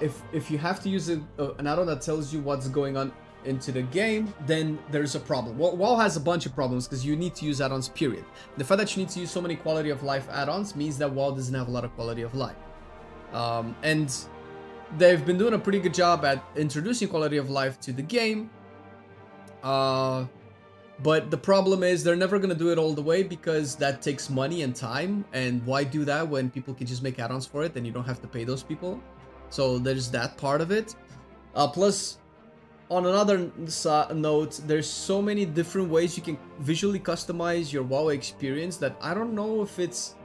if you have to use an add-on that tells you what's going on into the game, then there's a problem. Well, WoW has a bunch of problems because you need to use add-ons, period. The fact that you need to use so many quality of life add-ons means that WoW doesn't have a lot of quality of life. And they've been doing a pretty good job at introducing quality of life to the game. But the problem is they're never going to do it all the way because that takes money and time. And why do that when people can just make add-ons for it and you don't have to pay those people? So there's that part of it. Plus, on another note, there's so many different ways you can visually customize your WoW experience that I don't know if it's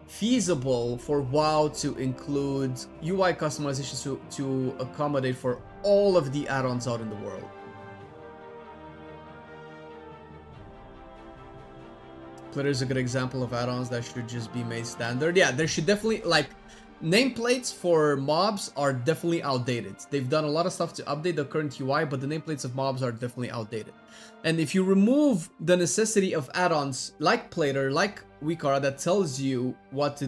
feasible for WoW to include UI customizations to accommodate for all of the add-ons out in the world. Glitter is a good example of add-ons that should just be made standard. Yeah, there should definitely, like, nameplates for mobs are definitely outdated. They've done a lot of stuff to update the current UI, but the nameplates of mobs are definitely outdated. And if you remove the necessity of add-ons like Plater, like Wikara, that tells you what's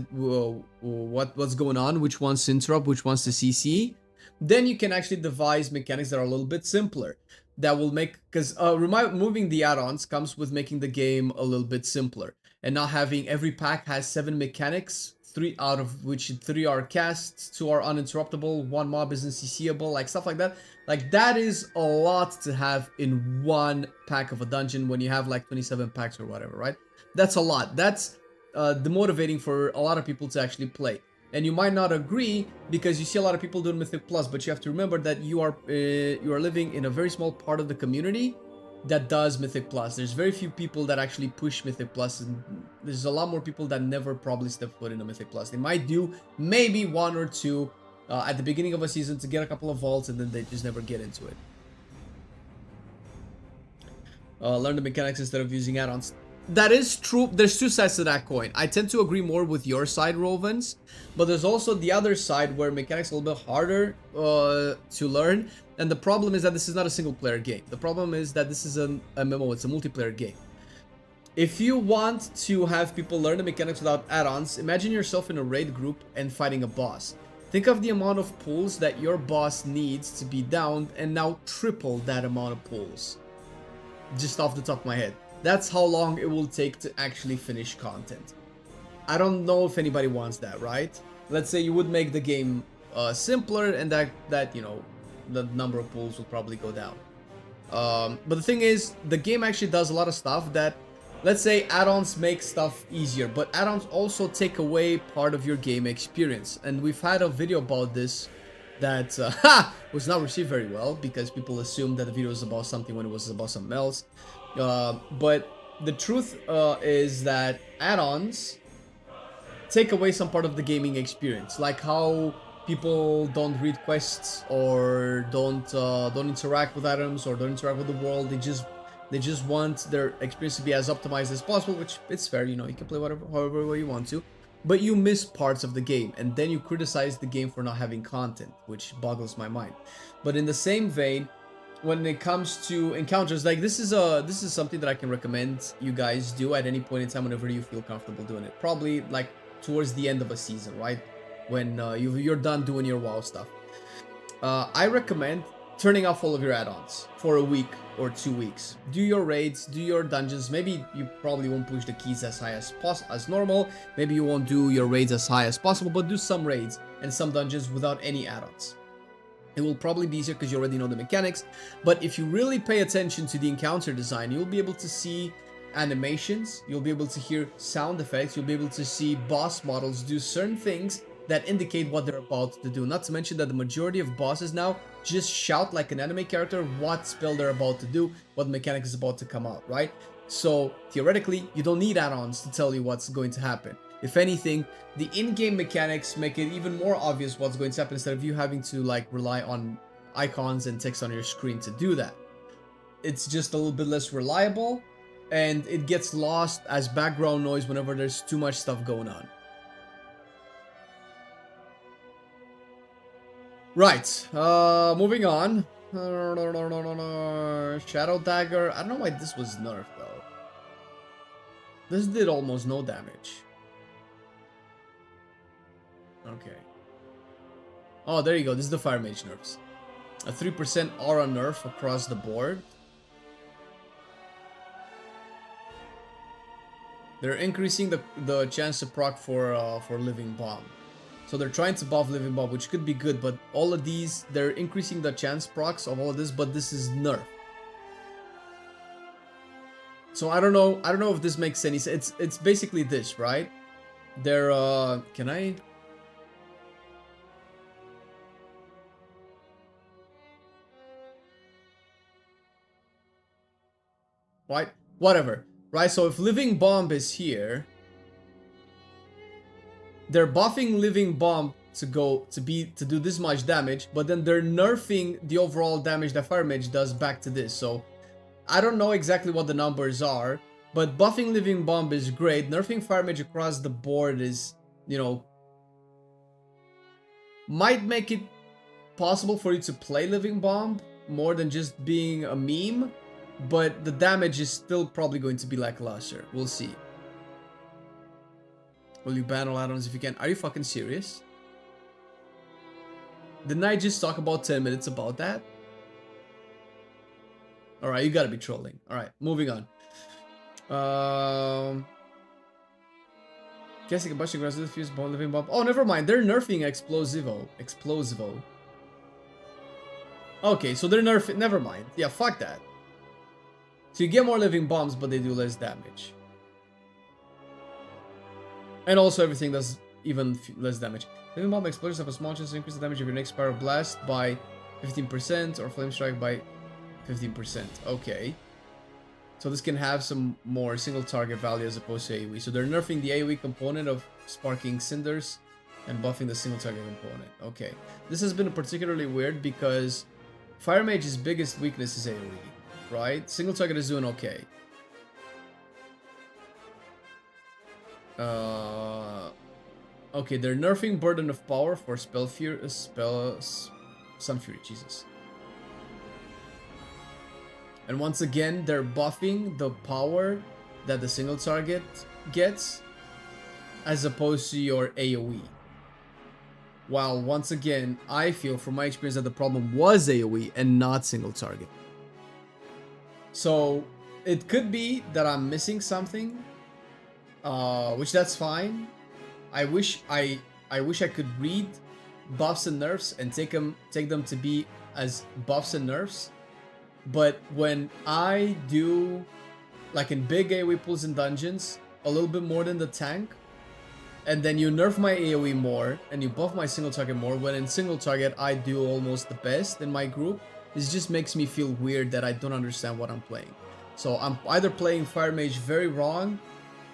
going on, which ones to interrupt, which ones to CC, then you can actually devise mechanics that are a little bit simpler. That will make, because removing the add-ons comes with making the game a little bit simpler. And not having every pack has 7 mechanics, 3 out of which 3 are casts, 2 are uninterruptible, 1 mob isn't CCable, like stuff like that. Like, that is a lot to have in one pack of a dungeon when you have like 27 packs or whatever, right? That's a lot. That's demotivating for a lot of people to actually play. And you might not agree because you see a lot of people doing Mythic Plus, but you have to remember that you are living in a very small part of the community that does Mythic Plus. There's very few people that actually push Mythic Plus, and there's a lot more people that never probably step foot in a Mythic Plus. They might do maybe 1 or 2 at the beginning of a season to get a couple of vaults, and then they just never get into it. Learn the mechanics instead of using add-ons. That is true. There's 2 sides to that coin. I tend to agree more with your side, Rovens, but there's also the other side where mechanics are a little bit harder to learn. And the problem is that this is not a single player game. The problem is that this is an MMO, it's a multiplayer game. If you want to have people learn the mechanics without add-ons, imagine yourself in a raid group and fighting a boss. Think of the amount of pulls that your boss needs to be downed, and now triple that amount of pulls. Just off the top of my head. That's how long it will take to actually finish content. I don't know if anybody wants that, right? Let's say you would make the game simpler, and that you know, the number of pulls will probably go down. But the thing is, the game actually does a lot of stuff that, let's say, add-ons make stuff easier, but add-ons also take away part of your game experience. And we've had a video about this that was not received very well because people assumed that the video was about something when it was about something else. But the truth is that add-ons take away some part of the gaming experience, like how people don't read quests or don't interact with items or don't interact with the world. They just want their experience to be as optimized as possible, which it's fair, you know, you can play however way you want to, but you miss parts of the game, and then you criticize the game for not having content, which boggles my mind. But in the same vein, when it comes to encounters, like this is something that I can recommend you guys do at any point in time whenever you feel comfortable doing it. Probably like towards the end of a season, right? When you're done doing your WoW stuff. I recommend turning off all of your add-ons for a week or 2 weeks. Do your raids, do your dungeons. Maybe you probably won't push the keys as high as normal. Maybe you won't do your raids as high as possible, but do some raids and some dungeons without any add-ons. It will probably be easier because you already know the mechanics. But if you really pay attention to the encounter design, you'll be able to see animations, you'll be able to hear sound effects, you'll be able to see boss models do certain things that indicate what they're about to do. Not to mention that the majority of bosses now just shout like an anime character what spell they're about to do, what mechanic is about to come out, right? So theoretically, you don't need add-ons to tell you what's going to happen. If anything, the in-game mechanics make it even more obvious what's going to happen instead of you having to like rely on icons and text on your screen to do that. It's just a little bit less reliable, and it gets lost as background noise whenever there's too much stuff going on. Right, moving on. Shadow Dagger. I don't know why this was nerfed though. This did almost no damage. Okay. Oh, there you go. This is the Fire Mage nerfs. A 3% aura nerf across the board. They're increasing the chance to proc for Living Bomb. So they're trying to buff Living Bomb, which could be good, but all of these, they're increasing the chance procs of all of this, but this is nerf. So I don't know if this makes any sense. It's basically this, right? They're can I right? Whatever, right? So if Living Bomb is here, they're buffing Living Bomb to do this much damage, but then they're nerfing the overall damage that Fire Mage does back to this. So I don't know exactly what the numbers are, but buffing Living Bomb is great. Nerfing Fire Mage across the board is, you know, might make it possible for you to play Living Bomb more than just being a meme, but the damage is still probably going to be lackluster. We'll see. Will you ban all add-ons if you can? Are you fucking serious? Didn't I just talk about 10 minutes about that? Alright, you gotta be trolling. Alright, moving on. Guessing a bunch of aggressive fuse bomb, Living Bomb. Oh, never mind. They're nerfing Explosivo. Okay, so they're nerfing. Never mind. Yeah, fuck that. So you get more Living Bombs, but they do less damage. And also everything does even less damage. Living Bomb explosions have a small chance to increase the damage of your next Pyro Blast by 15% or Flame Strike by 15%. Okay. So this can have some more single target value as opposed to AoE. So they're nerfing the AoE component of Sparking Cinders and buffing the single target component. Okay. This has been particularly weird because Fire Mage's biggest weakness is AoE, right? Single target is doing okay. Okay, they're nerfing Burden of Power for Sun Fury, Jesus. And once again, they're buffing the power that the single target gets as opposed to your AoE. While once again, I feel from my experience that the problem was AoE and not single target. So it could be that I'm missing something, which that's fine. I wish I could read buffs and nerfs and take them to be as buffs and nerfs. But when I do, like in big AoE pools and dungeons, a little bit more than the tank, and then you nerf my AoE more, and you buff my single target more, when in single target I do almost the best in my group, this just makes me feel weird that I don't understand what I'm playing. So I'm either playing Fire Mage very wrong,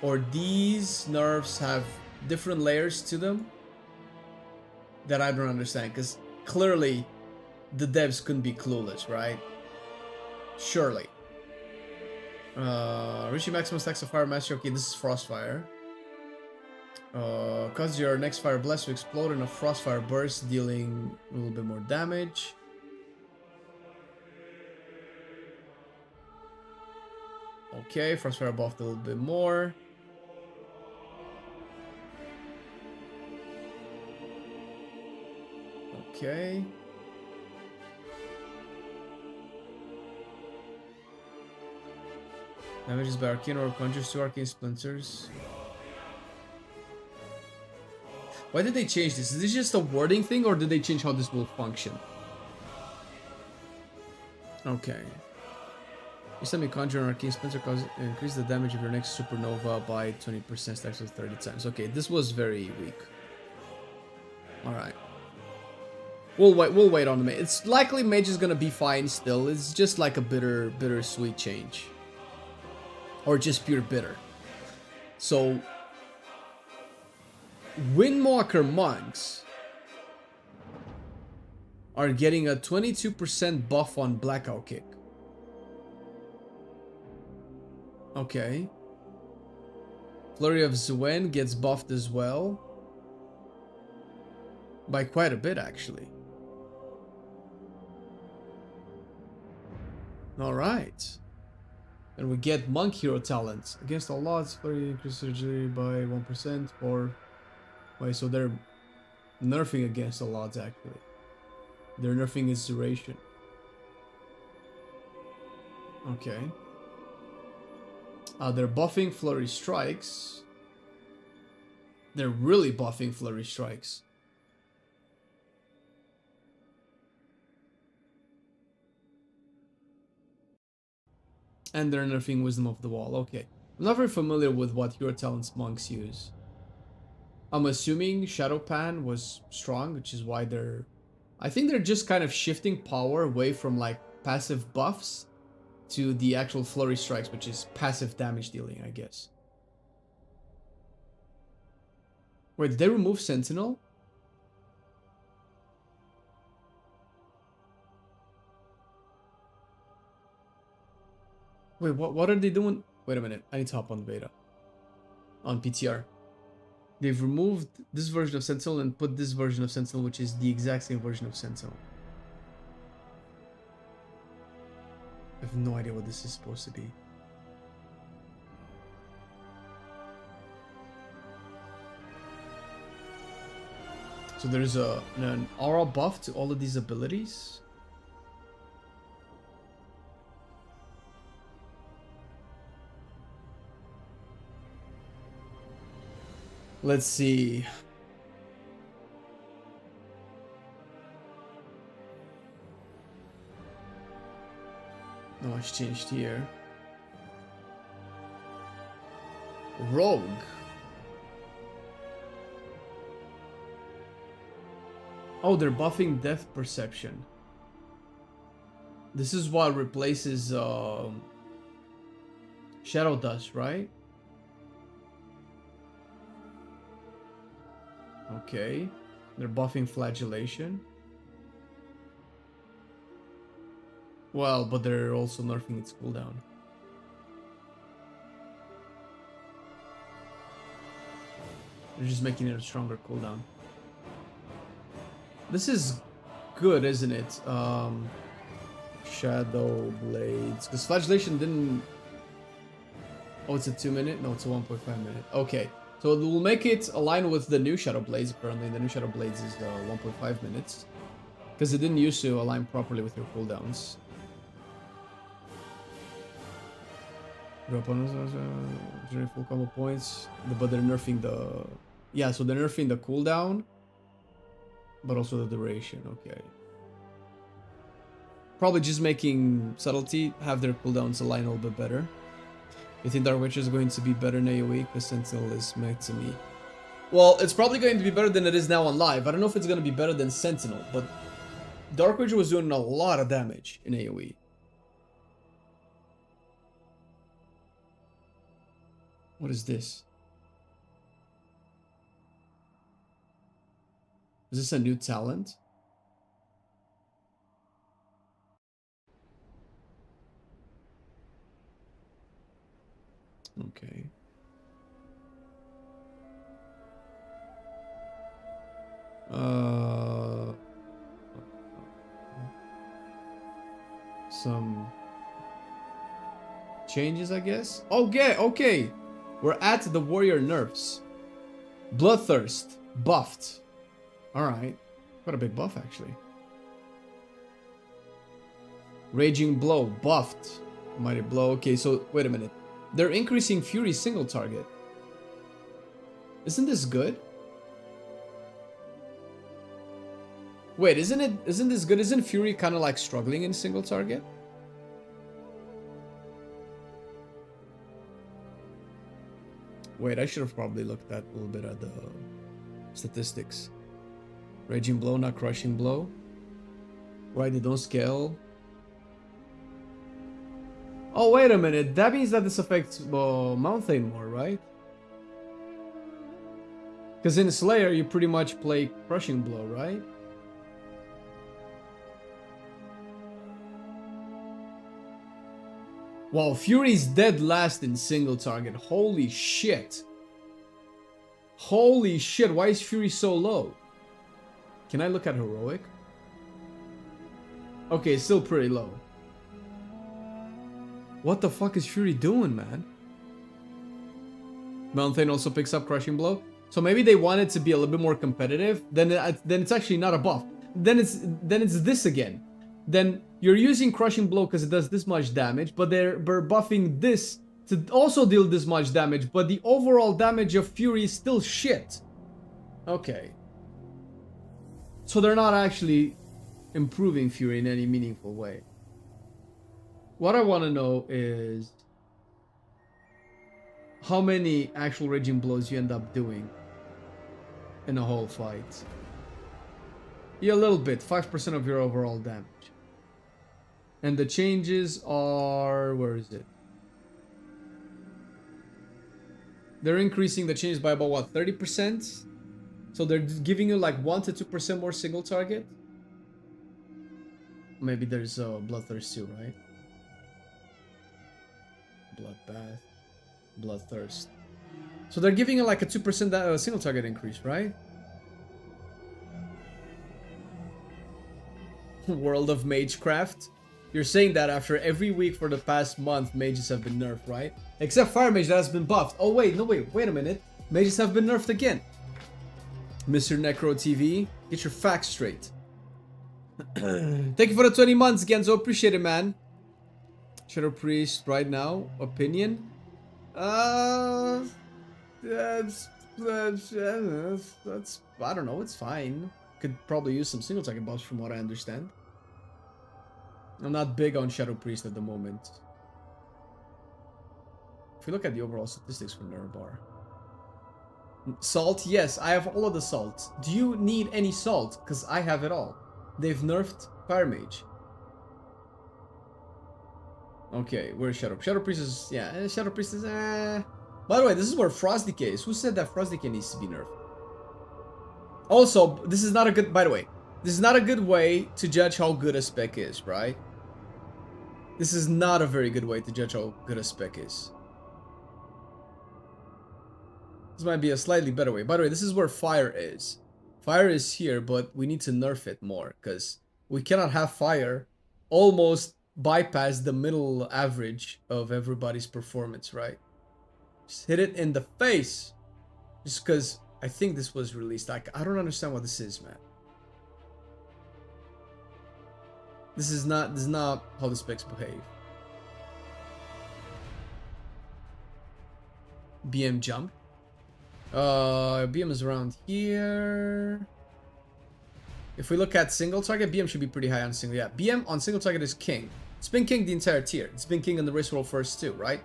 or these nerfs have different layers to them that I don't understand, because clearly the devs couldn't be clueless, right? Surely. Reaching maximum stacks of Fire Mastery. Okay, this is Frostfire. Cause your next Fire Blast to explode in a Frostfire burst, dealing a little bit more damage. Okay, Frostfire buffed a little bit more. Okay. Damages by Arcane or conjures 2 Arcane Splinters. Why did they change this? Is this just a wording thing, or did they change how this will function? Okay. You send me Conjure an Arcane Splinter, increase the damage of your next Supernova by 20%, stacks of 30 times. Okay, this was very weak. Alright. We'll wait on the mage. It's likely mage is gonna be fine still. It's just like a bittersweet change. Or just pure bitter. So Windwalker monks are getting a 22% buff on Blackout Kick. Okay. Flurry of Zuen gets buffed as well. By quite a bit, actually. Alright. And we get Monk Hero talent. Against all odds, flurry increase surgery by 1%. Or wait, so they're nerfing against all odds actually. They're nerfing its duration. Okay. They're buffing Flurry Strikes. They're really buffing Flurry Strikes. And they're nerfing Wisdom of the Wall. Okay. I'm not very familiar with what hero talents monks use. I'm assuming Shadow Pan was strong, which is why they're... I think they're just kind of shifting power away from like passive buffs to the actual flurry strikes, which is passive damage dealing, I guess. Wait, did they remove Sentinel? Wait, what are they doing? Wait a minute, I need to hop on beta. On PTR. They've removed this version of Sentinel and put this version of Sentinel, which is the exact same version of Sentinel. I have no idea what this is supposed to be. So there's an aura buff to all of these abilities. Let's see. No, it's changed here. Rogue. Oh, they're buffing depth perception. This is what replaces Shadow Dust, right? Okay. They're buffing Flagellation. Well, but they're also nerfing its cooldown. They're just making it a stronger cooldown. This is good, isn't it? Shadow Blades. Because Flagellation didn't... Oh, it's a 2-minute? No, it's a 1.5 minute. Okay. So we'll make it align with the new Shadow Blades. Apparently, the new Shadow Blades is 1.5 minutes. Because it didn't used to align properly with your cooldowns. Your opponents generate full combo points. But they're nerfing the... Yeah, so they're nerfing the cooldown. But also the duration, okay. Probably just making Subtlety have their cooldowns align a little bit better. You think Dark Witcher is going to be better in AoE? Because Sentinel is meant to me. Well, it's probably going to be better than it is now on live. I don't know if it's going to be better than Sentinel, but Dark Witcher was doing a lot of damage in AoE. What is this? Is this a new talent? Okay. Some changes, I guess. Okay, okay. We're at the warrior nerfs. Bloodthirst buffed. Alright. Quite a big buff, actually. Raging Blow buffed. Mighty Blow. Okay, so wait a minute. They're increasing Fury single target. Isn't this good? Wait, isn't this good? Isn't Fury kind of like struggling in single target? Wait, I should have probably looked at a little bit at the statistics. Raging Blow, not Crushing Blow. Right, they don't scale. Oh, wait a minute. That means that this affects Mountain more, right? Because in Slayer, you pretty much play Crushing Blow, right? Wow, Fury's dead last in single target. Holy shit. Holy shit, why is Fury so low? Can I look at Heroic? Okay, still pretty low. What the fuck is Fury doing, man? Mountain also picks up Crushing Blow. So maybe they want it to be a little bit more competitive. Then it's actually not a buff. Then it's this again. Then you're using Crushing Blow because it does this much damage, but they're buffing this to also deal this much damage, but the overall damage of Fury is still shit. Okay. So they're not actually improving Fury in any meaningful way. What I want to know is how many actual Raging Blows you end up doing in a whole fight. Yeah, a little bit. 5% of your overall damage. And the changes are... Where is it? They're increasing the changes by about, what, 30%? So they're giving you like 1 to 2% more single target? Maybe there's Bloodthirst too, right? Bloodbath. Bloodthirst. So they're giving you like a 2% single target increase, right? World of Magecraft. You're saying that after every week for the past month, mages have been nerfed, right? Except Fire Mage that has been buffed. Oh wait, no wait a minute. Mages have been nerfed again. Mr. Necro TV, get your facts straight. Thank you for the 20 months, Genzo. Appreciate it, man. Shadow Priest right now. Opinion? That's I don't know, it's fine. Could probably use some single target buffs from what I understand. I'm not big on Shadow Priest at the moment. If we look at the overall statistics for Nurbar. Salt, yes, I have all of the salt. Do you need any salt? Because I have it all. They've nerfed Fire Mage. Okay, where's Shadow? Shadow Priest is, yeah, Shadow Priest is, By the way, this is where Frost Decay is. Who said that Frost Decay needs to be nerfed? Also, this is not a good, by the way, this is not a good way to judge how good a spec is, right? This is not a very good way to judge how good a spec is. This might be a slightly better way. By the way, this is where fire is. Fire is here, but we need to nerf it more because we cannot have fire almost bypass the middle average of everybody's performance, right? Just hit it in the face. Just because I think this was released. I don't understand what this is, man. This is not how the specs behave. BM jump. BM is around here. If we look at single target, BM should be pretty high on single. Yeah, BM on single target is king. It's been king the entire tier. It's been king in the race roll first too, right?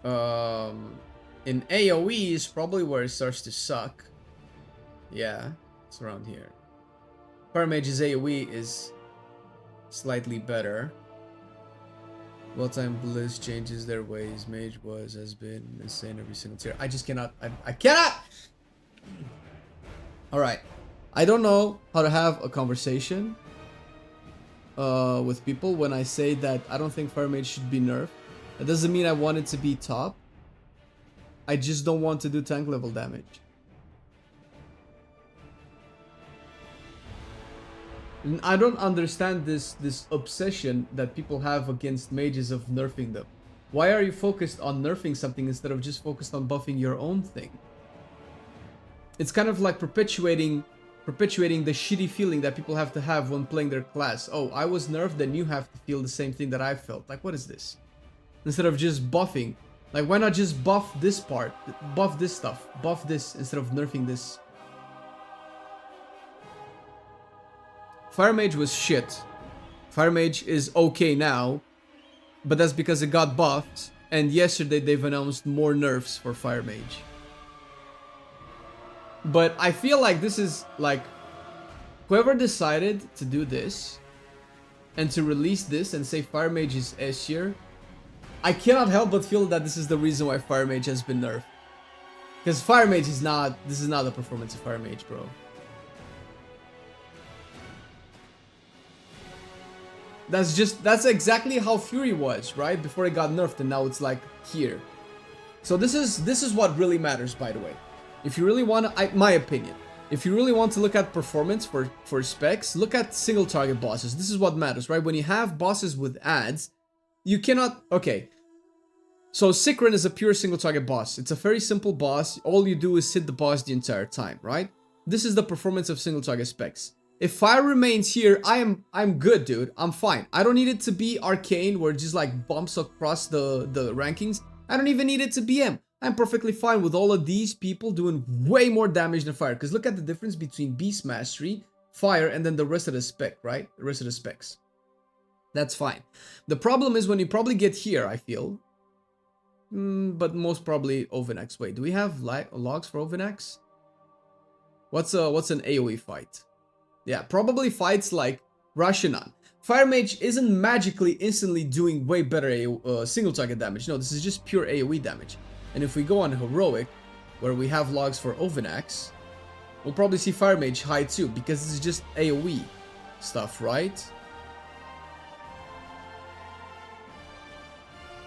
In AoE is probably where it starts to suck. Yeah, it's around here. Fire Mage's AoE is slightly better. Well-timed Blizz changes their ways. Mage has been insane every single tier. I just cannot. I cannot! Alright. I don't know how to have a conversation with people when I say that I don't think Fire Mage should be nerfed. That doesn't mean I want it to be top. I just don't want to do tank level damage. And I don't understand this obsession that people have against mages of nerfing them. Why are you focused on nerfing something instead of just focused on buffing your own thing? It's kind of like perpetuating the shitty feeling that people have to have when playing their class. Oh, I was nerfed, then you have to feel the same thing that I felt. Like, what is this? Instead of just buffing. Like, why not just buff this part? Buff this stuff. Buff this instead of nerfing this. Fire Mage was shit. Fire Mage is okay now. But that's because it got buffed. And yesterday they've announced more nerfs for Fire Mage. But I feel like this is like... Whoever decided to do this and to release this and say Fire Mage is S tier, I cannot help but feel that this is the reason why Fire Mage has been nerfed. Because Fire Mage is not... This is not the performance of Fire Mage, bro. That's exactly how Fury was, right? Before it got nerfed and now it's like here. So this is what really matters, by the way. If you really want to, my opinion, if you really want to look at performance for specs, look at single target bosses. This is what matters, right? When you have bosses with ads, you cannot, okay. So Sikrin is a pure single target boss. It's a very simple boss. All you do is hit the boss the entire time, right? This is the performance of single target specs. If fire remains here, I'm good, dude. I'm fine. I don't need it to be arcane where it just like bumps across the rankings. I don't even need it to BM. I'm perfectly fine with all of these people doing way more damage than fire. Because look at the difference between Beast Mastery, fire, and then the rest of the spec, right? The rest of the specs. That's fine. The problem is when you probably get here, I feel. But most probably Ovenax. Wait, do we have logs for Ovenax? What's an AoE fight? Yeah, probably fights like Rashinan. Fire Mage isn't magically instantly doing way better single target damage. No, this is just pure AoE damage. And if we go on Heroic, where we have logs for Ovinax, we'll probably see Fire Mage high too, because this is just AoE stuff, right?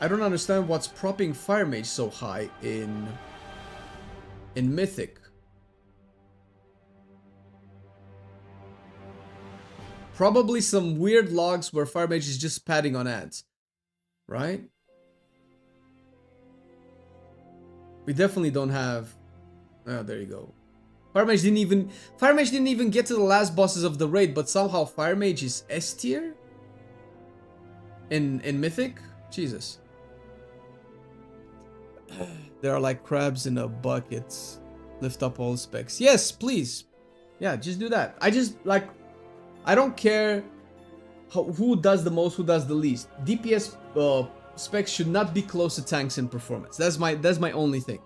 I don't understand what's propping Fire Mage so high in Mythic. Probably some weird logs where Fire Mage is just padding on ads, right? We definitely don't have. Oh, there you go. Fire Mage didn't even get to the last bosses of the raid, but somehow Fire Mage is S tier in Mythic. Jesus. There are like crabs in a bucket. Lift up all specs. Yes, please. Yeah, just do that. I don't care who does the most, who does the least. DPS specs should not be close to tanks in performance. That's my only thing.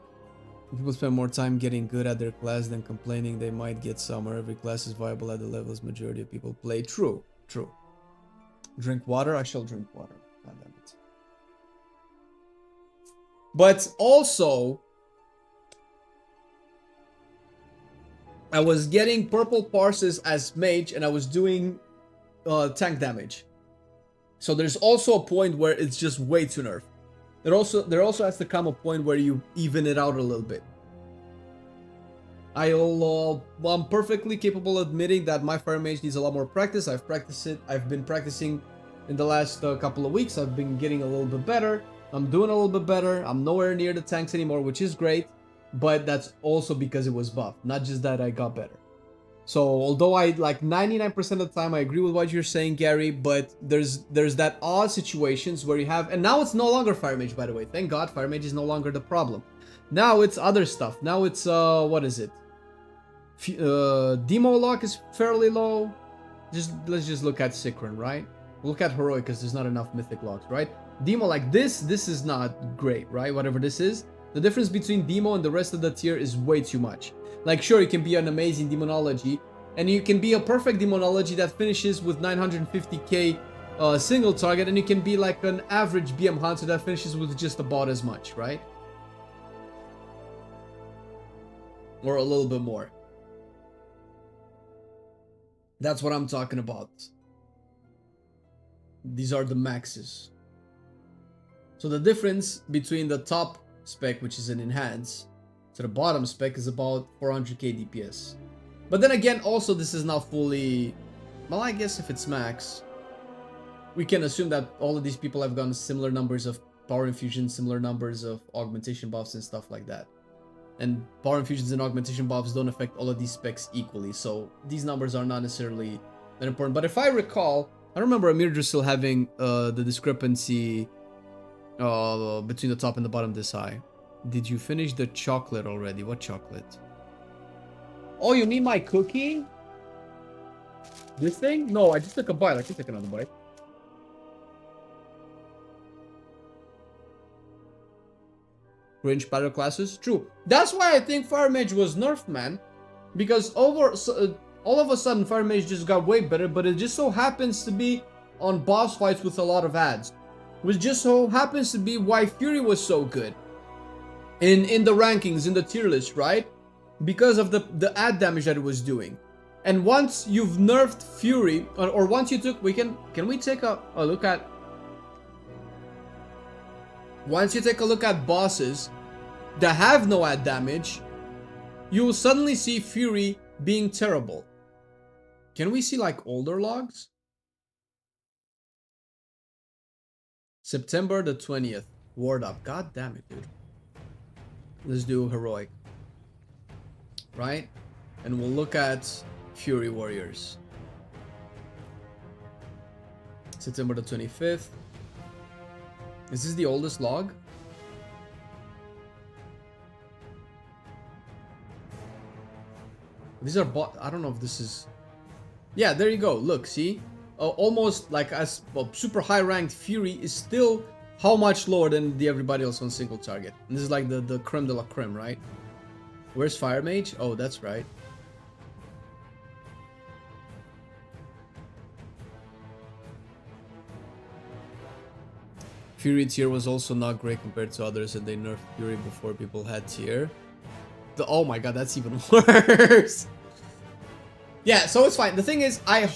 People spend more time getting good at their class than complaining they might get somewhere. Every class is viable at the levels majority of people play. True, true. Drink water? I shall drink water. God damn it. But also, I was getting purple parses as mage and I was doing tank damage. So there's also a point where it's just way too nerfed. There also has to come a point where you even it out a little bit. I'm perfectly capable of admitting that my Fire Mage needs a lot more practice. I've practiced it. I've been practicing in the last couple of weeks. I've been getting a little bit better. I'm doing a little bit better. I'm nowhere near the tanks anymore, which is great. But that's also because it was buffed, not just that I got better. So although I like 99% of the time I agree with what you're saying, Gary, but there's that odd situations where you have, and now it's no longer Fire Mage, by the way. Thank God, Fire Mage is no longer the problem. Now it's other stuff. Now it's what is it? Demo lock is fairly low. Let's just look at Sikrin, right? Look at Heroic because there's not enough Mythic locks, right? Demo like this is not great, right? Whatever this is. The difference between Demo and the rest of the tier is way too much. Like, sure, you can be an amazing demonology, and you can be a perfect demonology that finishes with 950k single target, and you can be like an average BM hunter that finishes with just about as much, right? Or a little bit more. That's what I'm talking about. These are the maxes. So the difference between the top spec, which is an enhance, to the bottom spec is about 400k DPS. But then again, also this is not fully, well, I guess if it's max, we can assume that all of these people have gotten similar numbers of power infusion, similar numbers of augmentation buffs and stuff like that. And power infusions and augmentation buffs don't affect all of these specs equally, so these numbers are not necessarily that important. But if I recall, I remember Amir still having the discrepancy between the top and the bottom this high. Did you finish the chocolate already? What chocolate? Oh, you mean my cookie? This thing? No, I just took a bite. I can take another bite. Range battle classes? True. That's why I think Fire Mage was nerfed, man. Because all of a sudden Fire Mage just got way better, but it just so happens to be on boss fights with a lot of ads. Which just so happens to be why Fury was so good. In the rankings, in the tier list, right? Because of the ad damage that it was doing. And once you've nerfed Fury, or once you took, can we take a look at, once you take a look at bosses that have no ad damage, you will suddenly see Fury being terrible. Can we see like older logs? September the 20th, ward up. God damn it, dude. Let's do Heroic. Right? And we'll look at Fury Warriors. September the 25th. Is this the oldest log? These are I don't know if this is... Yeah, there you go. Look, see? Almost like as super high ranked Fury is still how much lower than everybody else on single target. And this is like the creme de la creme, right? Where's Fire Mage? Oh, that's right. Fury tier was also not great compared to others, and they nerfed Fury before people had tier. Oh my god, that's even worse. Yeah, so it's fine. The thing is, I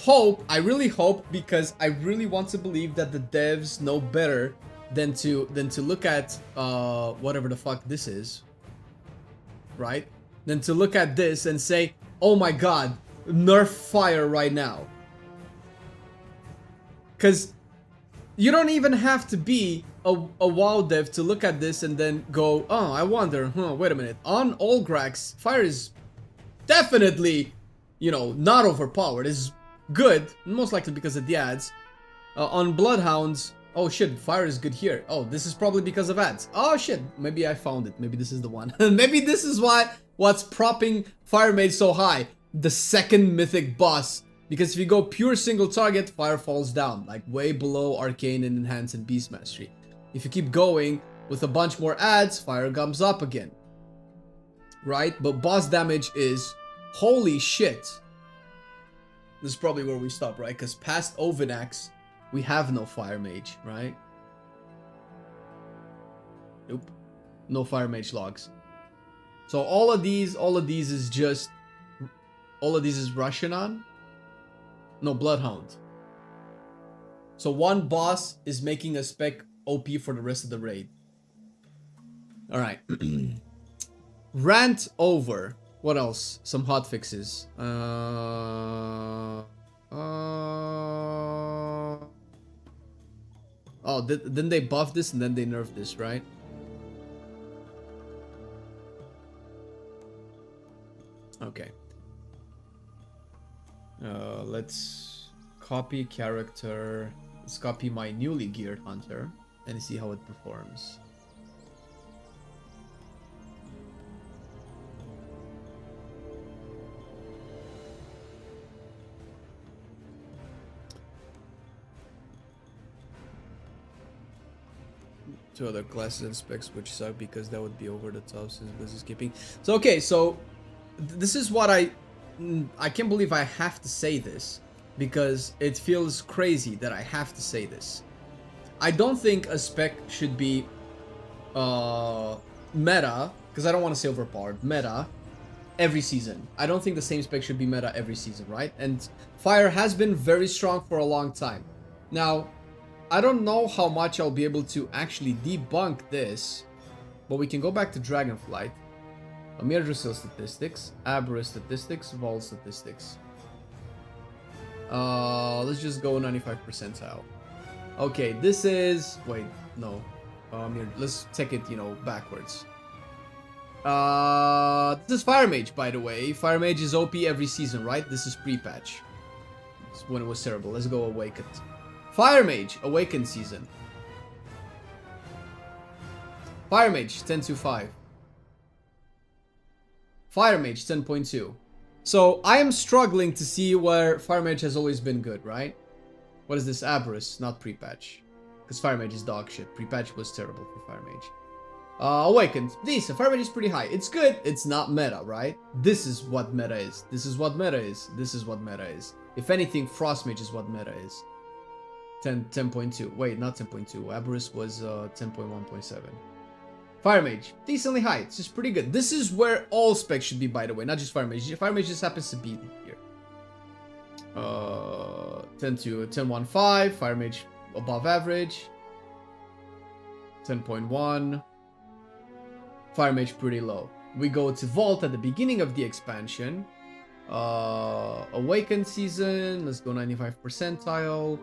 really hope, because I really want to believe that the devs know better than to look at whatever the fuck this is, right? Than to look at this and say, oh my god, nerf fire right now. Because you don't even have to be a WoW dev to look at this and then go, oh, I wonder, wait a minute. On Olgrax, fire is definitely, you know, not overpowered. It's good, most likely because of the ads. On Bloodhounds, oh shit, fire is good here. Oh, this is probably because of ads. Oh shit, maybe I found it. Maybe this is the one. Maybe this is what's propping Fire Mage so high. The second mythic boss. Because if you go pure single target, fire falls down, like way below Arcane and Enhance and Beast Mastery. If you keep going with a bunch more ads, fire comes up again. Right? But boss damage is, holy shit. This is probably where we stop, right? Because past Ovinax, we have no Fire Mage, right? Nope. No Fire Mage logs. So all of these is just, all of these is Rashanan. No, Bloodhound. So one boss is making a spec OP for the rest of the raid. Alright. Rant over. What else? Some hotfixes. Oh, didn't they buff this and then they nerfed this, right? Okay. Let's copy character. Let's copy my newly geared hunter and see how it performs. Two other classes and specs which suck because that would be over the top since Blizz skipping. So okay, so this is what I can't believe I have to say this because it feels crazy that I have to say this. I don't think a spec should be meta, because I don't want to say overpowered, meta every season. I don't think the same spec should be meta every season, right? And fire has been very strong for a long time. Now, I don't know how much I'll be able to actually debunk this, but we can go back to Dragonflight. Amir Drusil statistics, Abra statistics, Vol statistics. Let's just go 95 percentile. Okay, this is... Wait, no. Let's take it, you know, backwards. This is Fire Mage, by the way. Fire Mage is OP every season, right? This is pre-patch. This is when it was terrible. Let's go Awakened. Fire Mage, Awakened season. Fire Mage, 10.25. Fire Mage, 10.2. So, I am struggling to see where Fire Mage has always been good, right? What is this? Aberrus, not pre-patch. Because Fire Mage is dog shit. Pre-patch was terrible for Fire Mage. Awakened. Decent. Fire Mage is pretty high. It's good. It's not meta, right? This is what meta is. This is what meta is. This is what meta is. If anything, Frost Mage is what meta is. 10.2. Wait, not 10.2. Aberrus was 10.1.7. Fire Mage. Decently high. It's just pretty good. This is where all specs should be, by the way. Not just Fire Mage. Fire Mage just happens to be here. 10.15. Fire Mage above average. 10.1. Fire Mage pretty low. We go to Vault at the beginning of the expansion. Awakened season. Let's go 95 percentile.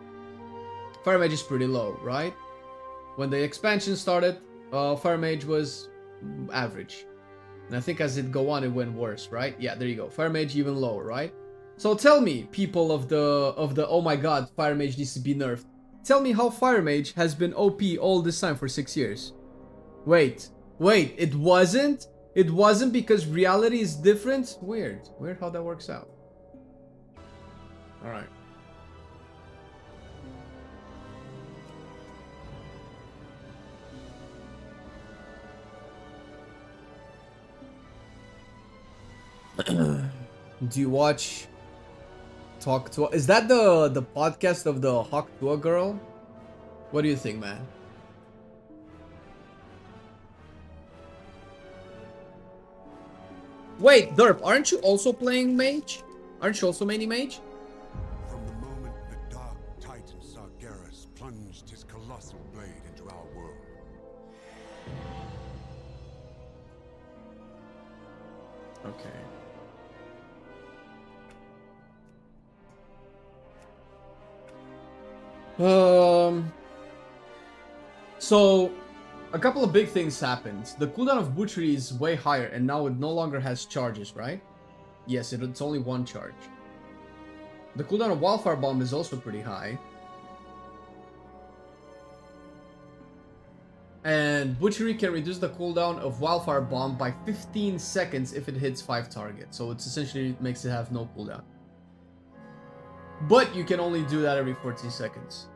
Fire Mage is pretty low, right? When the expansion started, Fire Mage was average. And I think as it go on, it went worse, right? Yeah, there you go. Fire Mage even lower, right? So tell me, people of the oh my god, Fire Mage needs to be nerfed. Tell me how Fire Mage has been OP all this time for 6 years. Wait, it wasn't? It wasn't because reality is different? Weird how that works out. Alright. Do you watch Talk to... Is that the podcast of the Hawk Tua girl? What do you think, man? Wait, Derp, aren't you also playing mage? Aren't you also mainly mage? From the moment the dark titan Sargeras plunged his colossal blade into our world, Okay. So a couple of big things happened. The cooldown of Butchery is way higher, and now it no longer has charges, right? Yes, it's only one charge. The cooldown of Wildfire Bomb is also pretty high. And Butchery can reduce the cooldown of Wildfire Bomb by 15 seconds if it hits 5 targets. So it's essentially makes it have no cooldown. But you can only do that every 14 seconds.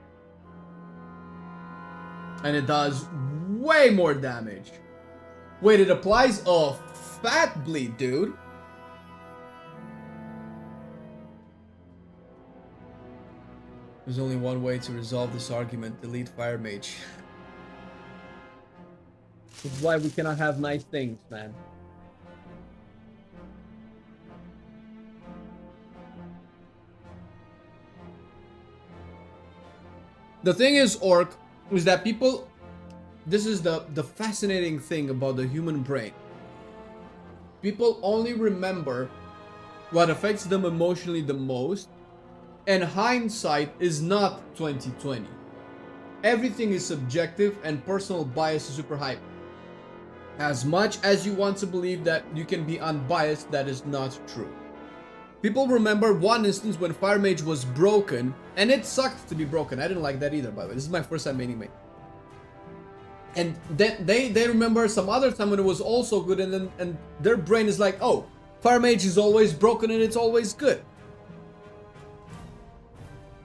And it does way more damage. Wait, it applies a fat bleed, dude. There's only one way to resolve this argument. Delete Fire Mage. This is why we cannot have nice things, man. The thing is, Orc, is that people... This is the fascinating thing about the human brain. People only remember what affects them emotionally the most, and hindsight is not 2020. Everything is subjective, and personal bias is super hype. As much as you want to believe that you can be unbiased, that is not true. People remember one instance when Fire Mage was broken, and it sucked to be broken. I didn't like that either, by the way. This is my first time maining Mage. And then they remember some other time when it was also good, and their brain is like, oh, Fire Mage is always broken and it's always good.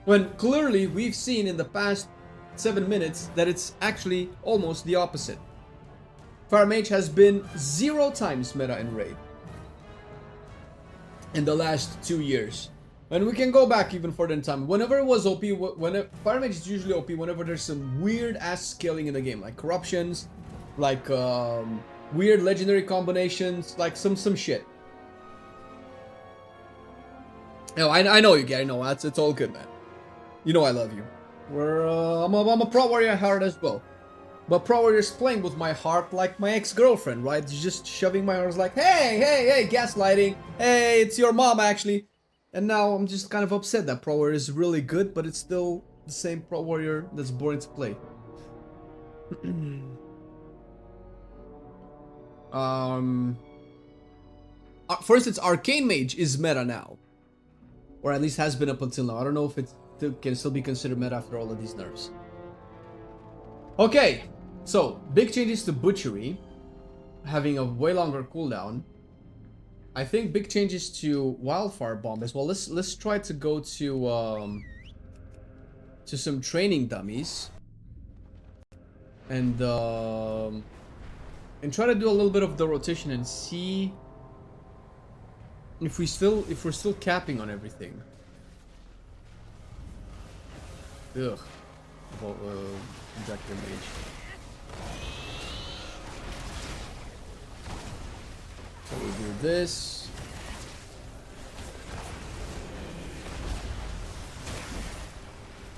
When clearly we've seen in the past 7 minutes that it's actually almost the opposite. Fire Mage has been 0 times meta in Raid in the last 2 years. And we can go back even further in time. Whenever it was OP, Fire Mage is usually OP whenever there's some weird ass scaling in the game, like corruptions, like weird legendary combinations, like some shit. No, I know you, Gary. No, it's all good, man. You know I love you. I'm a pro warrior at heart as well. But pro warrior's playing with my heart like my ex-girlfriend, right? Just shoving my arms like, hey, gaslighting. Hey, it's your mom, actually. And now I'm just kind of upset that pro warrior is really good, but it's still the same pro warrior that's boring to play. For instance, Arcane Mage is meta now. Or at least has been up until now. I don't know if it can still be considered meta after all of these nerfs. Okay, so big changes to Butchery, having a way longer cooldown. I think big changes to Wildfire Bomb as well. Let's try to go to some training dummies and try to do a little bit of the rotation and see if we're still capping on everything. Ugh. About Injector Mage. So we do this.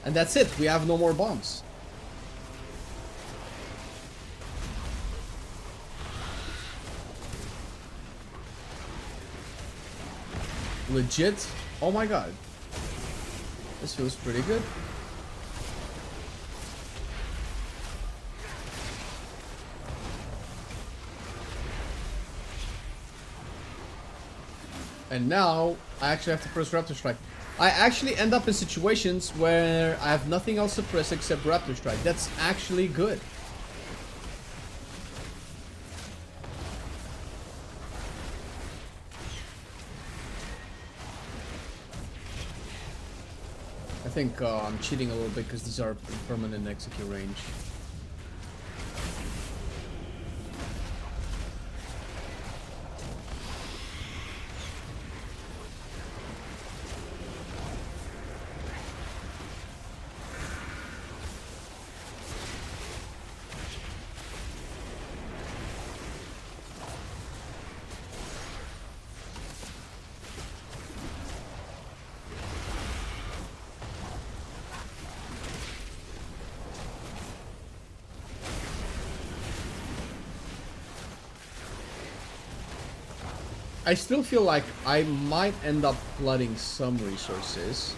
And that's it. We have no more bombs. Legit. Oh my god. This feels pretty good. And now, I actually have to press Raptor Strike. I actually end up in situations where I have nothing else to press except Raptor Strike. That's actually good. I think I'm cheating a little bit because these are permanent execute range. I still feel like I might end up flooding some resources.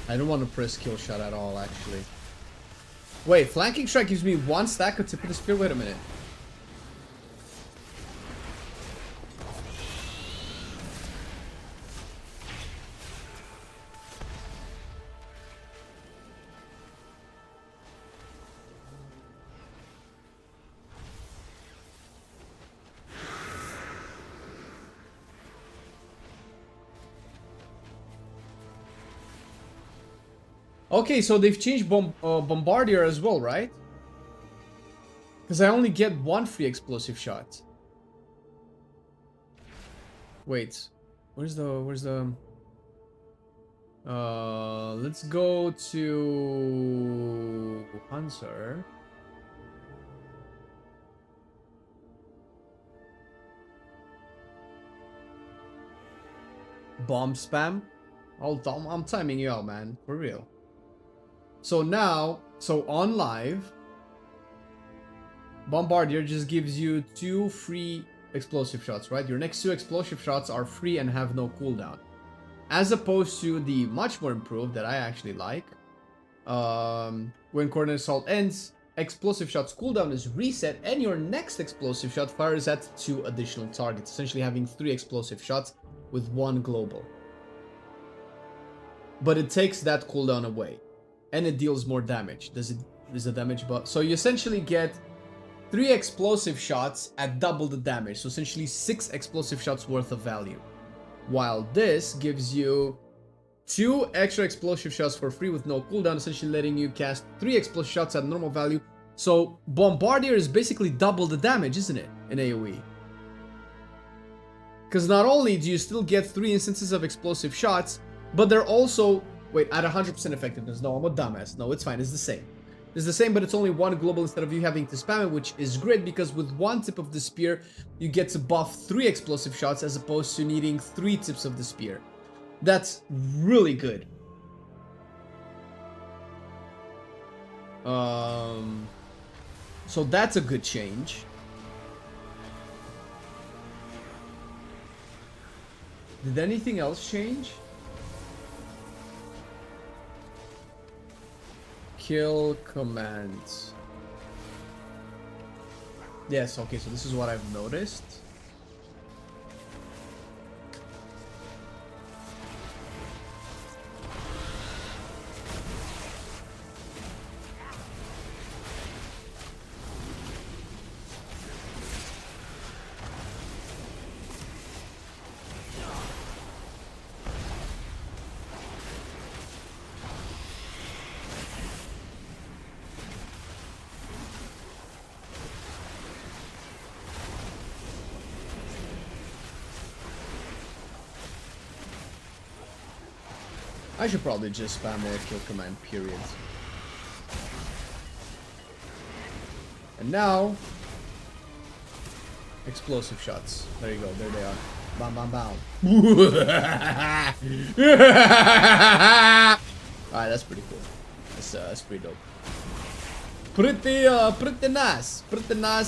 I don't want to press kill shot at all, actually. Wait, flanking strike gives me 1 stack of tip of the spear? Wait a minute. Okay, so they've changed Bombardier as well, right? Because I only get 1 free explosive shot. Wait, where's the... let's go to... Hunter. Bomb spam? I'm timing you out, man. For real. So now, on live, Bombardier just gives you 2 free explosive shots, right? Your next 2 explosive shots are free and have no cooldown. As opposed to the much more improved that I actually like. When Coordinate Assault ends, explosive shots cooldown is reset and your next explosive shot fires at 2 additional targets, essentially having 3 explosive shots with 1 global. But it takes that cooldown away. And it deals more damage. Does the damage buff? So you essentially get 3 explosive shots at double the damage. So essentially 6 explosive shots worth of value. While this gives you 2 extra explosive shots for free with no cooldown, essentially letting you cast 3 explosive shots at normal value. So Bombardier is basically double the damage, isn't it? In AoE. Because not only do you still get 3 instances of explosive shots, but they're also... Wait, at 100% effectiveness. No, I'm a dumbass. No, it's fine. It's the same. It's the same, but it's only 1 global instead of you having to spam it, which is great because with 1 tip of the spear, you get to buff 3 explosive shots as opposed to needing 3 tips of the spear. That's really good. So that's a good change. Did anything else change? Kill commands. Yes, okay, so this is what I've noticed. I should probably just spam more kill command, period. And now, explosive shots. There you go, there they are. Bam, bam, bam. Alright, that's pretty cool. That's pretty dope. Pretty nice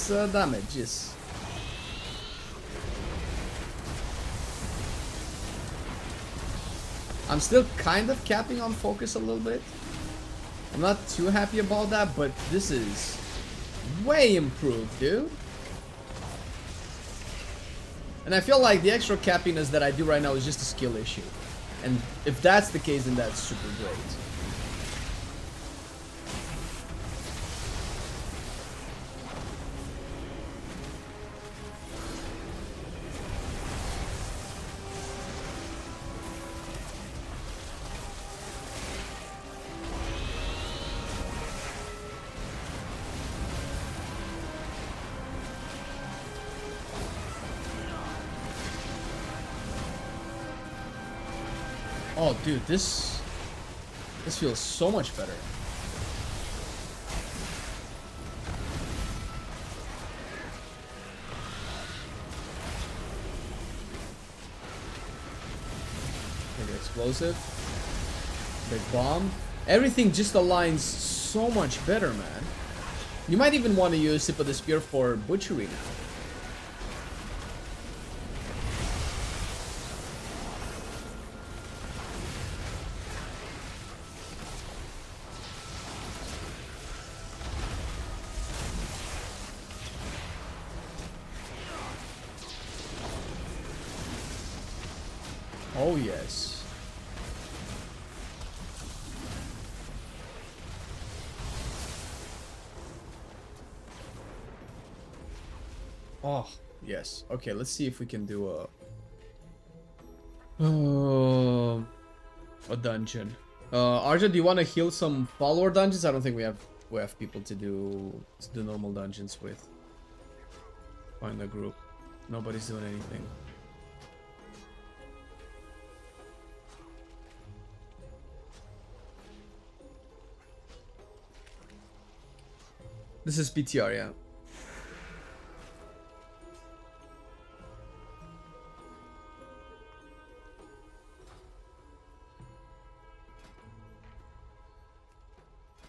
damage, yes. I'm still kind of capping on focus a little bit. I'm not too happy about that, but this is way improved, dude. And I feel like the extra cappiness that I do right now is just a skill issue. And if that's the case, then that's super great. Oh, dude, this feels so much better. Maybe explosive. Big bomb. Everything just aligns so much better, man. You might even want to use Sip of the Spear for butchery now. Oh, yes. Oh, yes. Okay, let's see if we can do a dungeon. Arja, do you want to heal some follower dungeons? I don't think we have people to do normal dungeons with. Find a group. Nobody's doing anything. This is PTR, yeah.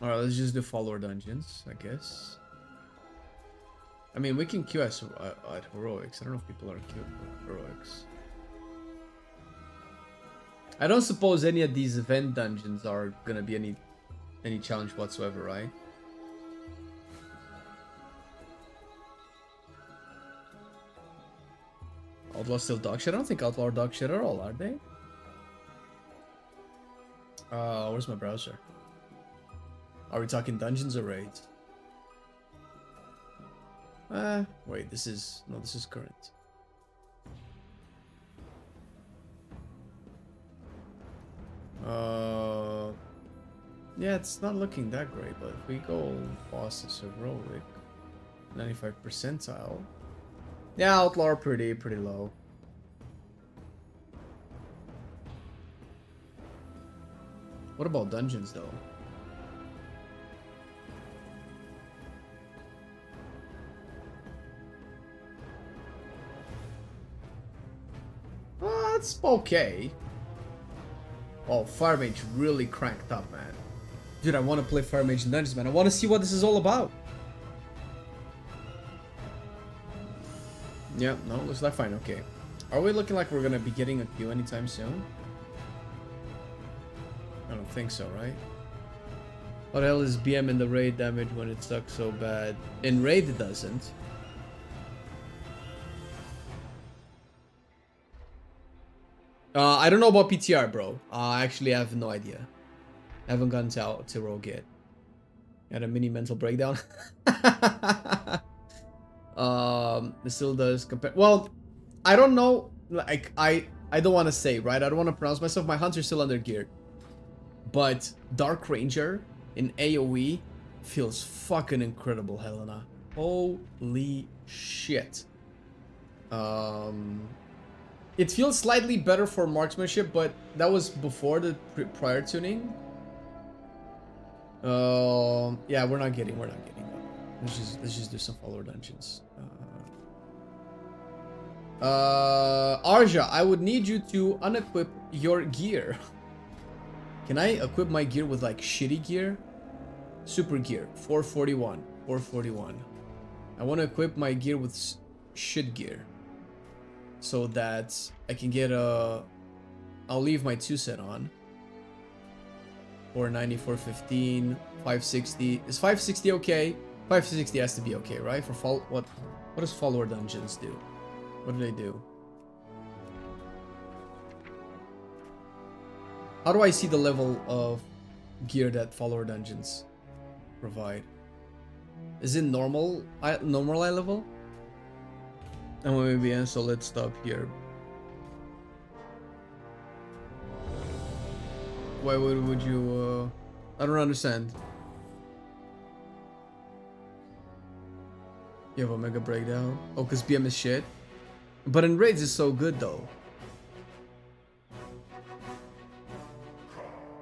Alright, let's just do follower dungeons, I guess. I mean, we can queue at heroics. I don't know if people are queued for heroics. I don't suppose any of these event dungeons are gonna be any challenge whatsoever, right? Outlaw still dog shit? I don't think Outlaw are dog shit at all, are they? Where's my browser? Are we talking dungeons or raids? Wait, this is current. Yeah, it's not looking that great, but if we go bosses heroic, 95 percentile. Yeah, outlaw are pretty low. What about dungeons though? That's okay. Oh, Fire Mage really cranked up, man. Dude, I want to play Fire Mage in Dungeons, man. I want to see what this is all about. Yeah, no, looks like fine. Okay. Are we looking like we're going to be getting a queue anytime soon? I don't think so, right? What the hell is BM in the raid damage when it sucks so bad? In raid, it doesn't. I don't know about PTR, bro. I actually have no idea. I haven't gotten to Rogue yet. Had a mini mental breakdown. This still does compare. Well, I don't know. Like I don't want to say, right? I don't want to pronounce myself. My hunter's still under gear. But Dark Ranger in AoE feels fucking incredible, Helena. Holy shit. It feels slightly better for marksmanship, but that was before the prior tuning. Yeah, we're not getting that. Let's just do some follower dungeons. Arja, I would need you to unequip your gear. Can I equip my gear with like shitty gear? Super gear, 441, 441. I want to equip my gear with shit gear, so that I can get a. I'll leave my 2-set on. 490, 415, 560. Is 560 okay? 560 has to be okay, right? For what does follower dungeons do? What do they do? How do I see the level of gear that follower dungeons provide? Is it normal eye level? And maybe, and so let's stop here. Why would you, I don't understand. You have a mega breakdown? Oh, because BM is shit? But in raids it's so good though.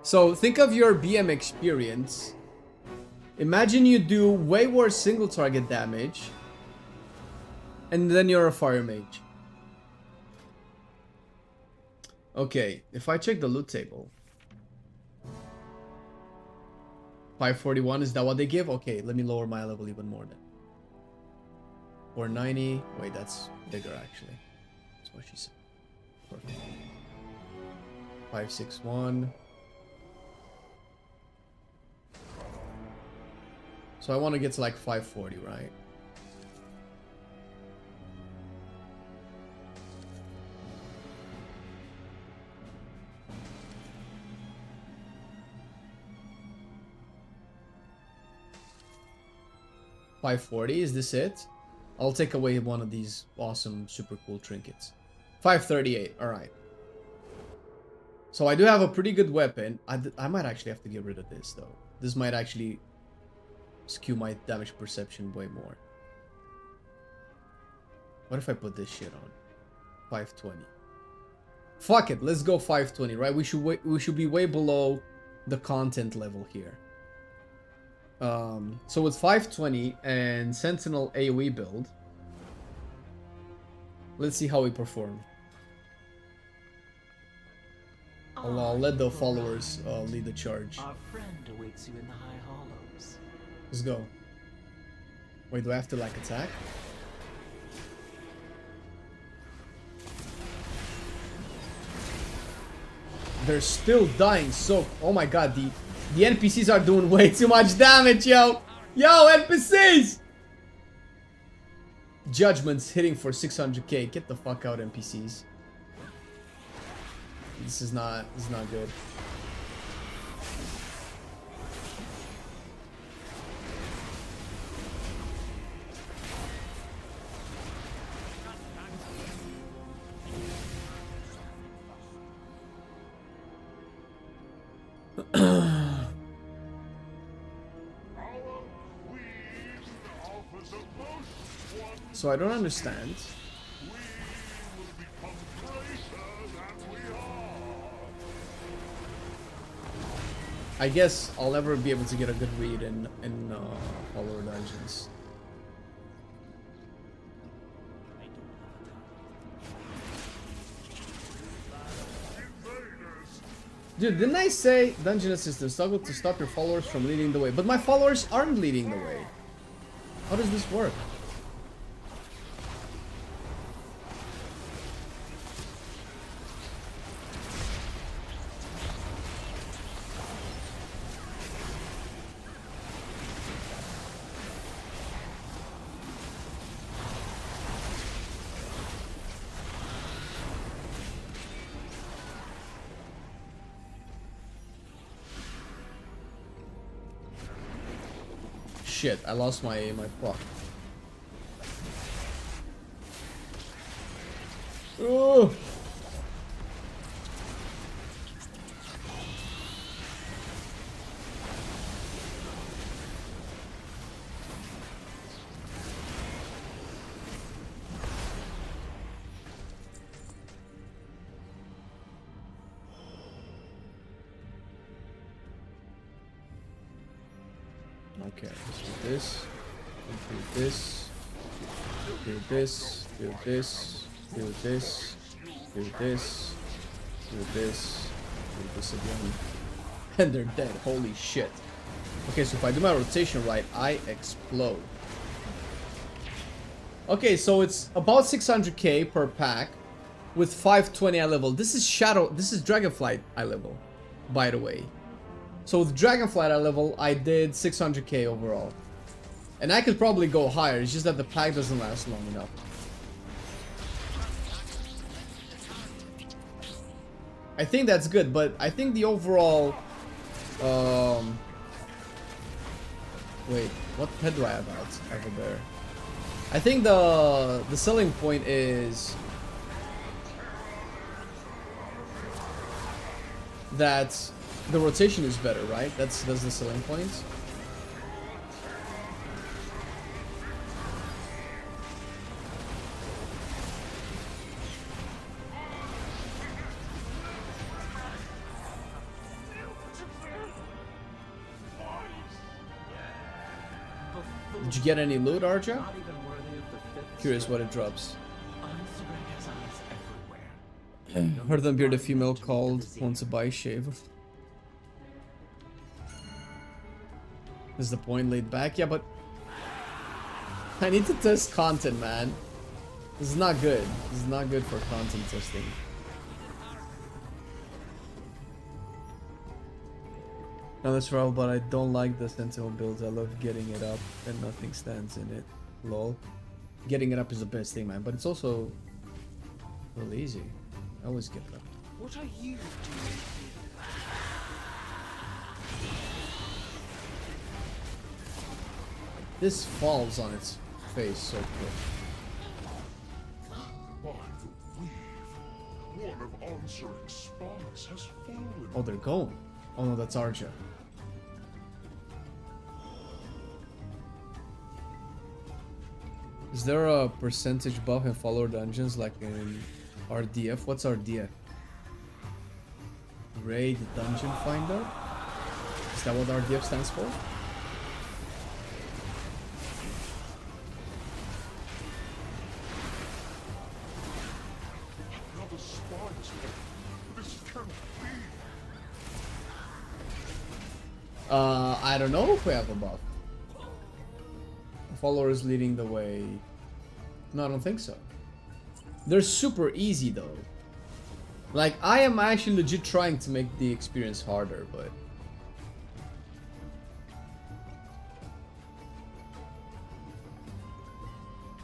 So think of your BM experience. Imagine you do way worse single target damage, and then you're a fire mage. Okay, if I check the loot table, 541, is that what they give? Okay, let me lower my level even more then. 490. Wait, that's bigger actually. That's what she said. Perfect. 561. So I want to get to like 540, right? $540, is this it? I'll take away one of these awesome, super cool trinkets. 538, alright. So I do have a pretty good weapon. I might actually have to get rid of this, though. This might actually skew my damage perception way more. What if I put this shit on? 520. Fuck it, let's go 520, right? We should be way below the content level here. So with 520 and Sentinel AoE build, let's see how we perform. I'll let the followers lead the charge. Our friend awaits you in the High Hollows. Let's go. Wait, do I have to like attack? They're still dying, so oh my god, the NPCs are doing way too much damage, yo! Yo, NPCs! Judgment's hitting for 600k. Get the fuck out, NPCs. This is not good. So I don't understand. I guess I'll never be able to get a good read in Hollow Dungeons. Dude, didn't I say Dungeon Assistant struggle to stop your followers from leading the way? But my followers aren't leading the way. How does this work? Shit, I lost my proc. Oh. Okay, let's do this, do this, do this, do this, do this, do this, do this, do this again. And they're dead, holy shit. Okay, so if I do my rotation right, I explode. Okay, so it's about 600k per pack with 520 eye level. This is Dragonflight eye level, by the way. So with Dragonflight eye level, I did 600k overall. And I could probably go higher, it's just that the pack doesn't last long enough. I think that's good, but I think the overall... Wait, what pet do I have out over there? I think the selling point is... that the rotation is better, right? That's the selling point. Did you get any loot, Arja? Curious what it drops. Heard them beard a female called wants to buy shave. Is the point laid back? Yeah, but I need to test content, man. This is not good. This is not good for content testing. Now that's right, but I don't like the Sentinel builds. I love getting it up and nothing stands in it. Lol. Getting it up is the best thing, man, but it's also really easy. I always get it up. What are you doing? This falls on its face so quick. By the weave, one of answering sparks has fallen. Oh, they're going. Oh no, that's Arja. Is there a percentage buff in follower dungeons like in RDF? What's RDF? Raid Dungeon Finder? Is that what RDF stands for? Another spider's head. This cannot be. I don't know if we have a buff. Followers leading the way. No, I don't think so. They're super easy though. Like, I am actually legit trying to make the experience harder, but...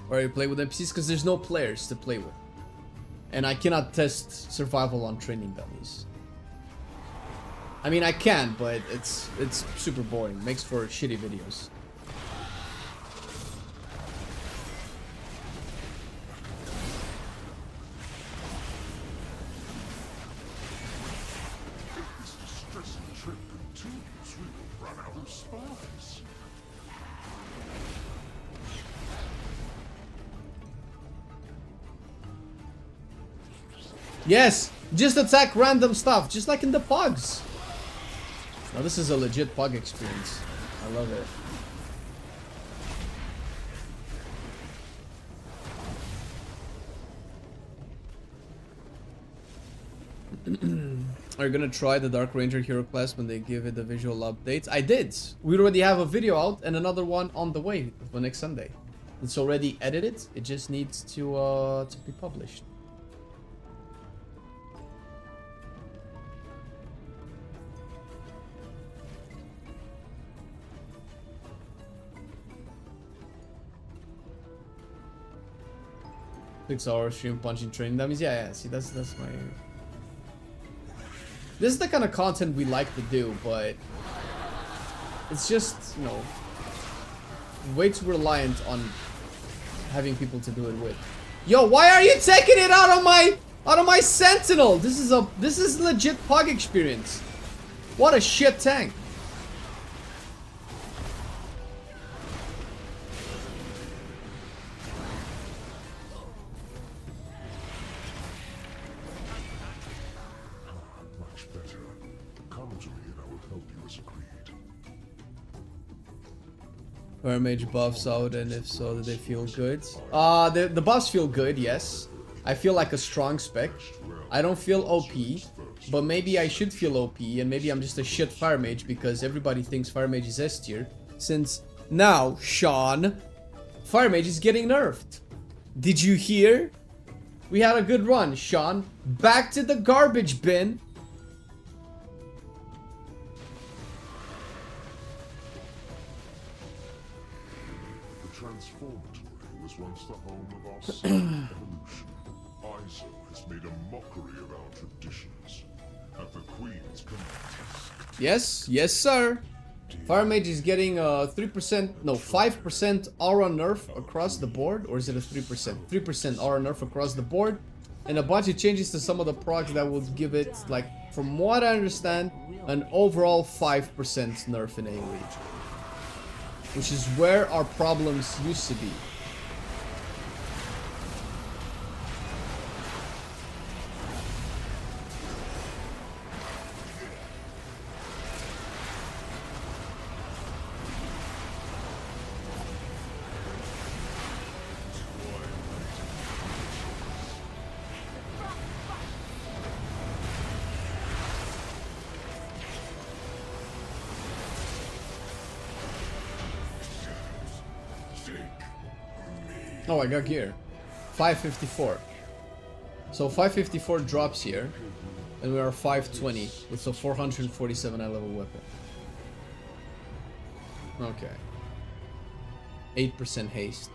Or you play with NPCs because there's no players to play with. And I cannot test survival on training dummies. I mean, I can, but it's super boring. Makes for shitty videos. This distressing trip continues. We will run out of spies. Yes! Just attack random stuff, just like in the pugs. Now this is a legit pug experience. I love it. Are you gonna try the Dark Ranger hero class when they give it the visual updates? I did! We already have a video out and another one on the way for next Sunday. It's already edited, it just needs to be published. Six-hour stream punching training dummies. Yeah, see, that's my... This is the kind of content we like to do, but... It's just, you know... way too reliant on having people to do it with. Yo, why are you taking it out of my Sentinel? This is legit pug experience. What a shit tank. Much better. Come to me and I will help you as agreed. Are mage buffs out, and if so, do they feel good? The buffs feel good, yes. I feel like a strong spec. I don't feel OP, but maybe I should feel OP, and maybe I'm just a shit fire mage because everybody thinks fire mage is S tier. Since now, Sean, fire mage is getting nerfed. Did you hear? We had a good run, Sean. Back to the garbage bin. The Transformatory was once the home of our second evolution. ISO has made a mockery of our traditions. At the Queen's command. Yes, yes, sir. Fire mage is getting 3%, no, 5% aura nerf across the board, or is it a 3%? 3% aura nerf across the board, and a bunch of changes to some of the procs that will give it, like, from what I understand, an overall 5% nerf in AoE. Which is where our problems used to be. Oh, I got gear. 554. So 554 drops here. And we are 520 with a 447 high level weapon. Okay. 8% haste.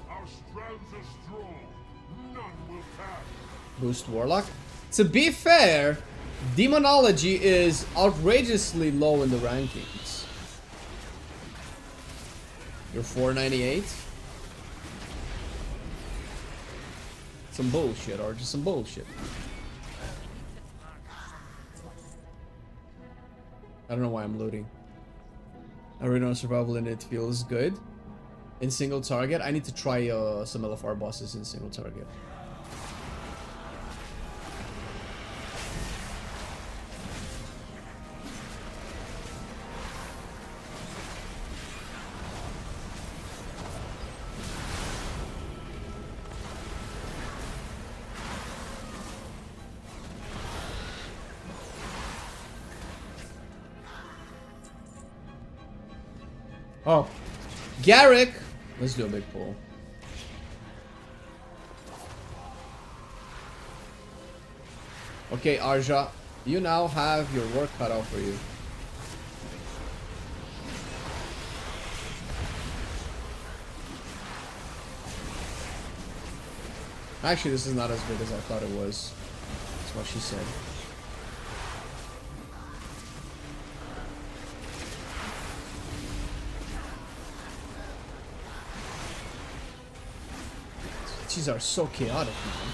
Our strands are strong. None will pass. Boost Warlock. To be fair, Demonology is outrageously low in the rankings. You're 498. Some bullshit, or just some bullshit. I don't know why I'm looting. I already know survival and it feels good. In single target, I need to try some LFR bosses in single target. Oh, Garrick! Let's do a big pull. Okay, Arja, you now have your work cut out for you. Actually, this is not as big as I thought it was. That's what she said. These are so chaotic, man.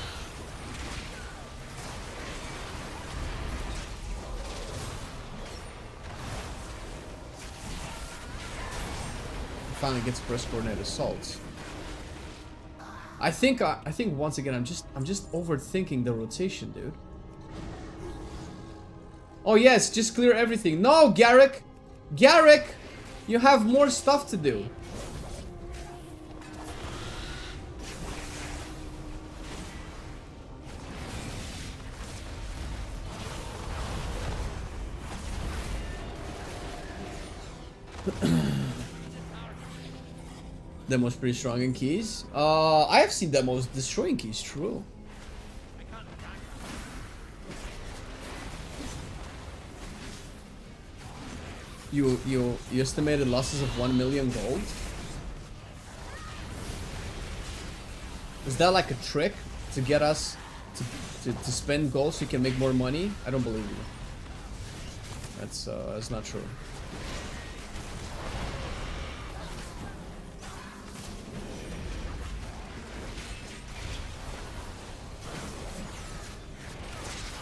Finally gets press coordinate assaults. I think once again I'm just overthinking the rotation, dude. Oh yes, just clear everything. No, Garrick! Garrick! You have more stuff to do. Demo's pretty strong in keys. I have seen demos destroying keys, true. You estimated losses of 1 million gold? Is that like a trick to get us to spend gold so you can make more money? I don't believe you. That's not true.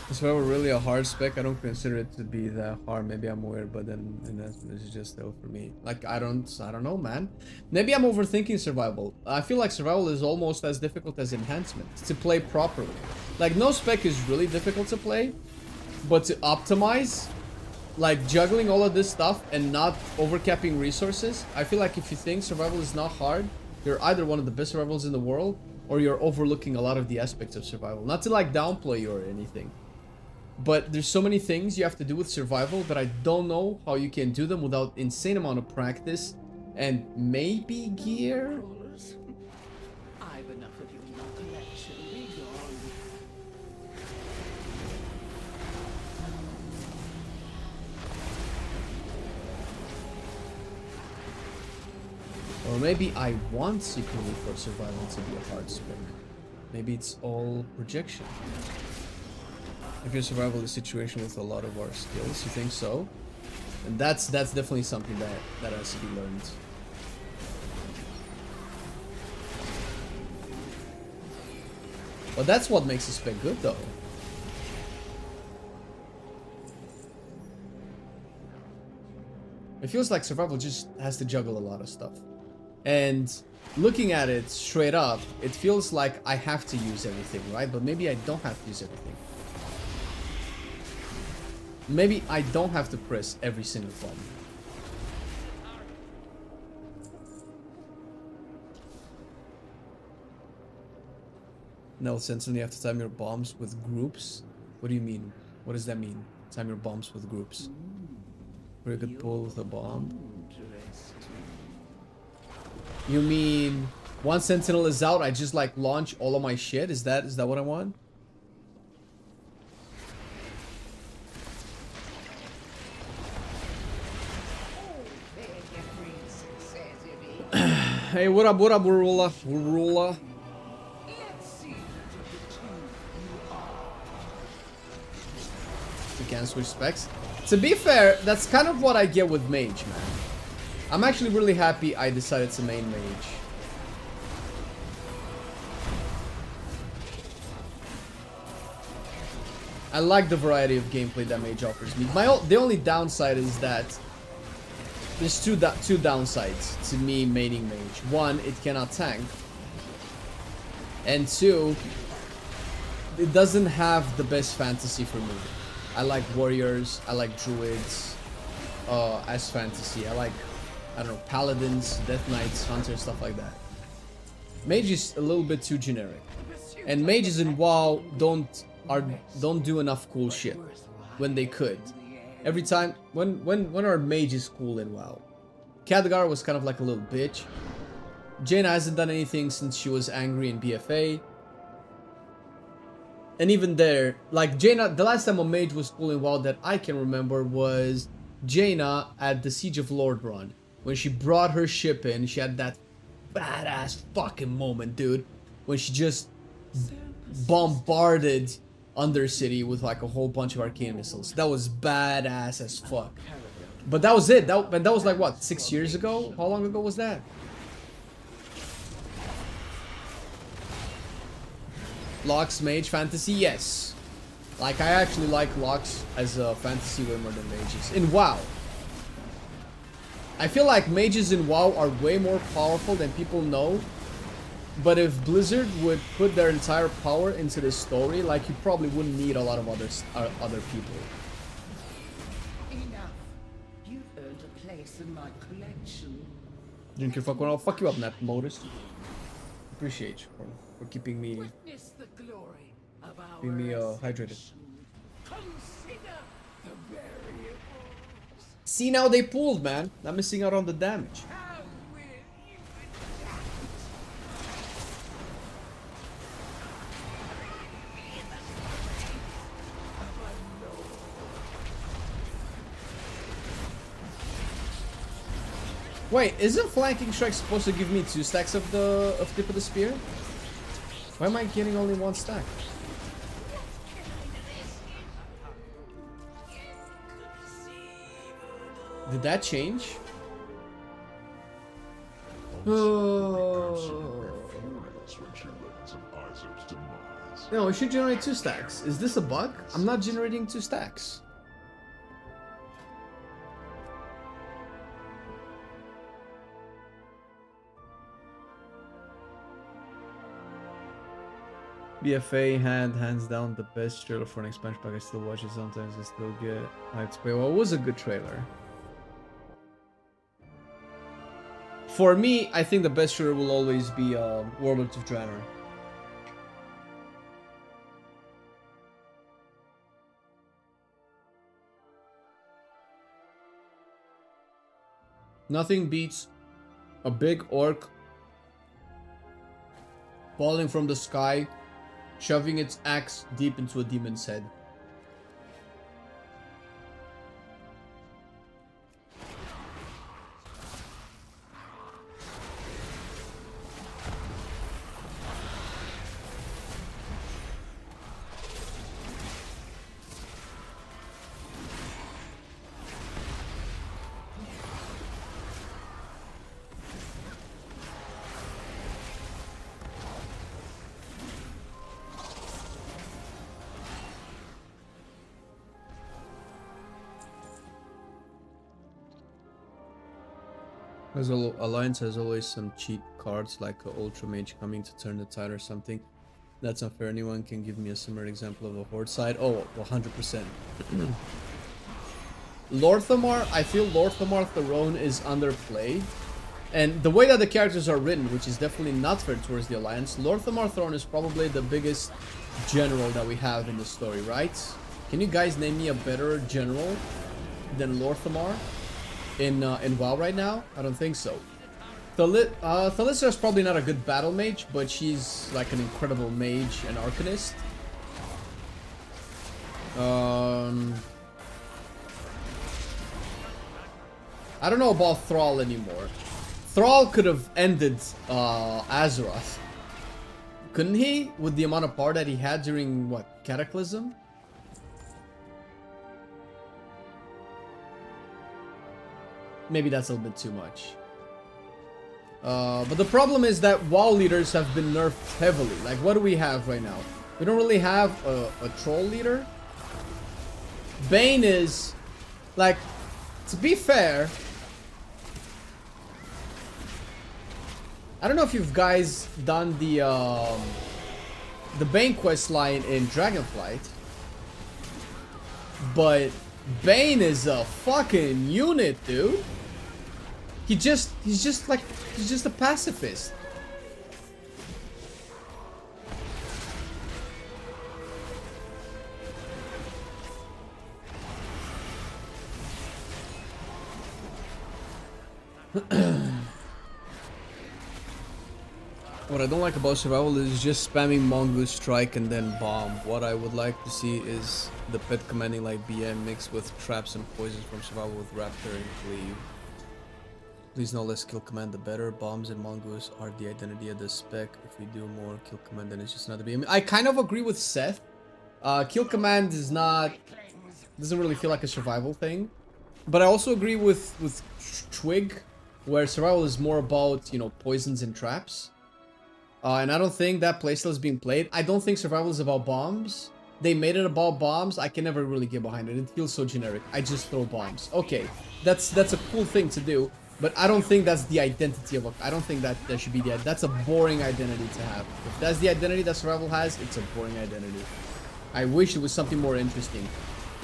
Is Survival really a hard spec? I don't consider it to be that hard. Maybe I'm weird, but then it's just still for me. Like I don't know, man. Maybe I'm overthinking survival. I feel like survival is almost as difficult as enhancement to play properly. Like no spec is really difficult to play, but to optimize, like juggling all of this stuff and not overcapping resources. I feel like if you think survival is not hard, you're either one of the best survivals in the world, or you're overlooking a lot of the aspects of survival. Not to like downplay you or anything. But there's so many things you have to do with survival that I don't know how you can do them without insane amount of practice and maybe gear. I've enough of you in your collection. Be gone. Or maybe I want secretly for survival to be a hard spec. Maybe it's all projection. If your survival is a situation with a lot of our skills, you think so? And that's definitely something that has to be learned. But that's what makes a spec good though. It feels like survival just has to juggle a lot of stuff. And looking at it straight up, it feels like I have to use everything, right? But maybe I don't have to use everything. Maybe I don't have to press every single button. No sense, and you have to time your bombs with groups. What do you mean? What does that mean? Time your bombs with groups. Very good pull with a bomb. You mean once Sentinel is out, I just like launch all of my shit? Is that what I want? Hey, what up, Urula? Urula. You can't switch specs. To be fair, that's kind of what I get with Mage, man. I'm actually really happy I decided to main Mage. I like the variety of gameplay that Mage offers me. The only downside is that there's two downsides to me maining Mage. One, it cannot tank. And two, it doesn't have the best fantasy for me. I like warriors, I like druids as fantasy. I like, I don't know, paladins, death knights, hunters, stuff like that. Mage is a little bit too generic. And mages in WoW don't do enough cool shit when they could. Every time when are mages cool in WoW? Khadgar was kind of like a little bitch. Jaina hasn't done anything since she was angry in BFA. And even there, like Jaina, the last time a mage was cool in WoW that I can remember was Jaina at the Siege of Lordran. When she brought her ship in, she had that badass fucking moment, dude. When she just bombarded Undercity with like a whole bunch of arcane missiles. That was badass as fuck. But that was it. That was like what, 6 years ago? How long ago was that? Locks, mage, fantasy, yes. Like I actually like Locks as a fantasy way more than mages. In WoW. I feel like mages in WoW are way more powerful than people know. But if Blizzard would put their entire power into this story, like you probably wouldn't need a lot of other people. Enough. You've earned a place in my collection. Drink your fuck one. I'll fuck you up, Nat Modus. Appreciate you for keeping me Witness the glory of our keeping me hydrated. Consider the variables. See, now they pulled, man. I'm missing out on the damage. How will you Wait, isn't flanking strike supposed to give me 2 stacks of tip of the spear? Why am I getting only 1 stack? Did that change? Oh. No, it should generate 2 stacks. Is this a bug? I'm not generating 2 stacks. BFA had hands down the best trailer for an expansion pack. I still watch it sometimes. I still get hyped. Wait, well, it was a good trailer. For me, I think the best trailer will always be Warlords of Draenor. Nothing beats a big orc falling from the sky, shoving its axe deep into a demon's head. Alliance has always some cheap cards like Ultra Mage coming to turn the tide or something. That's unfair. Anyone can give me a similar example of a Horde side? Oh, 100%. Lorthamar, I feel Lorthamar Throne is underplayed. And the way that the characters are written, which is definitely not fair towards the Alliance, Lorthamar Throne is probably the biggest general that we have in the story, right? Can you guys name me a better general than Lorthamar in WoW right now? I don't think so. Thalissa is probably not a good battle mage, but she's like an incredible mage and arcanist. I don't know about Thrall anymore. Thrall could have ended Azeroth. Couldn't he? With the amount of power that he had during, what, Cataclysm? Maybe that's a little bit too much. But the problem is that WoW leaders have been nerfed heavily. Like, what do we have right now? We don't really have a troll leader. Bane is, like, to be fair, I don't know if you've guys done the Bane quest line in Dragonflight, but Bane is a fucking unit, dude. He's just a pacifist. What I don't like about survival is just spamming Mongoose Strike and then bomb. What I would like to see is the pet commanding like BM mixed with traps and poisons from survival with Raptor and Cleave. Please no less kill command the better. Bombs and Mongoose are the identity of the spec. If we do more kill command, then it's just another BM. I kind of agree with Seth. Kill command is not, doesn't really feel like a survival thing. But I also agree with Twig, where survival is more about, you know, poisons and traps. And I don't think that playstyle is being played. I don't think survival is about bombs. They made it about bombs. I can never really get behind it. It feels so generic. I just throw bombs. Okay, that's a cool thing to do, but I don't think that's the identity of a. I don't think that should be the. That's a boring identity to have. If that's the identity that survival has, it's a boring identity. I wish it was something more interesting,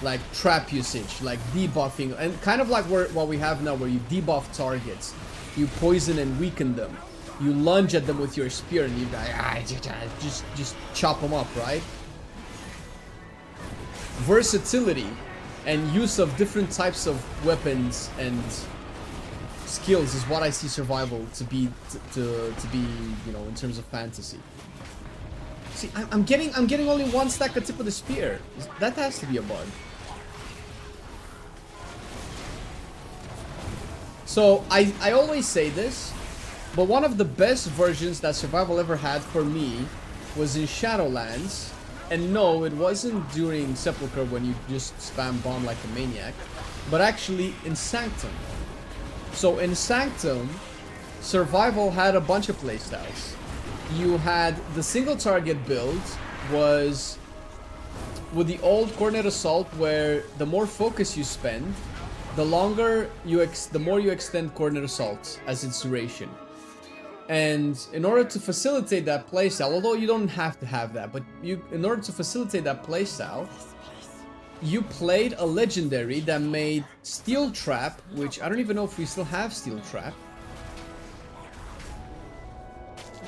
like trap usage, like debuffing, and kind of like what we have now, where you debuff targets, you poison and weaken them. You lunge at them with your spear and you just chop them up, right? Versatility and use of different types of weapons and skills is what I see survival to be, you know, in terms of fantasy. See, I'm getting only one stack of tip of the spear. That has to be a bug. So I always say this. But one of the best versions that survival ever had for me was in Shadowlands. And no, it wasn't during Sepulchre when you just spam bomb like a maniac, but actually in Sanctum. So in Sanctum, survival had a bunch of playstyles. You had the single target build was with the old coordinate assault, where the more focus you spend, the longer the more you extend coordinate assault as its duration. And in order to facilitate that playstyle, although you don't have to have that, but in order to facilitate that playstyle, you played a legendary that made Steel Trap, which I don't even know if we still have Steel Trap.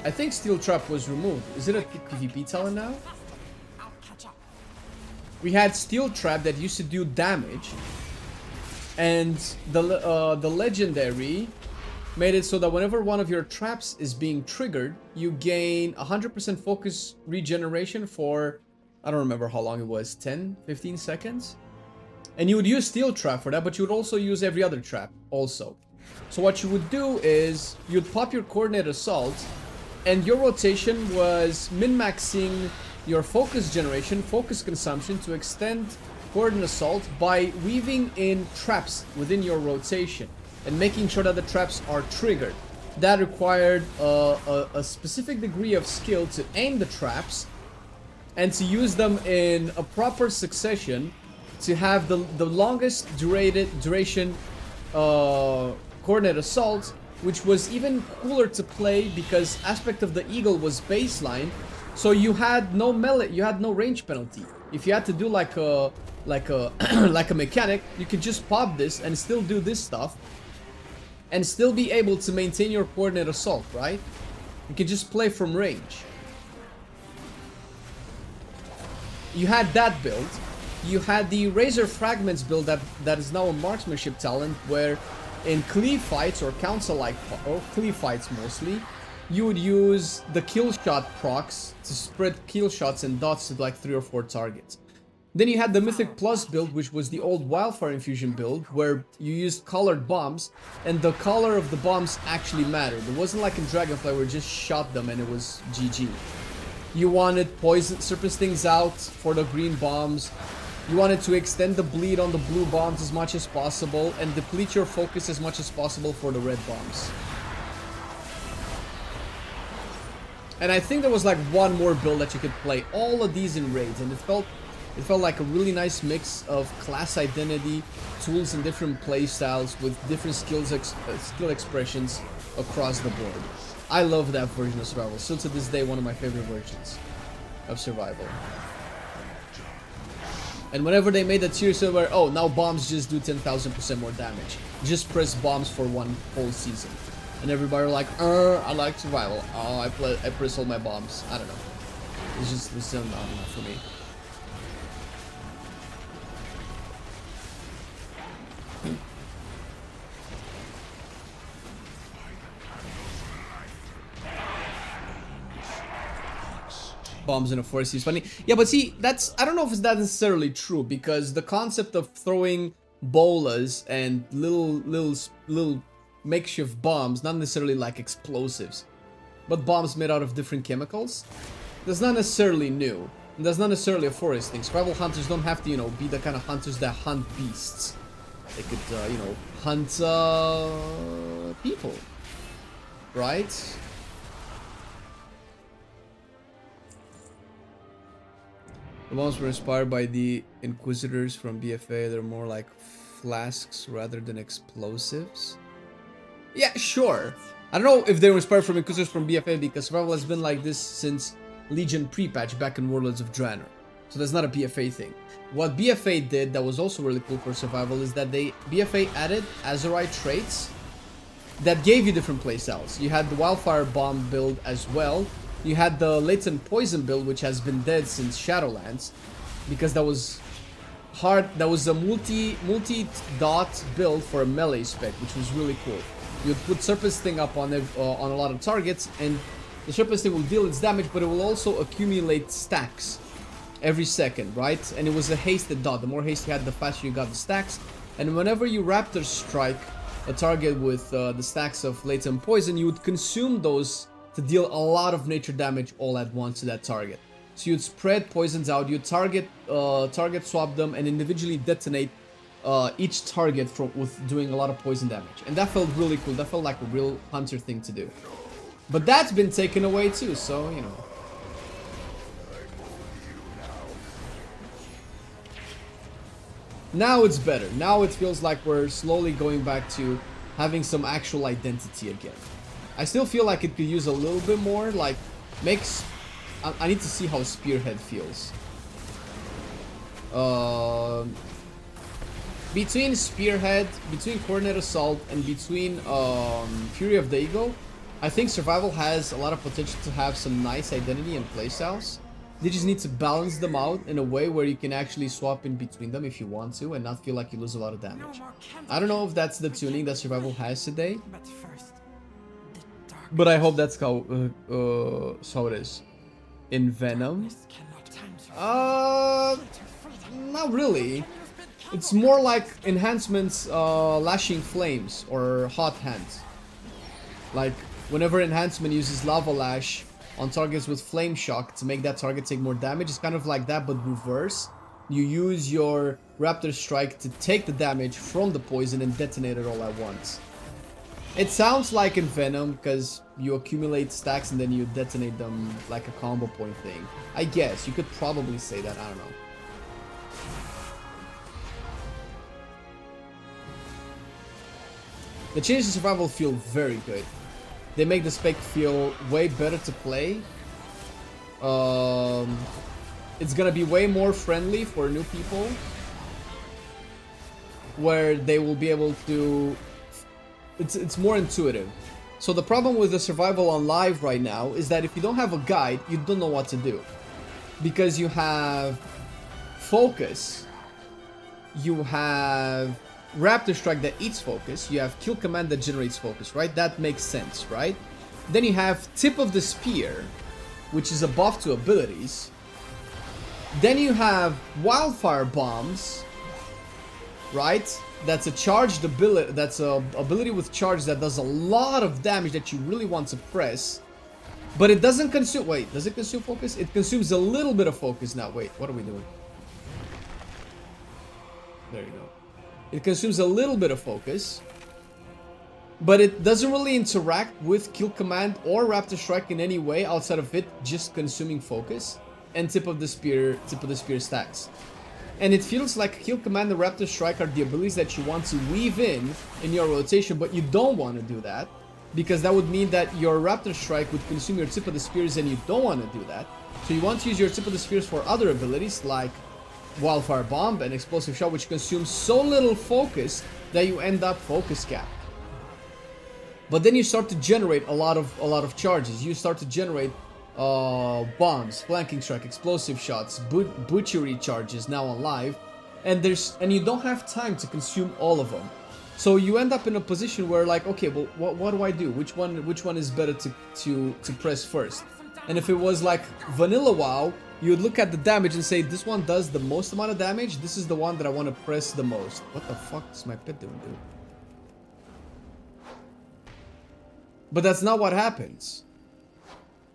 I think Steel Trap was removed. Is it a PvP talent now? We had Steel Trap that used to do damage, and the legendary made it so that whenever one of your traps is being triggered, you gain 100% focus regeneration for, I don't remember how long it was, 10, 15 seconds? And you would use Steel Trap for that, but you would also use every other trap also. So what you would do is, you'd pop your Coordinate Assault, and your rotation was min-maxing your focus generation, focus consumption to extend Coordinate Assault by weaving in traps within your rotation and making sure that the traps are triggered. That required a specific degree of skill to aim the traps and to use them in a proper succession to have the longest duration coordinate assault, which was even cooler to play because Aspect of the Eagle was baseline, so you had no melee, you had no range penalty. If you had to do like a like a mechanic, you could just pop this and still do this stuff and still be able to maintain your coordinate assault, right? You can just play from range. You had that build. You had the Razor Fragments build that is now a marksmanship talent, where in cleave fights or council-like, or cleave fights mostly, you would use the kill shot procs to spread kill shots and dots to like 3 or 4 targets. Then you had the Mythic Plus build, which was the old Wildfire Infusion build, where you used colored bombs, and the color of the bombs actually mattered. It wasn't like in Dragonfly where you just shot them and it was GG. You wanted poison Serpent Stings out for the green bombs. You wanted to extend the bleed on the blue bombs as much as possible, and deplete your focus as much as possible for the red bombs. And I think there was like one more build that you could play all of these in raids, and it felt like a really nice mix of class identity, tools, and different playstyles with different skill expressions across the board. I love that version of Survival. Still to this day, one of my favorite versions of Survival. And whenever they made that series where, oh, now bombs just do 10,000% more damage. Just press bombs for one whole season. And everybody were like, I like Survival. Oh, I press all my bombs. I don't know. It's just not enough for me. Bombs in a forest is funny. Yeah, but see, I don't know if it's that necessarily true, because the concept of throwing bolas and little makeshift bombs, not necessarily like explosives, but bombs made out of different chemicals, that's not necessarily new. And that's not necessarily a forest thing. Survival hunters don't have to, be the kind of hunters that hunt beasts. They could, hunt people, right? The bombs were inspired by the Inquisitors from BFA. They're more like flasks rather than explosives. Yeah, sure. I don't know if they were inspired from Inquisitors from BFA, because Survival has been like this since Legion pre-patch back in Warlords of Draenor. So that's not a BFA thing. What BFA did that was also really cool for Survival is that BFA added Azerite traits that gave you different playstyles. You had the Wildfire Bomb build as well. You had the Latent Poison build, which has been dead since Shadowlands, because that was hard. That was a multi-dot build for a melee spec, which was really cool. You'd put Serpent Sting up on a lot of targets, and the Serpent Sting will deal its damage, but it will also accumulate stacks every second, right? And it was a hasted dot. The more haste you had, the faster you got the stacks. And whenever you Raptor Strike a target with the stacks of Latent Poison, you would consume those to deal a lot of nature damage all at once to that target. So you'd spread poisons out, you'd target swap them, and individually detonate each target with doing a lot of poison damage. And that felt really cool. That felt like a real hunter thing to do. But that's been taken away too, so, Now it's better. Now it feels like we're slowly going back to having some actual identity again. I still feel like it could use a little bit more, like, I need to see how Spearhead feels. Between Spearhead, between Coordinate Assault, and between Fury of the Eagle, I think Survival has a lot of potential to have some nice identity and playstyles. They just need to balance them out in a way where you can actually swap in between them if you want to, and not feel like you lose a lot of damage. I don't know if that's the tuning that Survival has today, but I hope that's how it is. In Venom? Not really. It's more like enhancements, Lashing Flames or Hot Hands. Like, whenever enhancement uses Lava Lash on targets with Flame Shock to make that target take more damage, it's kind of like that, but reverse. You use your Raptor Strike to take the damage from the poison and detonate it all at once. It sounds like in Venom, because you accumulate stacks and then you detonate them like a combo point thing. I guess, you could probably say that, I don't know. The changes to Survival feel very good. They make the spec feel way better to play. It's gonna be way more friendly for new people, where they will be able to... It's more intuitive. So the problem with the Survival on Live right now is that if you don't have a guide, you don't know what to do. Because you have Focus, you have Raptor Strike that eats focus. You have Kill Command that generates focus, right? That makes sense, right? Then you have Tip of the Spear, which is a buff to abilities. Then you have Wildfire Bombs, right? That's a charged ability. That's a ability with charge that does a lot of damage that you really want to press. But it doesn't consume... Wait, does it consume focus? It consumes a little bit of focus now. Wait, what are we doing? There you go. It consumes a little bit of focus. But it doesn't really interact with Kill Command or Raptor Strike in any way outside of it just consuming focus. And Tip of the Spear stacks. And it feels like Kill Command and Raptor Strike are the abilities that you want to weave in your rotation, but you don't want to do that. Because that would mean that your Raptor Strike would consume your Tip of the Spears, and you don't want to do that. So you want to use your Tip of the Spears for other abilities like Wildfire Bomb and Explosive Shot, which consumes so little focus that you end up focus capped. But then you start to generate a lot of charges. You start to generate bombs, flanking strike, explosive shots, butchery charges now on live, and you don't have time to consume all of them. So you end up in a position where, like, okay, well, what do I do? Which one is better to press first? And if it was like vanilla WoW, you would look at the damage and say, this one does the most amount of damage. This is the one that I want to press the most. What the fuck is my pet doing, dude? But that's not what happens.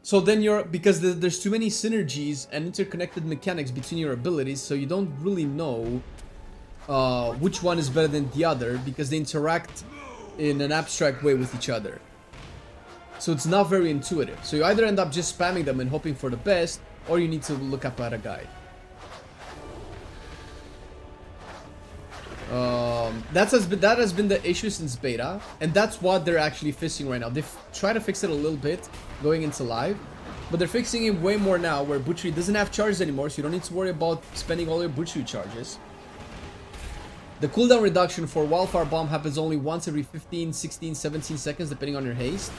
So then because there's too many synergies and interconnected mechanics between your abilities, so you don't really know which one is better than the other, because they interact in an abstract way with each other. So it's not very intuitive. So you either end up just spamming them and hoping for the best, or you need to look up at a guide. That has been the issue since beta, and that's what they're actually fixing right now. They try to fix it a little bit going into live, but they're fixing it way more now, where butchery doesn't have charges anymore, so you don't need to worry about spending all your butchery charges. The cooldown reduction for Wildfire Bomb happens only once every 15, 16, 17 seconds, depending on your haste.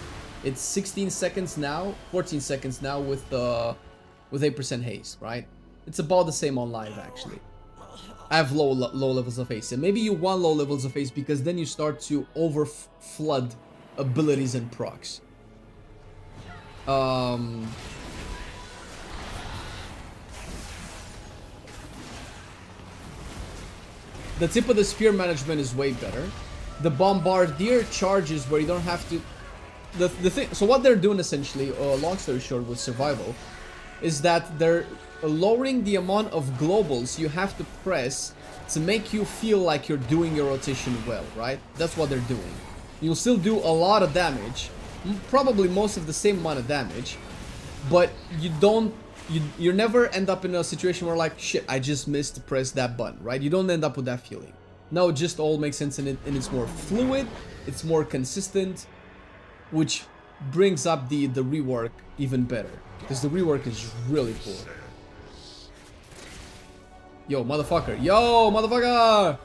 It's 16 seconds now, 14 seconds now with 8% haste, right? It's about the same on live, actually. I have low levels of haste, and maybe you want low levels of haste because then you start to flood abilities and procs. The Tip of the Spear management is way better. The Bombardier charges where you don't have to... The thing... So what they're doing essentially, long story short with survival, is that they're lowering the amount of globals you have to press to make you feel like you're doing your rotation well, right? That's what they're doing. You'll still do a lot of damage, probably most of the same amount of damage, but you never end up in a situation where, like, shit, I just missed to press that button, right? You don't end up with that feeling. No, it just all makes sense, and it's more fluid, it's more consistent, which brings up the rework even better, because the rework is really cool. Yo, motherfucker. Yo, motherfucker!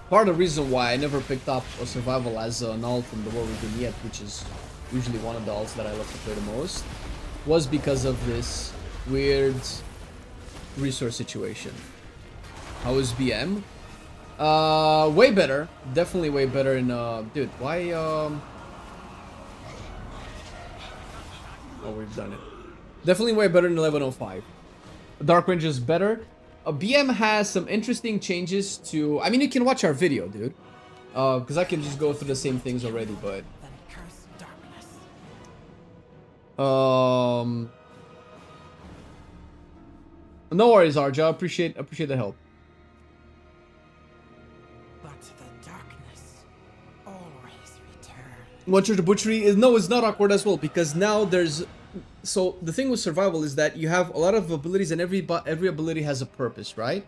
Part of the reason why I never picked up a survival as an alt in the War Within yet, which is usually one of the alts that I love to play the most, was because of this weird resource situation. How is BM? Way better. Definitely way better in, dude, why, oh, we've done it. Definitely way better in 1105. Dark Range is better. BM has some interesting changes to... I mean, you can watch our video, dude. Because I can just go through the same things already, but... No worries, Arja. Appreciate the help. But the darkness always returns. Watcher the Butchery is... No, it's not awkward as well, because now there's... So, the thing with survival is that you have a lot of abilities, and every ability has a purpose, right?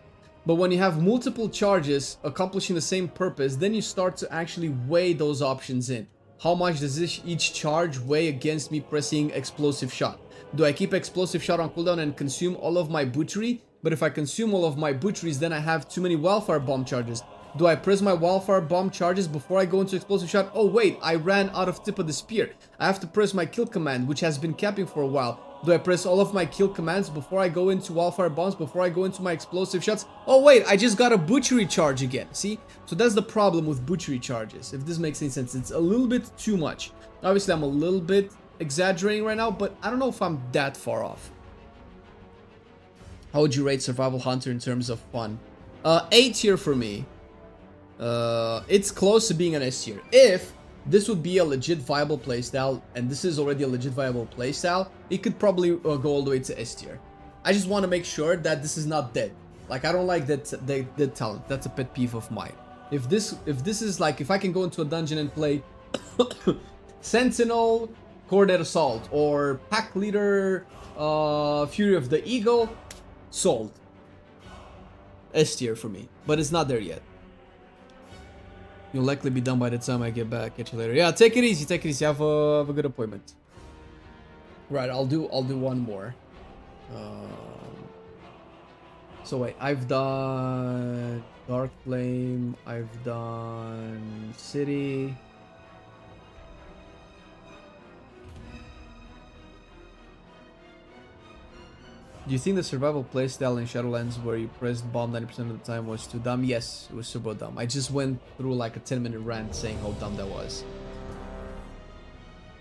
But when you have multiple charges accomplishing the same purpose, then you start to actually weigh those options in. How much does each charge weigh against me pressing explosive shot? Do I keep explosive shot on cooldown and consume all of my butchery? But if I consume all of my butcheries, then I have too many wildfire bomb charges. Do I press my wildfire bomb charges before I go into explosive shot? Oh wait, I ran out of tip of the spear. I have to press my kill command, which has been capping for a while. Do I press all of my kill commands before I go into wildfire bombs, before I go into my explosive shots? Oh wait, I just got a butchery charge again, see? So that's the problem with butchery charges, if this makes any sense. It's a little bit too much. Obviously, I'm a little bit exaggerating right now, but I don't know if I'm that far off. How would you rate Survival Hunter in terms of fun? A tier for me. It's close to being an S tier. If this would be a legit viable playstyle, and this is already a legit viable playstyle, it could probably go all the way to S tier. I just want to make sure that this is not dead. Like, I don't like that talent. That's a pet peeve of mine. If this is like, if I can go into a dungeon and play Sentinel, Coordinate Assault, or Pack Leader, Fury of the Eagle, sold. S tier for me, but it's not there yet. You'll likely be done by the time I get back. Catch you later. Yeah, take it easy. Take it easy. Have a good appointment. Right, I'll do one more. So wait, I've done Dark Flame. I've done City. Do you think the survival playstyle in Shadowlands where you pressed bomb 90% of the time was too dumb? Yes, it was super dumb. I just went through like a 10-minute rant saying how dumb that was.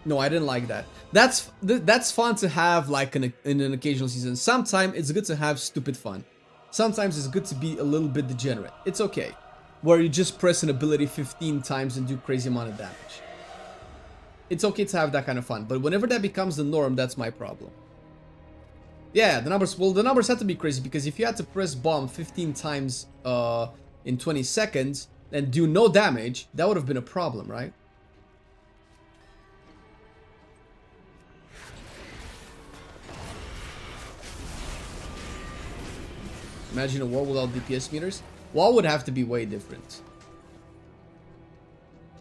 No, I didn't like that. That's fun to have like in an occasional season. Sometimes it's good to have stupid fun. Sometimes it's good to be a little bit degenerate. It's okay. Where you just press an ability 15 times and do crazy amount of damage. It's okay to have that kind of fun. But whenever that becomes the norm, that's my problem. Yeah, the numbers had to be crazy, because if you had to press bomb 15 times in 20 seconds and do no damage, that would have been a problem, right? Imagine a wall without DPS meters. Wall would have to be way different.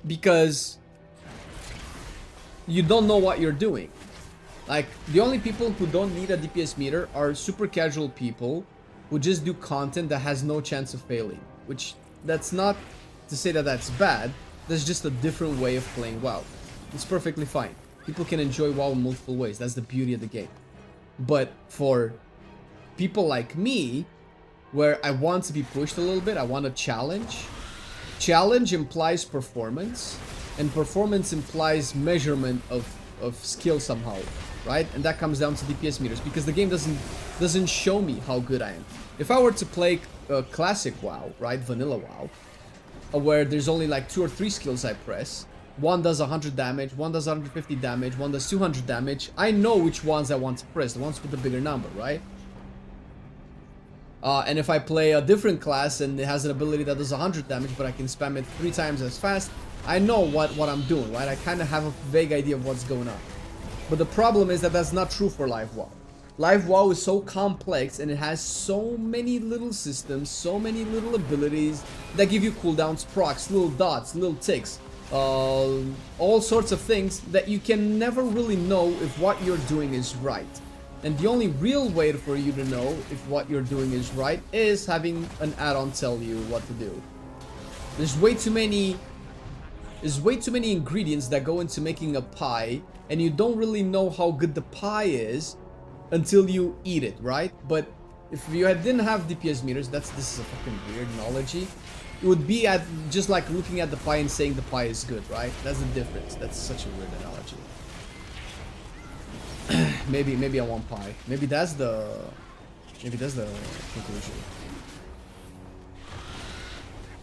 Because you don't know what you're doing. Like, the only people who don't need a DPS meter are super casual people who just do content that has no chance of failing. Which, that's not to say that that's bad. That's just a different way of playing WoW. It's perfectly fine. People can enjoy WoW in multiple ways. That's the beauty of the game. But for people like me, where I want to be pushed a little bit, I want a challenge. Challenge implies performance, and performance implies measurement of skill somehow, right? And that comes down to DPS meters, because the game doesn't show me how good I am. If I were to play classic WoW, right, vanilla WoW, where there's only like 2 or 3 skills I press, one does 100 damage, one does 150 damage, one does 200 damage, I know which ones I want to press, the ones with the bigger number, right? And if I play a different class and it has an ability that does 100 damage, but I can spam it 3 times as fast, I know what I'm doing, right? I kind of have a vague idea of what's going on. But the problem is that that's not true for Live WoW. Live WoW is so complex, and it has so many little systems, so many little abilities that give you cooldowns, procs, little dots, little ticks, all sorts of things that you can never really know if what you're doing is right. And the only real way for you to know if what you're doing is right is having an add-on tell you what to do. There's way too many ingredients that go into making a pie, and you don't really know how good the pie is until you eat it, right? But if you didn't have DPS meters, this is a fucking weird analogy. It would be just like looking at the pie and saying the pie is good, right? That's the difference. That's such a weird analogy. maybe I want pie. Maybe that's the conclusion.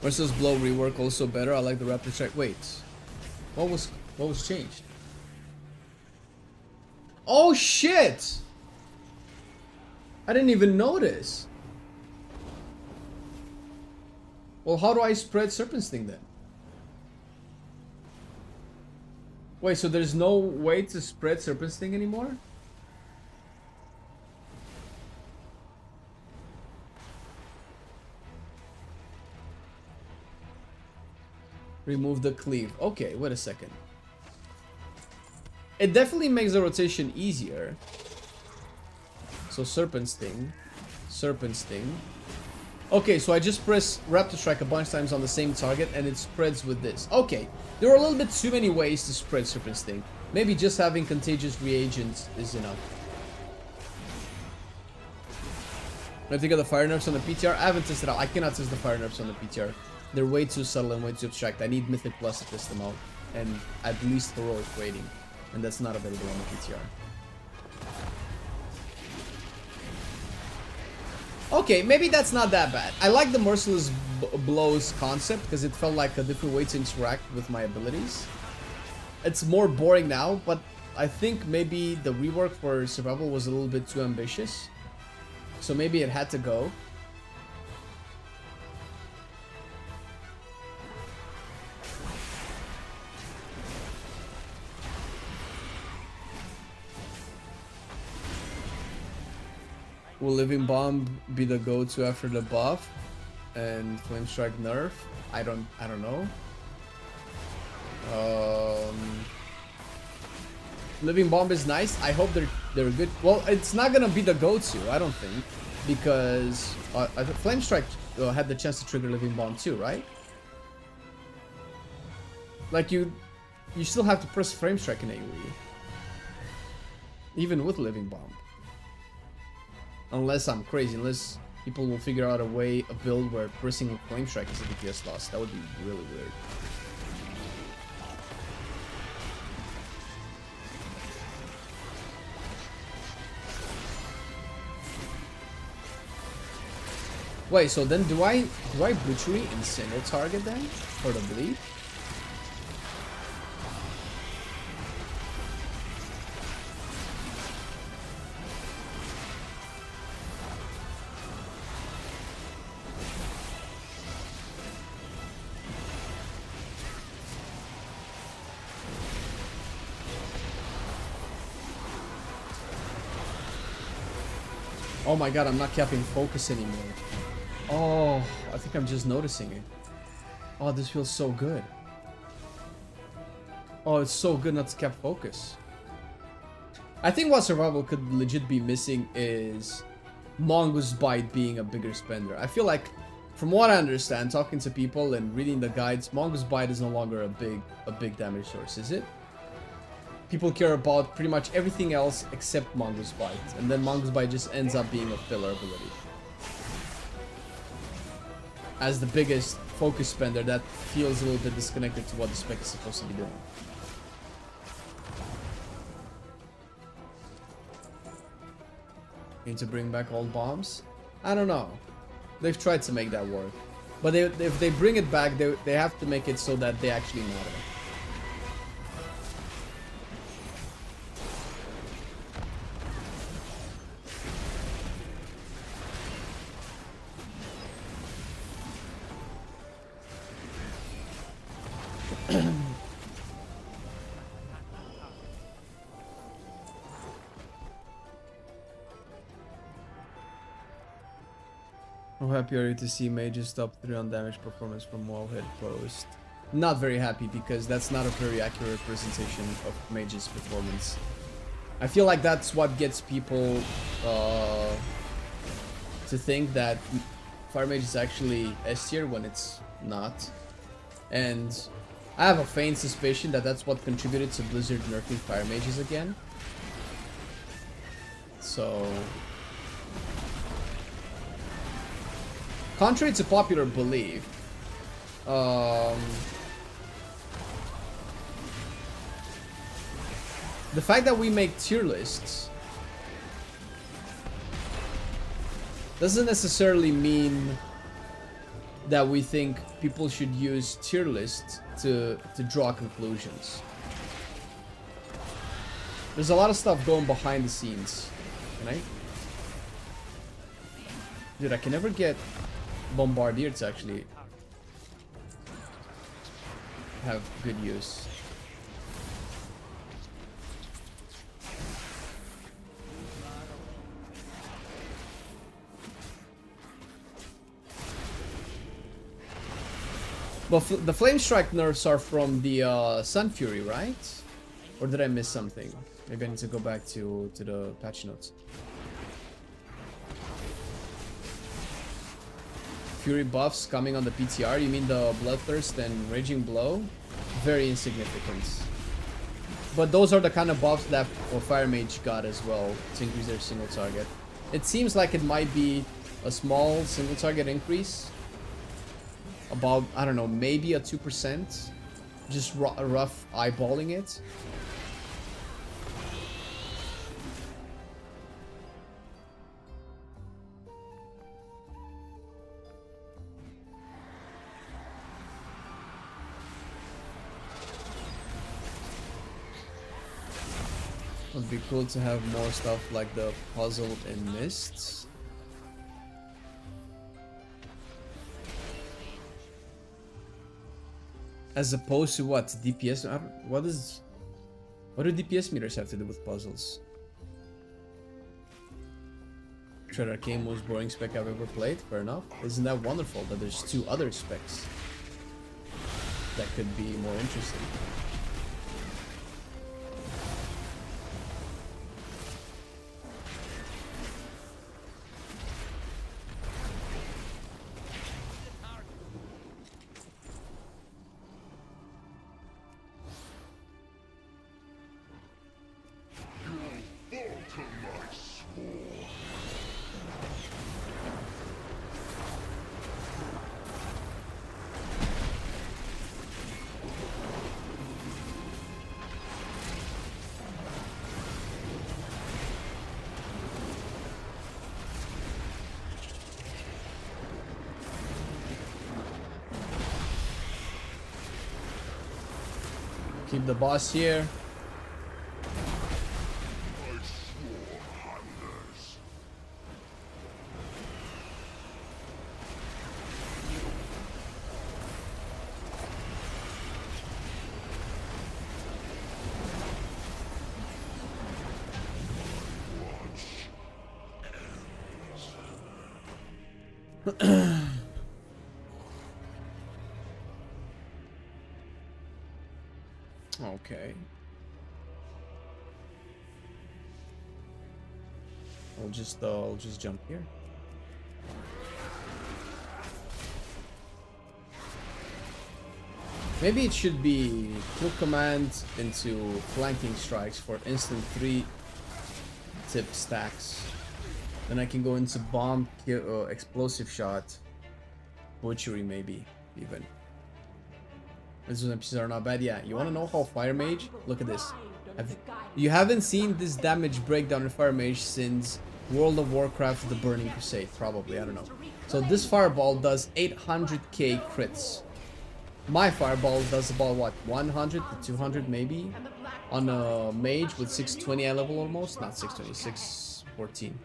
Versus blow rework also better. I like the rapid strike. Wait, what was changed? Oh shit! I didn't even notice. Well, how do I spread Serpent Sting then? Wait, so there's no way to spread Serpent Sting anymore? Remove the cleave. Okay, wait a second. It definitely makes the rotation easier. So Serpent Sting. Serpent Sting. Okay, so I just press Raptor Strike a bunch of times on the same target and it spreads with this. Okay, there are a little bit too many ways to spread Serpent Sting. Maybe just having contagious reagents is enough. I have to get the fire nerfs on the PTR. I haven't tested out. I cannot test the fire nerfs on the PTR. They're way too subtle and way too abstract. I need Mythic Plus to test them out. And at least heroic rating. And that's not available on the PTR. Okay, maybe that's not that bad. I like the Merciless Blows concept because it felt like a different way to interact with my abilities. It's more boring now, but I think maybe the rework for survival was a little bit too ambitious. So maybe it had to go. Will Living Bomb be the go-to after the buff and Flame Strike nerf? I don't know. Living Bomb is nice. I hope they're good. Well, it's not gonna be the go-to, I don't think, because Flame Strike had the chance to trigger Living Bomb too, right? Like you still have to press Flame Strike in AoE, even with Living Bomb. Unless I'm crazy, unless people will figure out a way, a build where pressing a Flame Strike is a DPS loss. That would be really weird. Wait, so then do I Butchery in single target then for the bleed? Oh my god, I'm not capping focus anymore. Oh, I think I'm just noticing it. Oh, this feels so good. Oh, it's so good not to cap focus. I think what survival could legit be missing is Mongoose Bite being a bigger spender. I feel like, from what I understand, talking to people and reading the guides, Mongoose Bite is no longer a big damage source, is it? People care about pretty much everything else except Mongoose Bite, and then Mongoose Bite just ends up being a filler ability. As the biggest focus spender, that feels a little bit disconnected to what the spec is supposed to be doing. Need to bring back all bombs? I don't know. They've tried to make that work. But if they bring it back, they have to make it so that they actually matter. How happy are you to see mages top 3 on damage performance from wallhead post? Not very happy, because that's not a very accurate representation of mages performance. I feel like that's what gets people to think that fire mage is actually S tier when it's not. And I have a faint suspicion that that's what contributed to Blizzard nerfing fire mages again. So, contrary to popular belief, the fact that we make tier lists doesn't necessarily mean that we think people should use tier lists to draw conclusions. There's a lot of stuff going behind the scenes, right? Dude, I can never get Bombardier to actually have good use. But the Flame Strike nerfs are from the Sun Fury, right? Or did I miss something? Maybe I need to go back to the patch notes. Fury buffs coming on the PTR. You mean the Bloodthirst and Raging Blow? Very insignificant. But those are the kind of buffs that Fire Mage got as well to increase their single target. It seems like it might be a small single target increase. About, I don't know, maybe a 2%. Just rough eyeballing it. Would be cool to have more stuff like the puzzle and mists. As opposed to what? DPS? What do DPS meters have to do with puzzles? Tread Arcane, most boring spec I've ever played. Fair enough. Isn't that wonderful that there's 2 other specs that could be more interesting? Keep the boss here. Okay. I'll just jump here. Maybe it should be quick command into flanking strikes for instant 3-tip stacks. Then I can go into bomb, kill, explosive shot, butchery maybe even. These NPCs are not bad. Yeah, you want to know how Fire Mage? Look at this. You haven't seen this damage breakdown in Fire Mage since World of Warcraft: The Burning Crusade, probably. I don't know. So this Fireball does 800k crits. My Fireball does about what, 100 to 200 maybe on a mage with 620 eye level almost. Not 620, 614.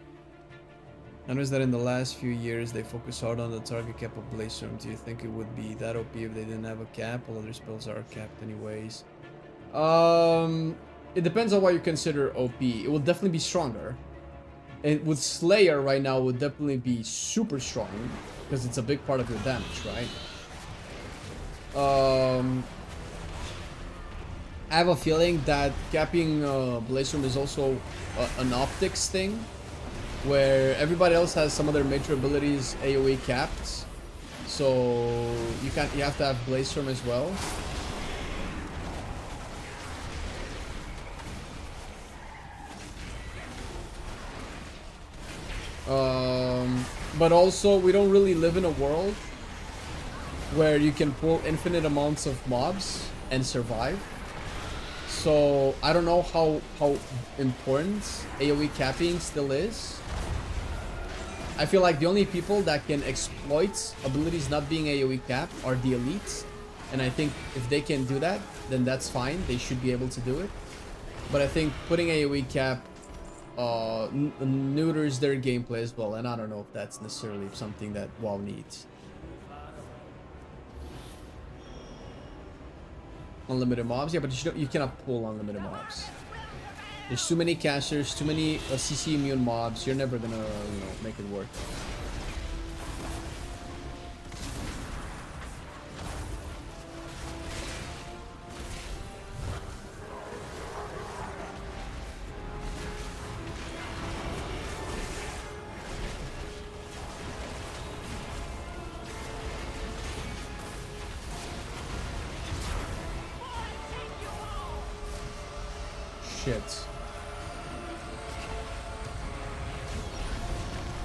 I noticed that in the last few years they focus hard on the target cap of Blaze Storm. Do you think it would be that OP if they didn't have a cap? All other spells are capped anyways. It depends on what you consider OP. It will definitely be stronger. And with Slayer right now would definitely be super strong because it's a big part of your damage, right? I have a feeling that capping Blaze Storm is also an optics thing, where everybody else has some of their major abilities AoE capped, so you have to have Blaze Storm as well. But also we don't really live in a world where you can pull infinite amounts of mobs and survive. So I don't know how important AoE capping still is. I feel like the only people that can exploit abilities not being AoE capped are the elites. And I think if they can do that, then that's fine. They should be able to do it. But I think putting AoE cap neuters their gameplay as well. And I don't know if that's necessarily something that WoW needs. Unlimited mobs? Yeah, but you cannot pull unlimited mobs. There's too many casters, too many CC immune mobs. You're never gonna, make it work. shit.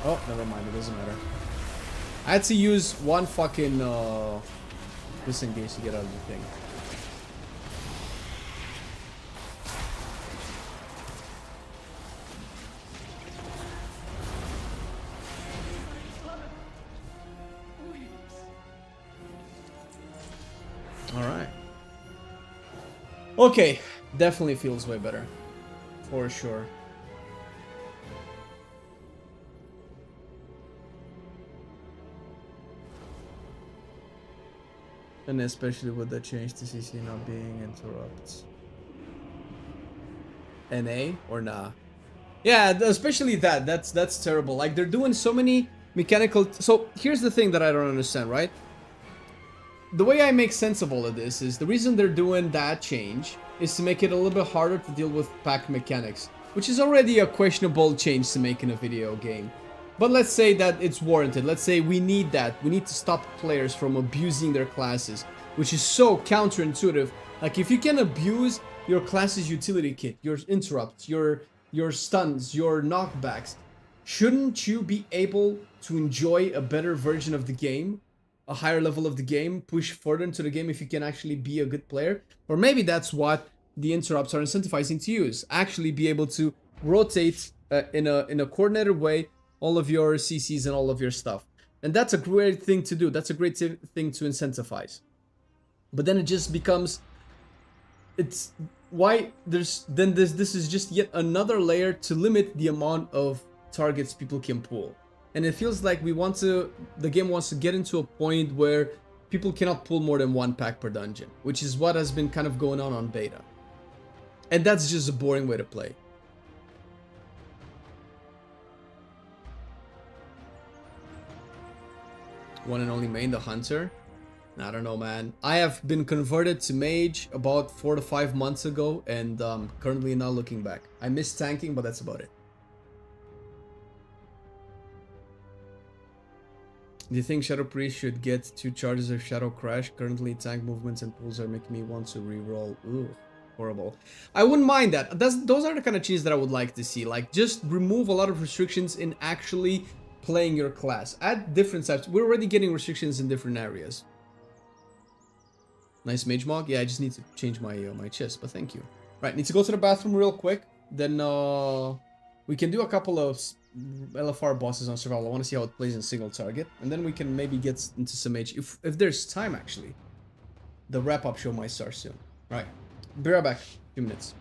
Oh, never mind. It doesn't matter. I had to use one fucking disengage to get out of the thing. Alright. Okay, definitely feels way better. For sure. And especially with the change to CC not being interrupts. NA or nah? Yeah, especially that. That's terrible. Like, they're doing so many mechanical... So, here's the thing that I don't understand, right? The way I make sense of all of this is the reason they're doing that change is to make it a little bit harder to deal with pack mechanics, which is already a questionable change to make in a video game. But let's say that it's warranted. Let's say we need that. We need to stop players from abusing their classes, which is so counterintuitive. Like, if you can abuse your class's utility kit, your interrupts, your stuns, your knockbacks, shouldn't you be able to enjoy a better version of the game? A higher level of the game, push further into the game if you can actually be a good player? Or maybe that's what the interrupts are incentivizing to use. Actually be able to rotate in a coordinated way all of your CCs and all of your stuff. And that's a great thing to do. That's a great thing to incentivize. But then it just becomes... It's... Why there's... Then this is just yet another layer to limit the amount of targets people can pull. And it feels like the game wants to get into a point where people cannot pull more than one pack per dungeon, which is what has been kind of going on beta. And that's just a boring way to play. One and only main, the hunter? I don't know, man. I have been converted to mage about 4 to 5 months ago, and currently not looking back. I miss tanking, but that's about it. Do you think Shadow Priest should get 2 charges of Shadow Crash? Currently, tank movements and pulls are making me want to reroll. Ooh, horrible. I wouldn't mind that. Those are the kind of changes that I would like to see. Like, just remove a lot of restrictions in actually playing your class. Add different types. We're already getting restrictions in different areas. Nice mage mog. Yeah, I just need to change my my chest, but thank you. Right, need to go to the bathroom real quick. Then we can do a couple of LFR bosses on survival. I want to see how it plays in single target, and then we can maybe get into some mage if there's time. Actually, the wrap-up show might start soon. Right, be right back. 2 minutes.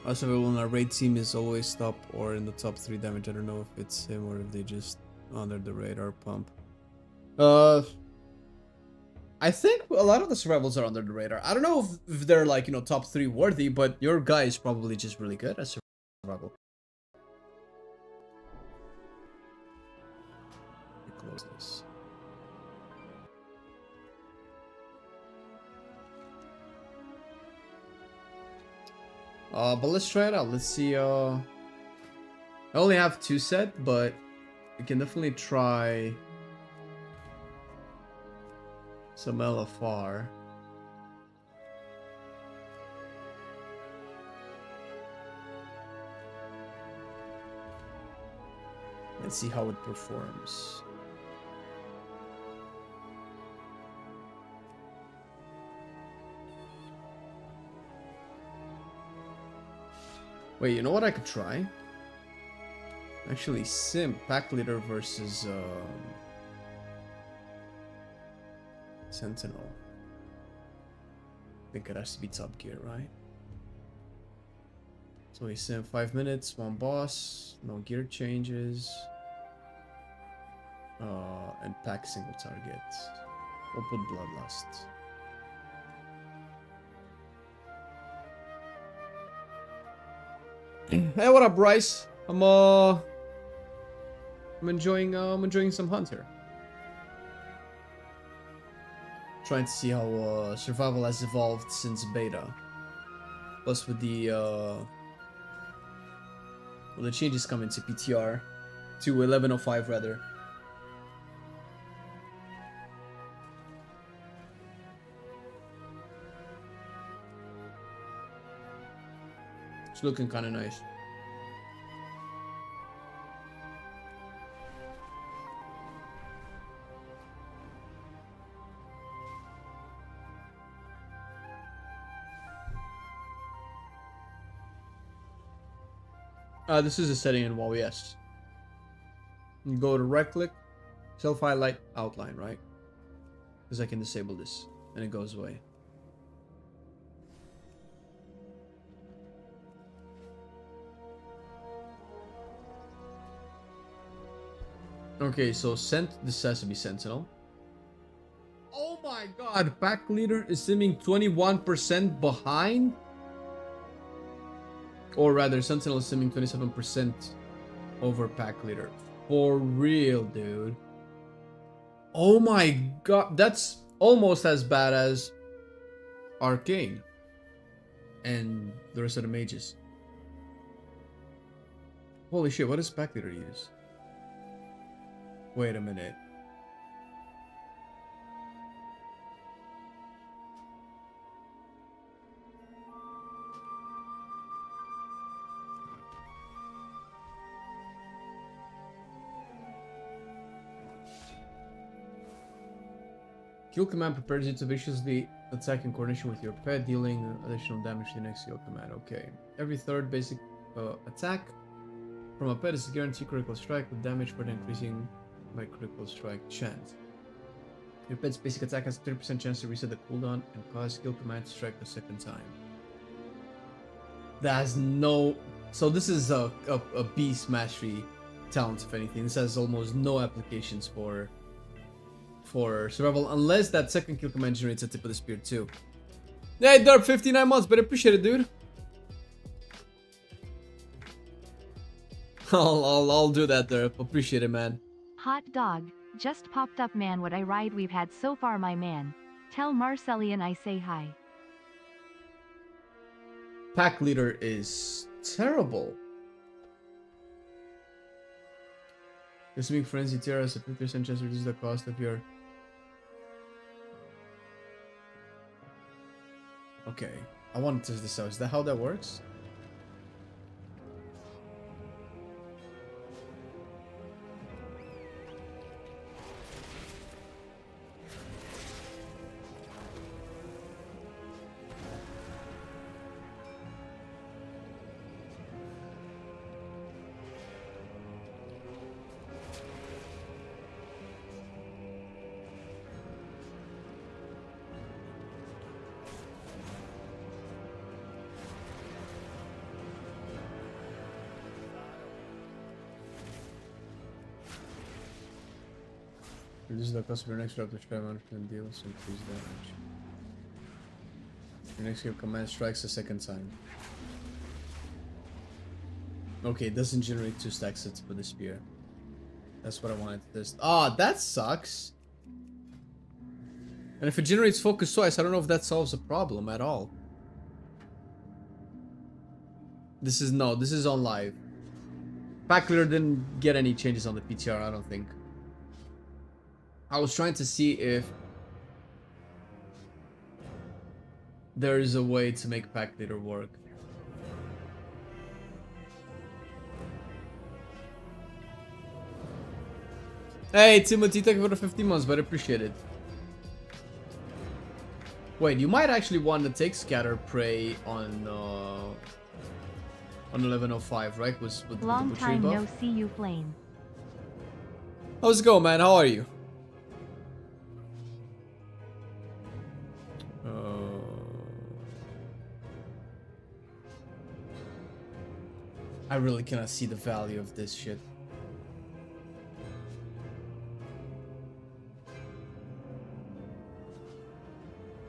Also, when our raid team is always top or in the top 3 damage. I don't know if it's him or if they just under the radar pump. I think a lot of the survivals are under the radar. I don't know if they're like, you know, top 3 worthy, but your guy is probably just really good at survival. Close this. But let's try it out. Let's see. I only have 2 set, but we can definitely try some LFR. Let's see how it performs. Wait, you know what I could try? Actually, Sim pack leader versus Sentinel. I think it has to be top gear, right? So we sim 5 minutes, 1 boss, no gear changes, and pack single target. We'll put Bloodlust. Hey, what up, Bryce? I'm enjoying some hunt here. Trying to see how survival has evolved since beta. Plus with the changes coming to PTR to 1105 rather. It's looking kind of nice. This is a setting in WoW, yes. You go to right click, self-highlight outline, right? Because I can disable this and it goes away. Okay, so this has to be Sentinel. Oh my god, pack leader is simming 21% behind? Or rather, Sentinel is simming 27% over pack leader. For real, dude. Oh my god, that's almost as bad as Arcane and the rest of the mages. Holy shit, what does pack leader use? Wait a minute. Kill command prepares you to viciously attack in coordination with your pet, dealing additional damage to the next kill command. Okay. Every third basic attack from a pet is a guaranteed critical strike with damage further increasing by critical strike chance. Your pet's basic attack has a 30% chance to reset the cooldown and cause kill command to strike the second time. That has no... So this is a beast mastery talent, if anything. This has almost no applications for survival, unless that second kill command generates a tip of the spear too. Yeah, Derp, 59 months, but appreciate it, dude. I'll do that, Derp. Appreciate it, man. Hot dog. Just popped up, man. What a ride we've had so far, my man. Tell Marcelian I say hi. Pack leader is terrible. Assuming frenzy tier has a 50% chance to reduce the cost of your... Okay, I want to test this out. Is that how that works? Reduce the cost of your next raptor strike management deals, increase damage. Your next skill command strikes a second time. Okay, it doesn't generate 2 stack sets for the spear. That's what I wanted to test. Ah, that sucks. And if it generates focus twice, I don't know if that solves a problem at all. This is on live. Pack Leader didn't get any changes on the PTR, I don't think. I was trying to see if there is a way to make Pack Leader work. Hey, Timothy, thank you for the 15 months, but I appreciate it. Wait, you might actually want to take Scatter Prey on 1105, right? With Long the time buff? no see you, Flame. How's it going, man? How are you? I really cannot see the value of this shit.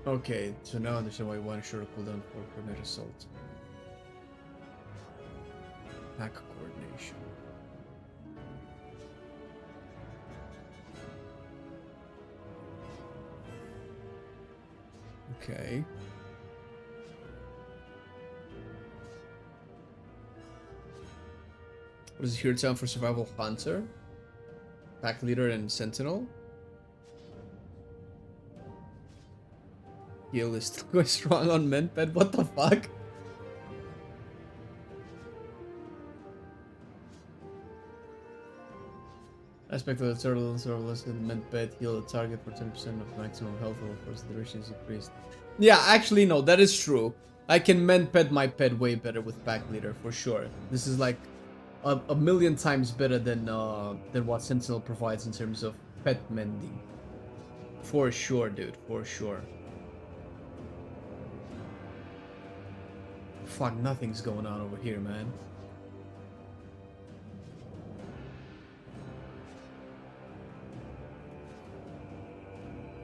Okay, so now I understand why you want a shorter cooldown for coordinate assault. Pack coordination. Okay. What is here time for survival hunter? Pack leader and sentinel. Heal is still going strong on Menped. What the fuck? Aspect of the turtle and survivalist and Menped heal the target for 10% of maximum health over course the duration is increased. Yeah, actually no, that is true. I can Menped my pet way better with Pack Leader for sure. This is like a million times better than what Sentinel provides in terms of pet mending. For sure, dude. For sure. Fuck, nothing's going on over here, man.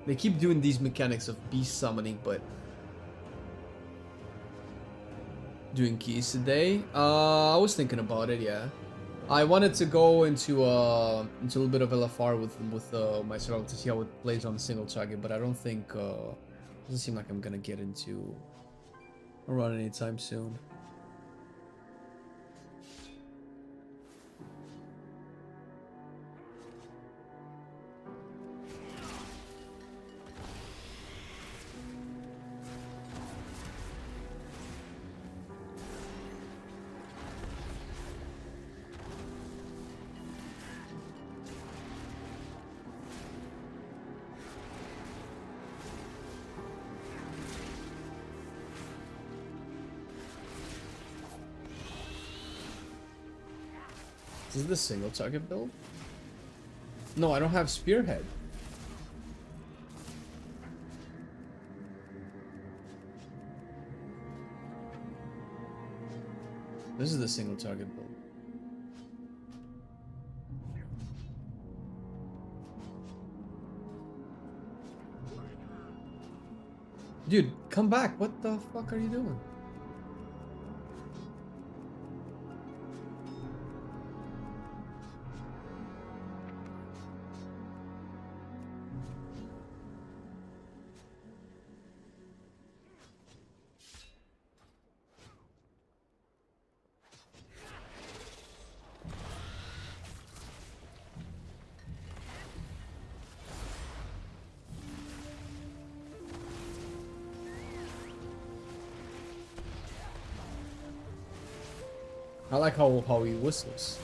They keep doing these mechanics of beast summoning, but doing keys today. I was thinking about it, yeah. I wanted to go into a little bit of LFR with myself to see how it plays on a single target, but I don't think doesn't seem like I'm gonna get into a run anytime soon. Is this the single target build? No, I don't have Spearhead. This is the single target build. Dude, come back. What the fuck are you doing? I like how he whistles.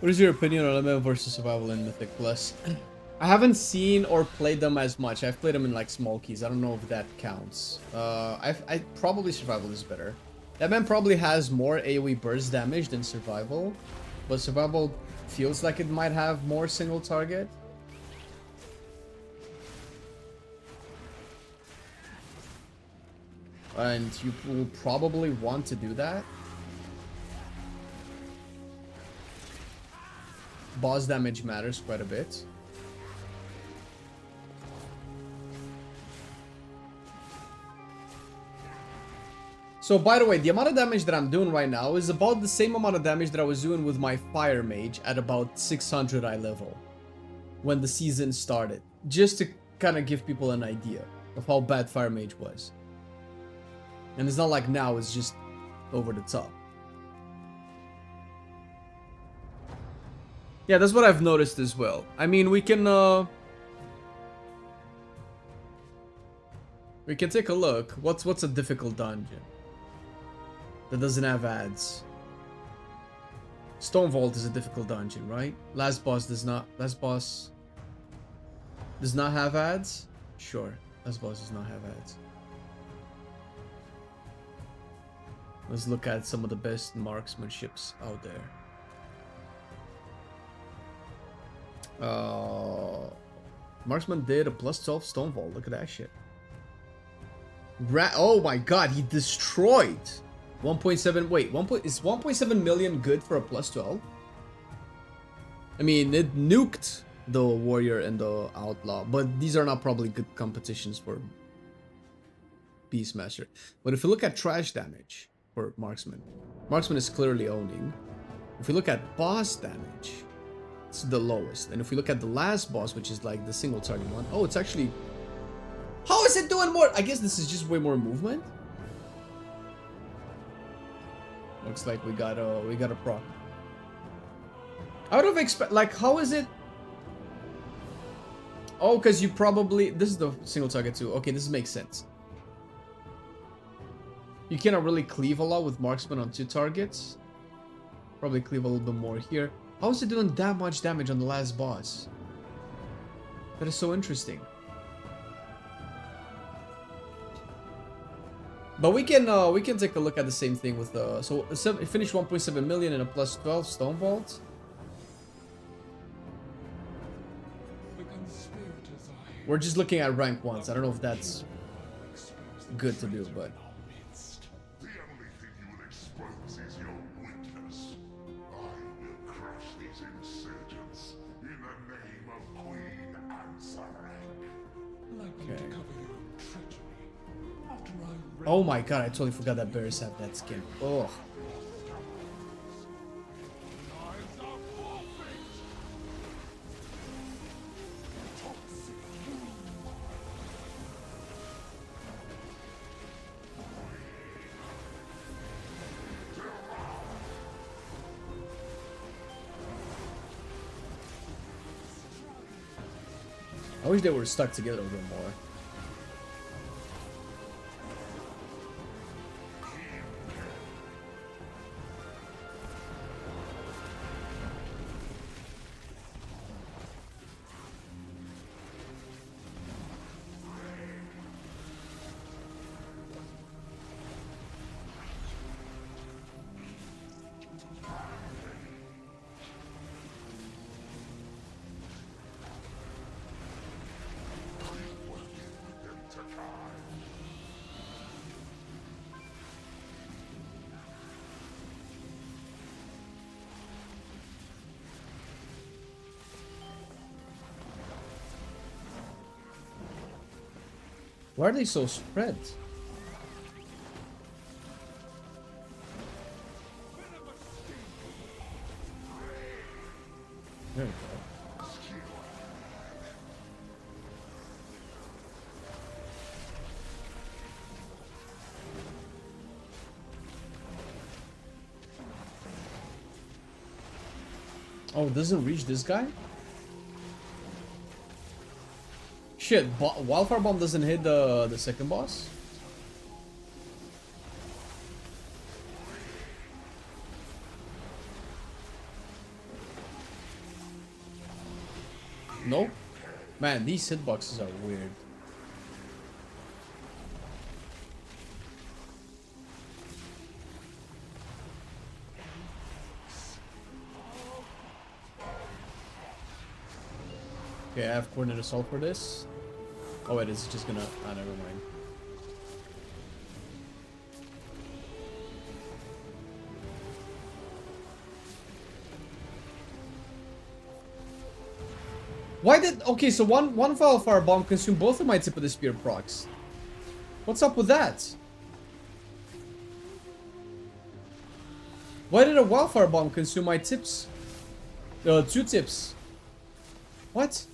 What is your opinion on element versus survival in Mythic Plus? I haven't seen or played them as much. I've played them in like small keys. I don't know if that counts. I probably survival is better. That man probably has more AoE burst damage than survival, but survival feels like it might have more single target. And you will probably want to do that. Boss damage matters quite a bit. So by the way, the amount of damage that I'm doing right now is about the same amount of damage that I was doing with my Fire Mage at about 600 eye level when the season started. Just to kind of give people an idea of how bad Fire Mage was. And it's not like now it's just over the top. Yeah, that's what I've noticed as well. I mean, we can take a look. What's a difficult dungeon that doesn't have ads? Stone Vault is a difficult dungeon, right? Last boss does not have ads? Sure. Last boss does not have ads. Let's look at some of the best marksmanships out there. Marksman did a +12 Stone Vault. Look at that shit. Oh my god, he destroyed 1.7. Wait, is 1.7 million good for a +12? I mean, it nuked the Warrior and the Outlaw, but these are not probably good competitions for Beastmaster. But if you look at trash damage for Marksman, Marksman is clearly owning. If you look at boss damage, it's the lowest. And if we look at the last boss, which is like the single target one, oh, it's actually... How is it doing more? I guess this is just way more movement. Looks like we got a proc. I would have expect, like, how is it? Oh, because you probably... This is the single target too. Okay, this makes sense. You cannot really cleave a lot with Marksman on 2 targets. Probably cleave a little bit more here. How is it doing that much damage on the last boss? That is so interesting. But we can take a look at the same thing with the... So it finished 1.7 million in a +12 Stone Vault. We're just looking at rank 1s. I don't know if that's good to do, but... The only thing you will expose is your weakness. I will crush these insurgents in the name of Queen Ansarak. Okay. Oh my god, I totally forgot that bears have that skin. Oh. I wish they were stuck together a bit more. Why are they so spread? There we go. Oh, it doesn't reach this guy? Shit, Wildfire Bomb doesn't hit the second boss? Nope. Man, these hitboxes are weird. Okay, I have coordinate assault for this. Oh wait, it's just gonna... Ah, never mind. Why did... Okay, so one Wildfire Bomb consumed both of my Tip of the Spear procs. What's up with that? Why did a Wildfire Bomb consume my tips? 2 tips. What?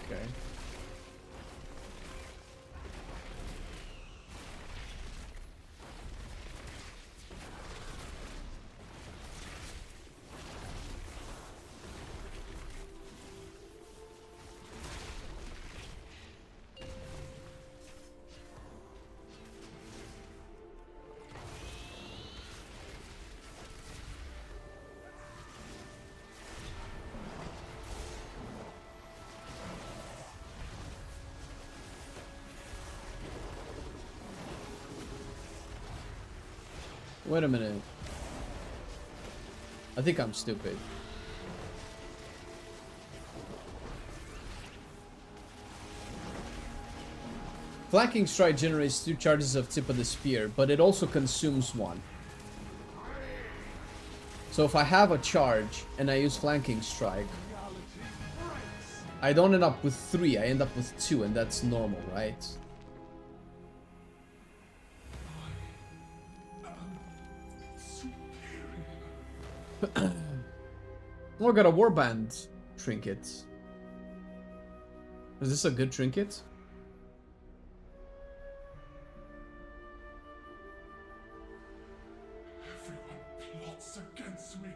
Okay. Wait a minute. I think I'm stupid. Flanking Strike generates 2 charges of Tip of the Spear, but it also consumes 1. So if I have a charge and I use Flanking Strike, I don't end up with 3, I end up with 2, and that's normal, right? Oh, I got a warband trinket. Is this a good trinket? Everyone plots against me.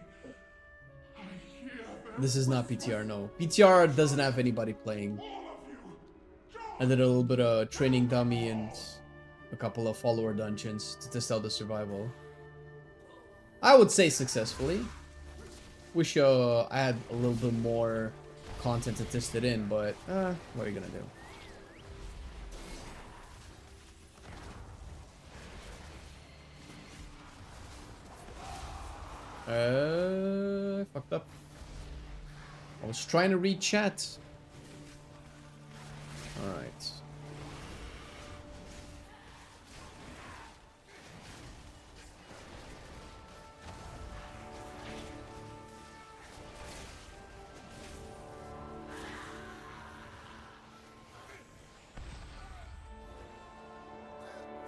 I hear them. This is not PTR, no. PTR doesn't have anybody playing. I did a little bit of training dummy and a couple of follower dungeons to test out the survival. I would say successfully. Wish I had a little bit more content to test it in, but what are you gonna do? Fucked up. I was trying to read chat. Alright.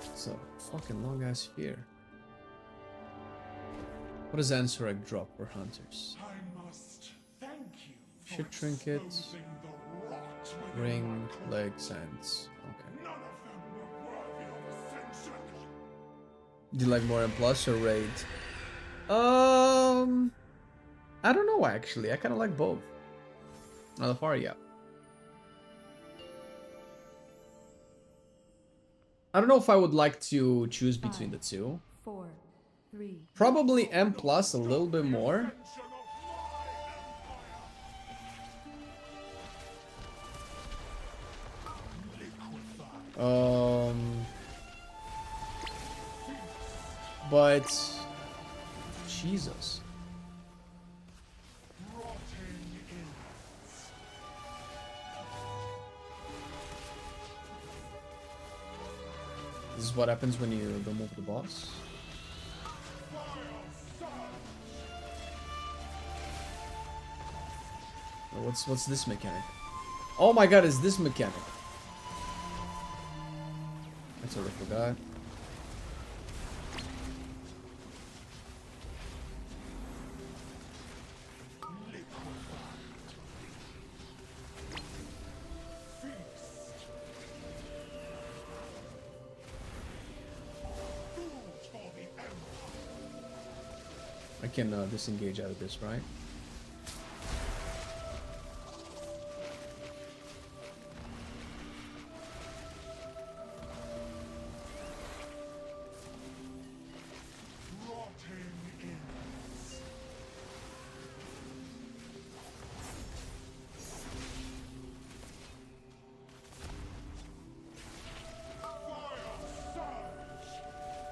It's a fucking long ass spear. What does Ansorek drop for hunters? I must thank you for Shit trinket, exposing the rot within ring, my core. leg, sands. Okay. None of them were worthy of ascension. Do you like more M plus or raid? I don't know actually. I kind of like both. Not far, yeah. I don't know if I would like to choose between the two. 4, 3. Probably M plus a little bit more. But Jesus. This is what happens when you don't move the boss. What's this mechanic? Oh my god, is this mechanic? I sort of forgot. I can disengage out of this, right?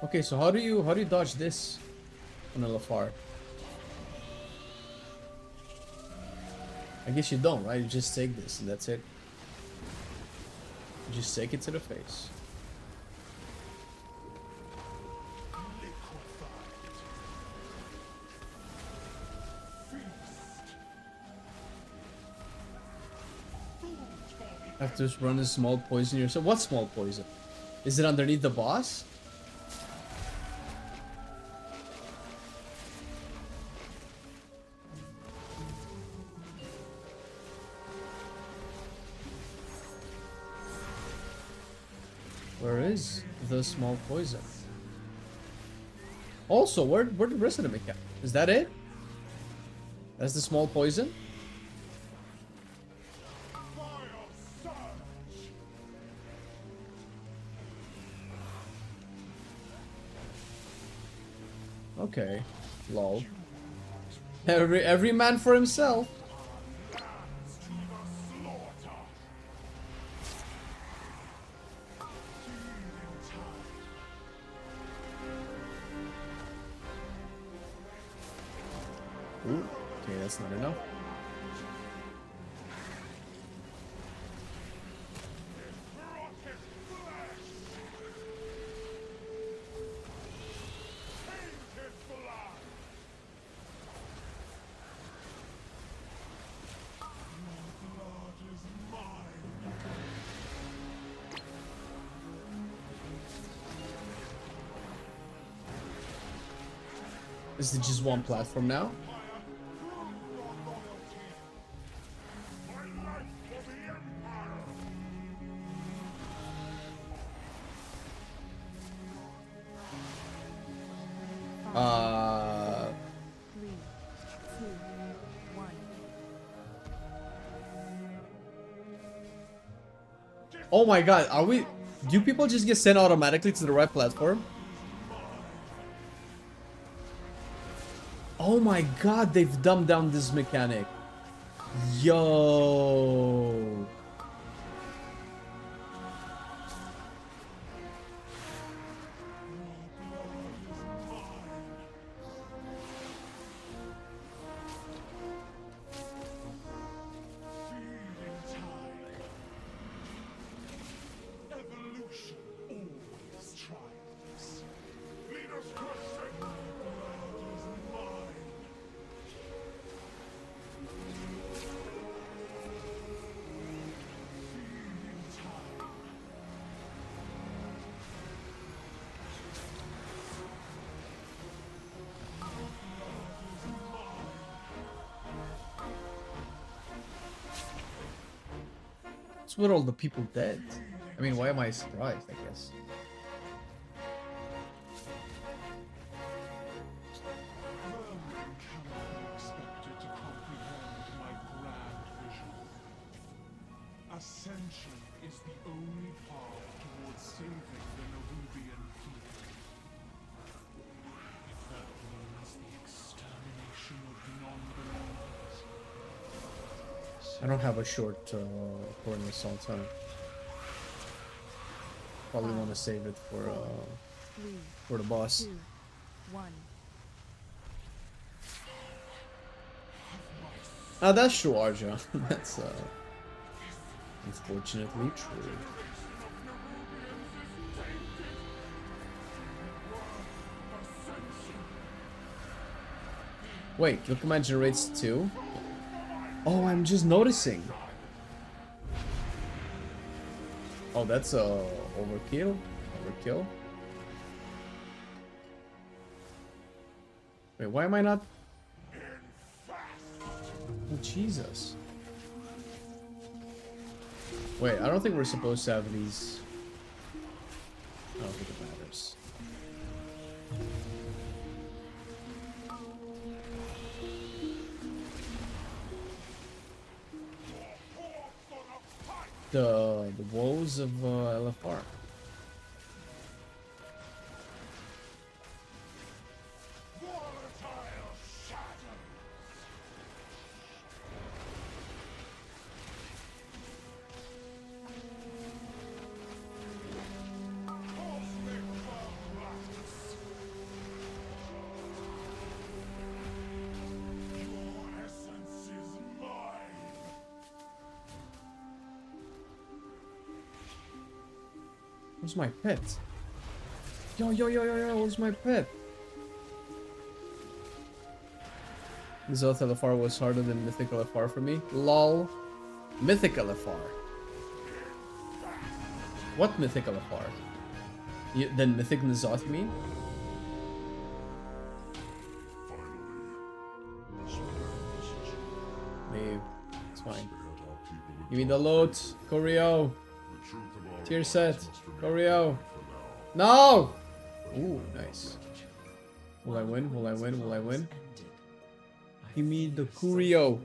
Okay, so how do you dodge this on a Lafar? I guess you don't, right? You just take this and that's it. You just take it to the face. I have to just run a small poison yourself. What small poison? Is it underneath the boss? Where is the small poison? Also, where the rest of the mechanic? Is that it? That's the small poison? Okay, lol. Every man for himself. Ooh, okay, that's not enough. Is it just one platform now? Oh my god, are we... Do people just get sent automatically to the right platform? Oh my god, they've dumbed down this mechanic. Yo. What's with all the people dead? I mean, why am I surprised, I guess? Expected to comprehend my grand vision. Ascension is the only path towards saving the Nerubian people. If that means the extermination of non-believers. I don't have a short corner assault, huh? Probably want to save it for the boss. 2, 1. Ah, that's true, Arja. That's unfortunately true. Wait, look at my generates 2. Oh, I'm just noticing. Oh, that's overkill. Overkill. Wait, why am I not? Oh, Jesus. Wait, I don't think we're supposed to have these. I don't think it matters. The woes of LFR. Where's my pet? Yo, where's my pet? Zoth LFR was harder than Mythic LFR for me. LOL. Mythic LFR. What Mythic LFR? Then Mythic N'Zoth, you mean? Leave. It's fine. Give me the loot. Choreo. Tier set. Choreo. No! Ooh, nice. Will I win? Will I win? Will I win? Give me the Choreo.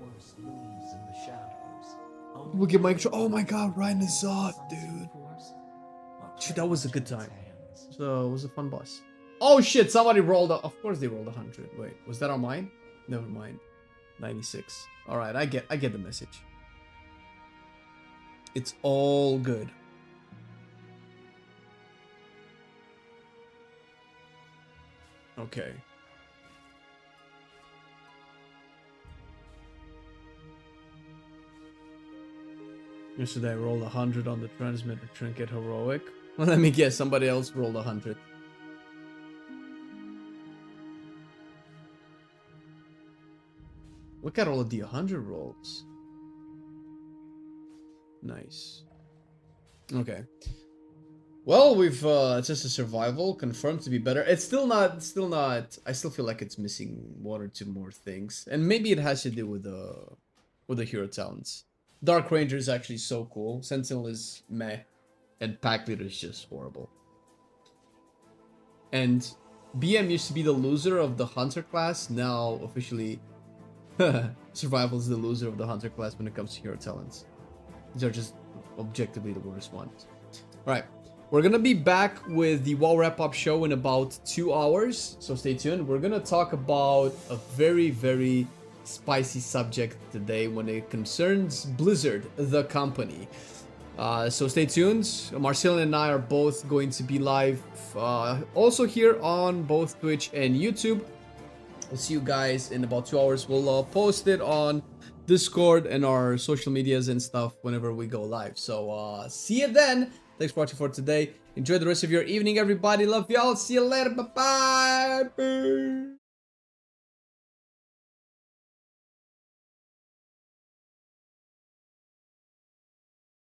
We'll get my control. Oh my god, Ryan N'Zoth, dude. Dude, that was a good time. So it was a fun boss. Oh shit, somebody rolled up. Of course they rolled 100. Wait, was that on mine? Never mind. 96. Alright, I get the message. It's all good. Okay. Yesterday I rolled 100 on the transmitter trinket heroic. Well, let me guess, somebody else rolled 100. Look at all of the 100 rolls. Nice. Okay. Well, we've it's just a survival confirmed to be better. It's still not. I still feel like it's missing one or two more things, and maybe it has to do with the hero talents. Dark Ranger is actually so cool. Sentinel is meh, and Pack Leader is just horrible. And BM used to be the loser of the Hunter class. Now officially, Survival is the loser of the Hunter class when it comes to hero talents. These are just objectively the worst ones. All right. We're gonna be back with the WoW wrap-up show in about 2 hours, so stay tuned. We're gonna talk about a very, very spicy subject today when it concerns Blizzard, the company. So stay tuned. Marcelian and I are both going to be live, also here on both Twitch and YouTube. We'll see you guys in about 2 hours. We'll post it on Discord and our social medias and stuff whenever we go live. So see you then. Thanks for watching for today. Enjoy the rest of your evening, everybody. Love y'all. See you later. Bye-bye.